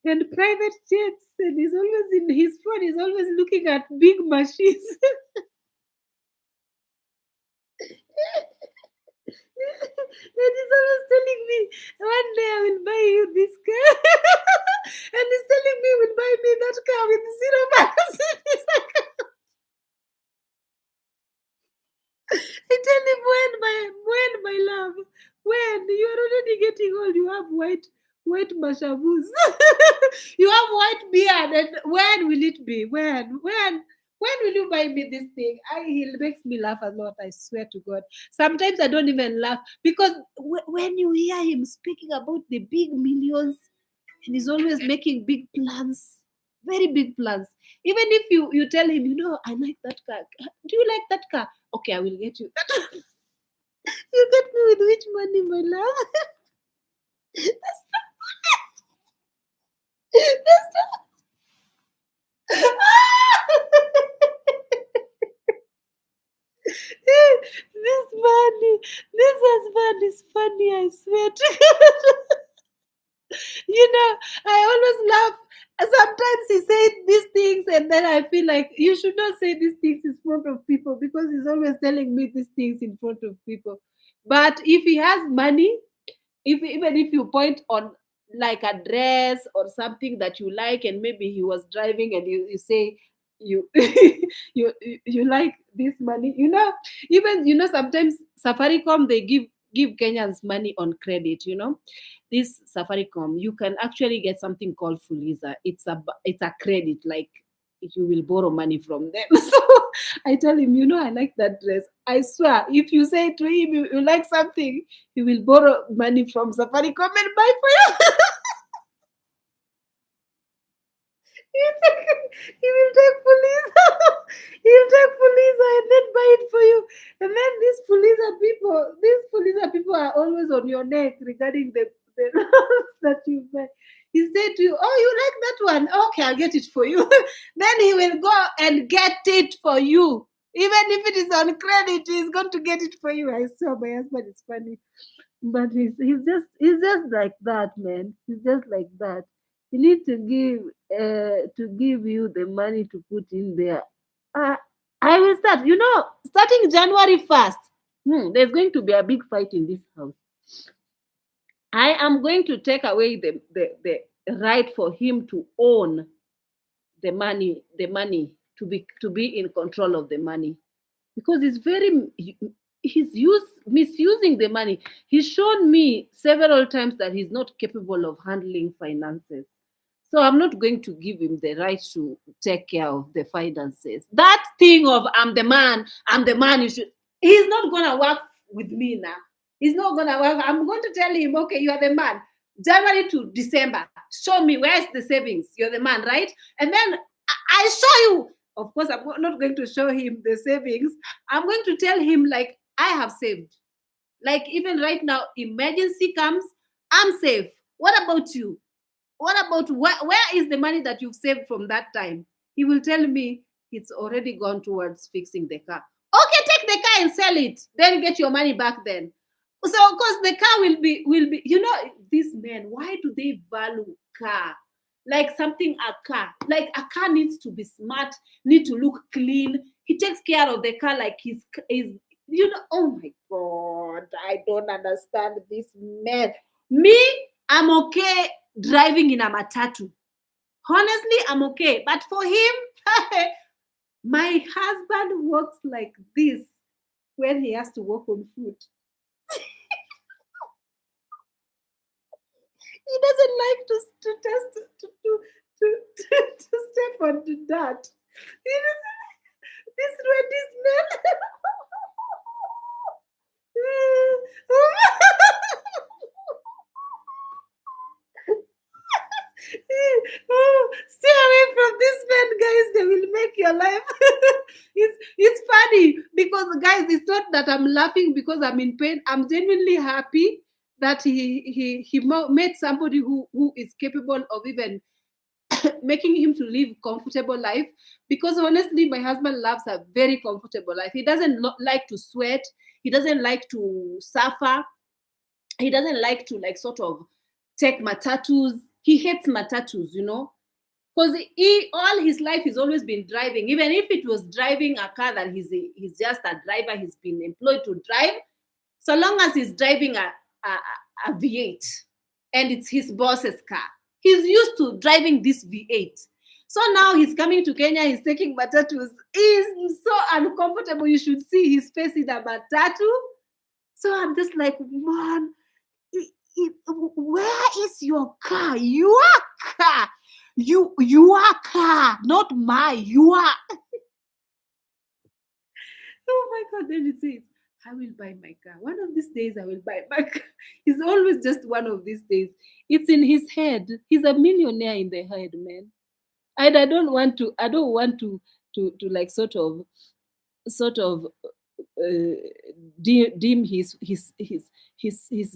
and private jets, and he's always in his phone. He's always looking at big machines. And he's always telling me, one day I will buy you this car. And he's telling me he will buy me that car with zero balance in his account. I tell him, when my love, when you are already getting old, you have white mashavus. You have white beard, and when will it be? When will you buy me this thing? He makes me laugh a lot, I swear to God. Sometimes I don't even laugh because when you hear him speaking about the big millions, and he's always making big plans, very big plans. Even if you tell him, I like that car. Do you like that car? Okay, I will get you that. You get me with which money, my love? That's not. This money, this husband is funny, I swear to God. I always laugh. Sometimes he says these things, and then I feel like you should not say these things in front of people because he's always telling me these things in front of people. But if he has money, even if you point on like a dress or something that you like, and maybe he was driving, and you say you you like this money, even sometimes Safaricom, they give Kenyans money on credit. This Safaricom, you can actually get something called Fuliza. It's a credit, like you will borrow money from them. So I tell him, I like that dress. I swear, if you say to him you like something, he will borrow money from Safaricom and buy for you. He will take police. He'll take police and then buy it for you. And then these police people are always on your neck regarding the that you buy. He said to you, "Oh, you like that one? Okay, I'll get it for you." Then he will go and get it for you. Even if it is on credit, he's going to get it for you. I saw my husband is funny. But he's just like that, man. He's just like that. You need to give you the money to put in there. Uh, I will start. Starting January 1st. There's going to be a big fight in this house. I am going to take away the right for him to own the money, to be in control of the money, because he's misusing the money. He's shown me several times that he's not capable of handling finances. So I'm not going to give him the right to take care of the finances. That thing of I'm the man, you should. He's not gonna work with me now. He's not gonna work. I'm going to tell him, okay, you are the man. January to December, show me where's the savings. You're the man, right? And then I show you. Of course, I'm not going to show him the savings. I'm going to tell him, like, I have saved. Like, even right now, emergency comes, I'm safe. What about you? What about where is the money that you've saved from that time? He will tell me it's already gone towards fixing the car. Okay, take the car and sell it. Then get your money back then. So of course the car will be these men, why do they value car? Like something a car. Like a car needs to be smart, need to look clean. He takes care of the car like oh my God, I don't understand this man. Me, I'm okay driving in a matatu. Honestly, I'm okay. But for him, my husband works like this when he has to walk on foot. He doesn't like to test to step on the dirt. He doesn't like this reddish man. Stay away from this man, guys. They will make your life. It's funny because, guys, it's not that I'm laughing because I'm in pain. I'm genuinely happy that he met somebody who is capable of even making him to live comfortable life, because honestly my husband loves a very comfortable life. He doesn't like to sweat, he doesn't like to suffer, he doesn't like to like sort of take matatus. He hates matatus, you know, because he all his life he's always been driving. Even if it was driving a car that he's just a driver, he's been employed to drive. So long as he's driving a V8 and it's his boss's car, he's used to driving this V8. So now he's coming to Kenya, he's taking matatus. He's so uncomfortable. You should see his face in a matatu. So I'm just like, man, where is your car? Your car. Your car, not my, your. Oh my God, then it says, I will buy my car. One of these days, I will buy my car. It's always just one of these days. It's in his head. He's a millionaire in the head, man. And I don't want to like sort of dim his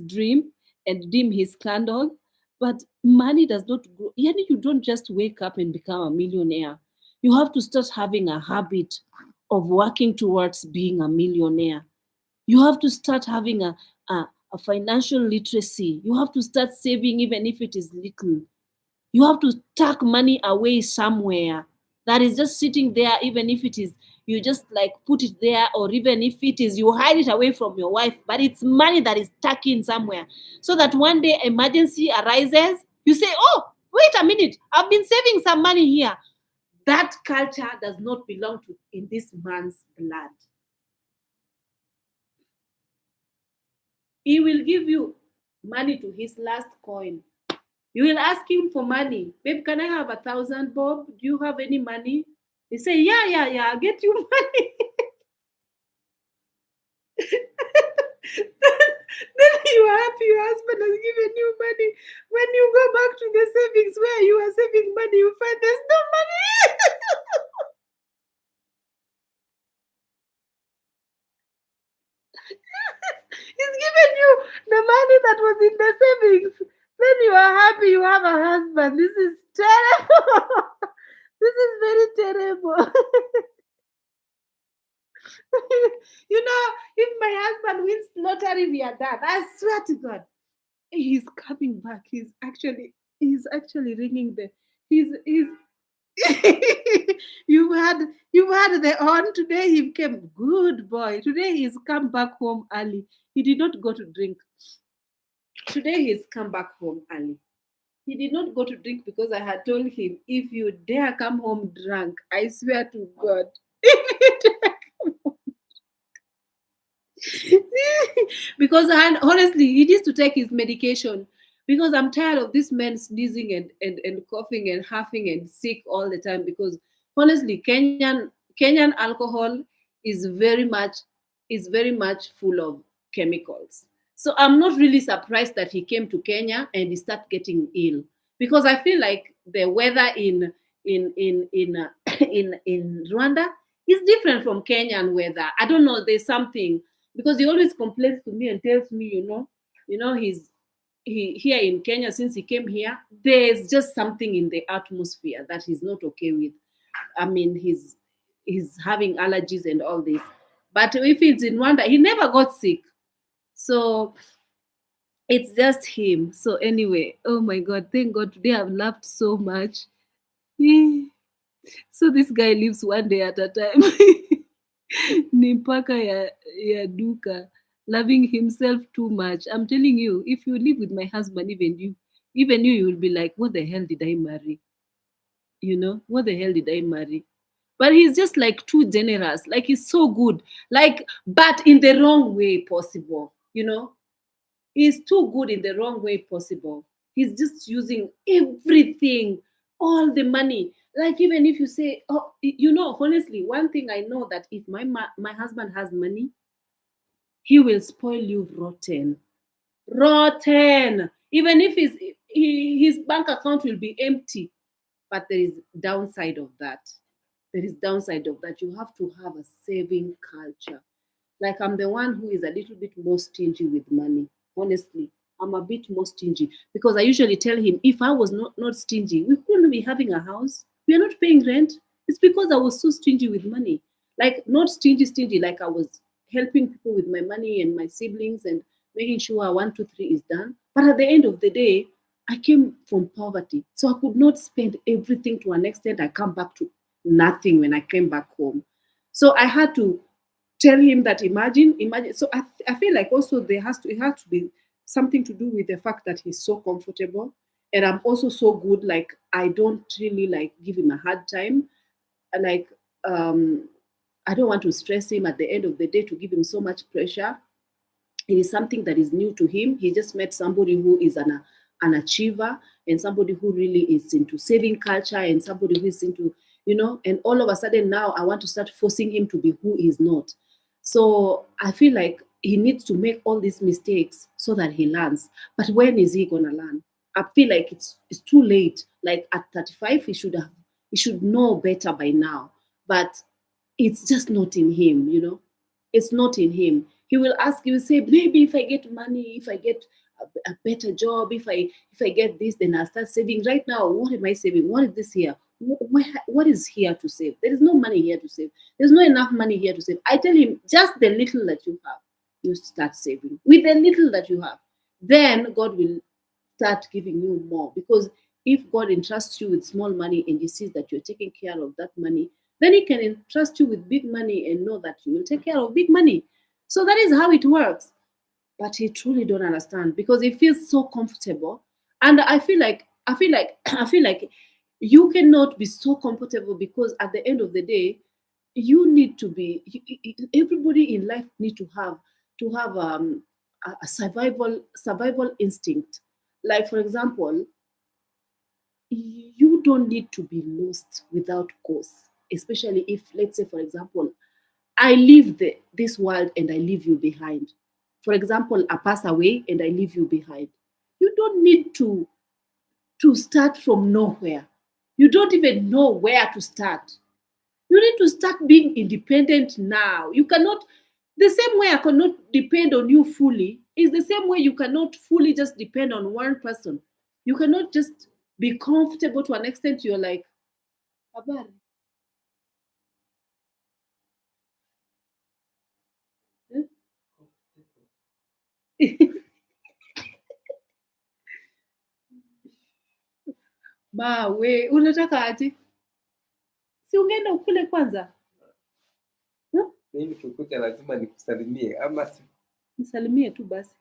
dream and dim his candle. But money does not grow. You don't just wake up and become a millionaire. You have to start having a habit of working towards being a millionaire. You have to start having a financial literacy. You have to start saving, even if it is little. You have to tuck money away somewhere that is just sitting there, even if it is you just like put it there, or even if it is you hide it away from your wife, but it's money that is tucked in somewhere, so that one day emergency arises, you say, oh, wait a minute, I've been saving some money here. That culture does not belong to in this man's blood. He will give you money to his last coin. You will ask him for money. Babe, can I have 1,000, Bob? Do you have any money? He say, yeah, I'll get you money. Then you are happy your husband has given you money. When you go back to the savings where you are saving money, you find there's no money. He's given you the money that was in the savings. Then you are happy you have a husband. This is terrible. This is very terrible. You know, if my husband wins lottery, we are done. I swear to God, he's coming back. He's actually ringing the. He's. you had the on today. He came good boy. Today he's come back home early. He did not go to drink. Today he's come back home early. He did not go to drink because I had told him, if you dare come home drunk, I swear to God. Because honestly, he needs to take his medication, because I'm tired of this man sneezing and coughing and huffing and sick all the time. Because honestly, Kenyan alcohol is very much full of chemicals. So I'm not really surprised that he came to Kenya and he started getting ill, because I feel like the weather in Rwanda is different from Kenyan weather. I don't know. There's something, because he always complains to me and tells me, he here in Kenya, since he came here, there's just something in the atmosphere that he's not okay with. I mean, he's having allergies and all this. But if it's in Rwanda, he never got sick. So it's just him. So anyway, oh my God, thank God today I've laughed so much. So this guy lives one day at a time. Ni mpaka ya duka, loving himself too much. I'm telling you, if you live with my husband, even you will be like, what the hell did I marry? What the hell did I marry? But he's just like too generous. Like, he's so good. Like, but in the wrong way possible. He's too good in the wrong way possible. He's just using everything, all the money. Like, even if you say, oh, honestly, one thing I know, that if my husband has money, he will spoil you rotten. Rotten. Even if his bank account will be empty. But there is downside of that. There is downside of that. You have to have a saving culture. Like, I'm the one who is a little bit more stingy with money, honestly. I'm a bit more stingy, because I usually tell him, if I was not stingy, we couldn't be having a house. We are not paying rent. It's because I was so stingy with money. Like, not stingy, like I was helping people with my money and my siblings and making sure 1, 2, 3 is done. But at the end of the day, I came from poverty. So I could not spend everything to an extent I come back to nothing when I came back home. So I had to tell him that imagine. So I feel like also it has to be something to do with the fact that he's so comfortable, and I'm also so good. Like, I don't really like give him a hard time. Like, I don't want to stress him at the end of the day, to give him so much pressure. It is something that is new to him. He just met somebody who is an achiever, and somebody who really is into saving culture, and somebody who is into, and all of a sudden now I want to start forcing him to be who he is not. So I feel like he needs to make all these mistakes so that he learns. But when is he gonna learn? I feel like it's too late. Like, at 35, he should know better by now. But it's just not in him. It's not in him. He will ask, he will say, maybe if I get money, if I get a better job, if I get this, then I'll start saving. Right now, what am I saving? What is this here? What is here to save? There is no money here to save. There's not enough money here to save. I tell him, just the little that you have, you start saving. With the little that you have, then God will start giving you more. Because if God entrusts you with small money and he sees that you're taking care of that money, then he can entrust you with big money and know that you will take care of big money. So that is how it works. But he truly don't understand, because he feels so comfortable. And I feel like you cannot be so comfortable, because at the end of the day, you need to be everybody in life need to have a survival instinct. Like, for example, you don't need to be lost without cause, especially if, let's say, for example, I leave this world and I leave you behind. For example, I pass away and I leave you behind. You don't need to start from nowhere. You don't even know where to start. You need to start being independent now. You cannot, the same way I cannot depend on you fully, is the same way you cannot fully just depend on one person. You cannot just be comfortable to an extent you're like, habari. We unataka aje? Si ungeenda ukule kwanza? Mimi kukuta lazima nikusalimie ama si? Nisalimie tu basi.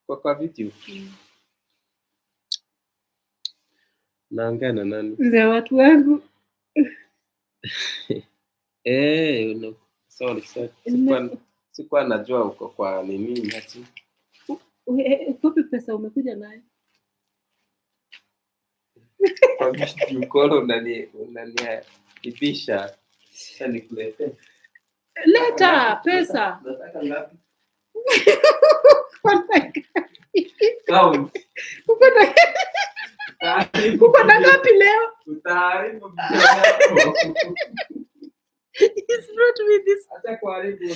Kwa video. Naongea na nani? Za watu wangu. Sorry. Sikuwa najua uko kwa nini hati. Kopi pesa umekuja naye? Kwa video call unaniibisha. Sasa nikulete. Leta pesa. Nataka ngapi? Count. Uko na ngapi leo? Utaharibu. He's brought me this. Acha kuharibu.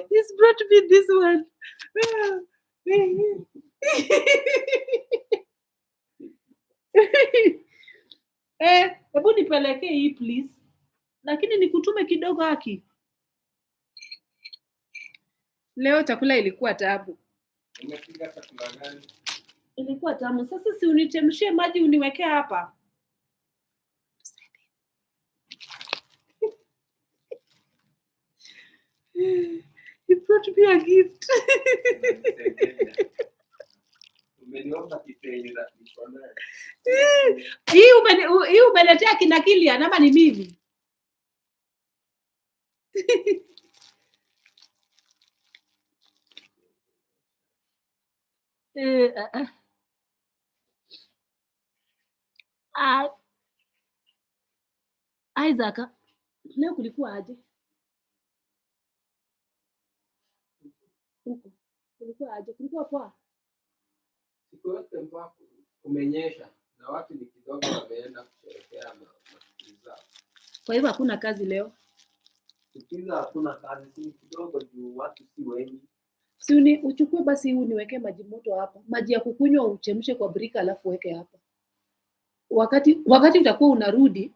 He's brought me this one. Hebu nipelekee hii please. Lakini nikutume kidogo haki. Leo chakula ilikuwa tabu. Umepika chakula gani? Ilikuwa tamu. Sasa si unichemshie maji uniwekee hapa. He brought me a gift. Umeniomba kitenge na mikono. Hii umeletea kina Kilian ama ni mimi? Isaac, leo kulikuwa aje? Kulikuwa aje? Kulikuwa poa? Siku yote mvua kumenyesha na watu ni kidogo wameenda kusherehekea na marafiki zao. Kwa hivyo hakuna kazi leo? Sikiza hakuna kazi, si kidogo juu watu si wengi. Si uchukue basi huu niweke maji moto hapa. Maji ya kukunywa uchemshe kwa birika alafu weke hapa. Wakati utakuwa unarudi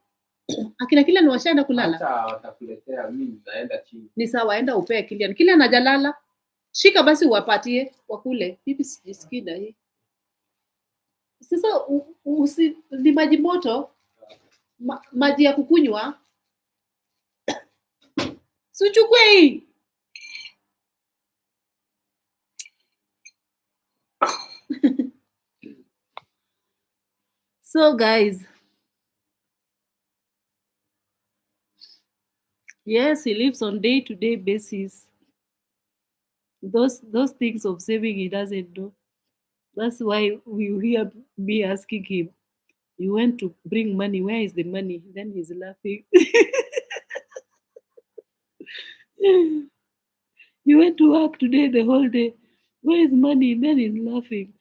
akina Kilian washaenda kulala. Acha watakuletea, mimi naenda chini. Ni sawa, enda upee Kilian. Kilian hajalala. Shika basi uwapatie wakule. Hivi sijisikii na hii. Sasa ni maji moto, maji ya kukunywa. Si uchukue hii. So guys, yes, he lives on day-to-day basis. Those things of saving he doesn't know. That's why we hear me asking him, you went to bring money, where is the money? Then he's laughing. You went to work today the whole day, where is money? Then he's laughing.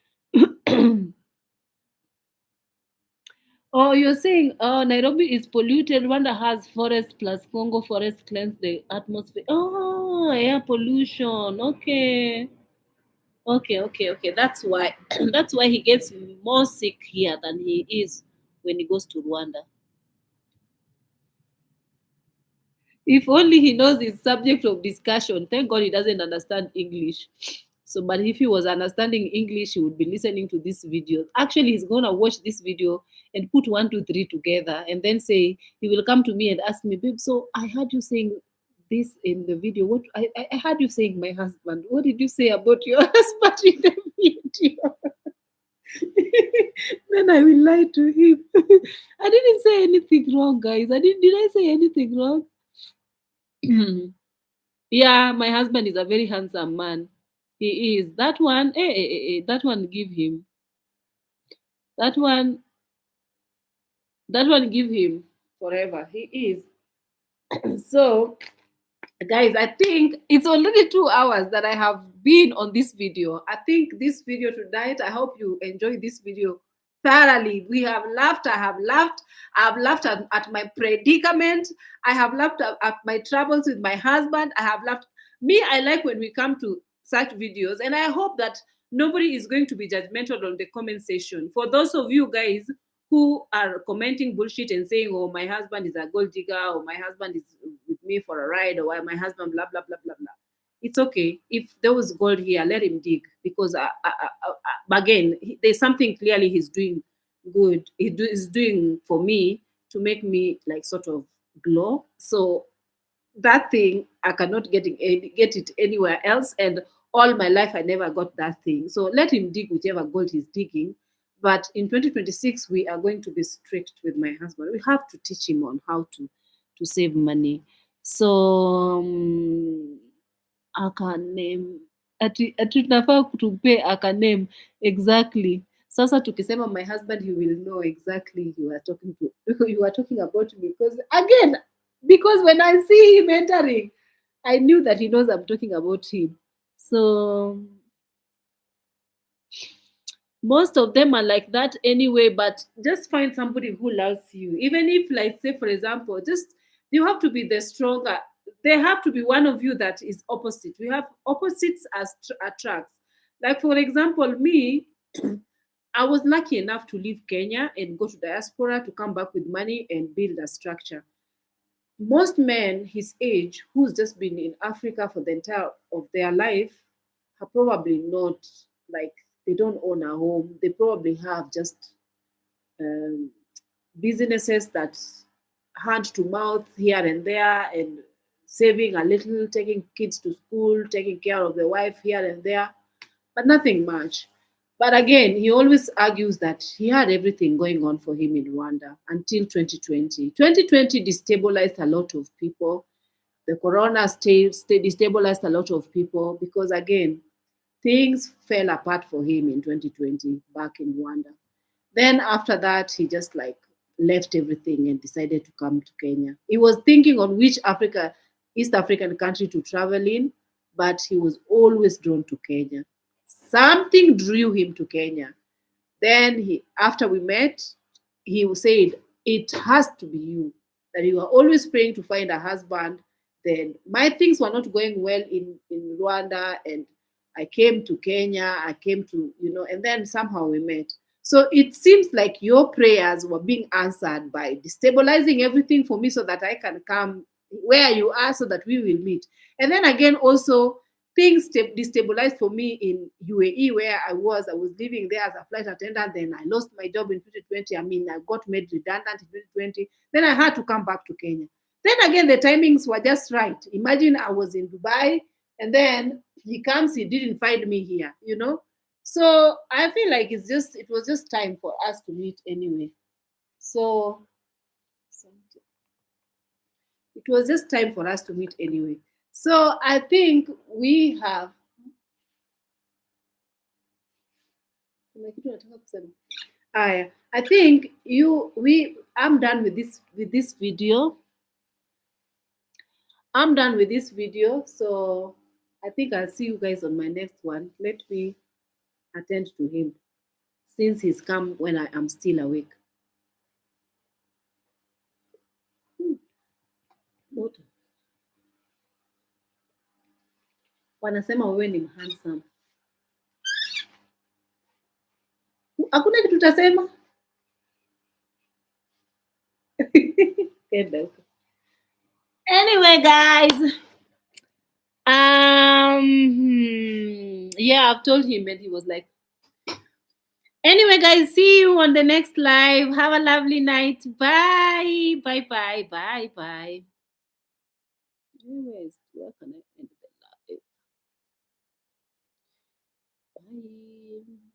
Oh, you're saying, oh, Nairobi is polluted. Rwanda has forest plus Congo forest cleanse the atmosphere. Oh, air pollution. Okay. That's why that's why he gets more sick here than he is when he goes to Rwanda. If only he knows his subject of discussion. Thank God he doesn't understand English. So, but if he was understanding English, he would be listening to this video. Actually, he's gonna watch this video and put 1, 2, 3 together, and then say he will come to me and ask me, babe. So I heard you saying this in the video. What I heard you saying my husband. What did you say about your husband in the video? Then I will lie to him. I didn't say anything wrong, guys. Did I say anything wrong? Yeah, my husband is a very handsome man. He is. That one, that one give him. That one give him forever. He is. So, guys, I think it's already 2 hours that I have been on this video. I think this video tonight, I hope you enjoy this video thoroughly. We have laughed. I have laughed. I've laughed at my predicament. I have laughed at my troubles with my husband. I have laughed. Me, I like when we come to such videos, and I hope that nobody is going to be judgmental on the comment section. For those of you guys who are commenting bullshit and saying, oh, my husband is a gold digger, or my husband is with me for a ride, or why my husband blah blah blah blah blah, it's okay. If there was gold here, let him dig, because again, there's something clearly he's doing good. He's doing for me to make me like sort of glow. So that thing, I cannot get it anywhere else, and all my life I never got that thing. So let him dig whichever gold he's digging. But in 2026, we are going to be strict with my husband. We have to teach him on how to save money. So akaname tunafaa kutupe akaname exactly. Sasa tukisema my husband, he will know exactly you are talking about me, because when I see him entering, I knew that he knows I'm talking about him. So most of them are like that anyway, but just find somebody who loves you. Even if, like, say, for example, just you have to be the stronger. There have to be one of you that is opposite. We have opposites as attracts. Like, for example, me, I was lucky enough to leave Kenya and go to diaspora to come back with money and build a structure. Most men his age who's just been in Africa for the entire of their life are probably not, like, they don't own a home. They probably have just businesses that hand to mouth here and there, and saving a little, taking kids to school, taking care of the wife here and there, but nothing much. But again, he always argues that he had everything going on for him in Rwanda until 2020. 2020 destabilized a lot of people. The corona destabilized a lot of people because, again, things fell apart for him in 2020 back in Rwanda. Then after that, he just like left everything and decided to come to Kenya. He was thinking on which East African country to travel in, but he was always drawn to Kenya. Something drew him to Kenya. Then after we met, he said, it has to be you, that you are always praying to find a husband. Then my things were not going well in Rwanda, and I came to Kenya, I came to, and then somehow we met. So it seems like your prayers were being answered by destabilizing everything for me so that I can come where you are so that we will meet. And then again, also, things destabilized for me in UAE where I was. I was living there as a flight attendant. Then I lost my job in 2020. I mean, I got made redundant in 2020. Then I had to come back to Kenya. Then again, the timings were just right. Imagine I was in Dubai and then he comes, he didn't find me here, So I feel like it was just time for us to meet anyway. So it was just time for us to meet anyway. So I think we have I think I'm done with this video. I'm done with this video. So I think I'll see you guys on my next one. Let me attend to him since he's come when I am still awake. Wanasema wewe ni handsome. Hakuna kitu utasema? Anyway, guys. Yeah, I've told him and he was like, anyway, guys, see you on the next live. Have a lovely night. Bye. Bye, bye, bye, bye. Anyways, where can I end the live? Bye.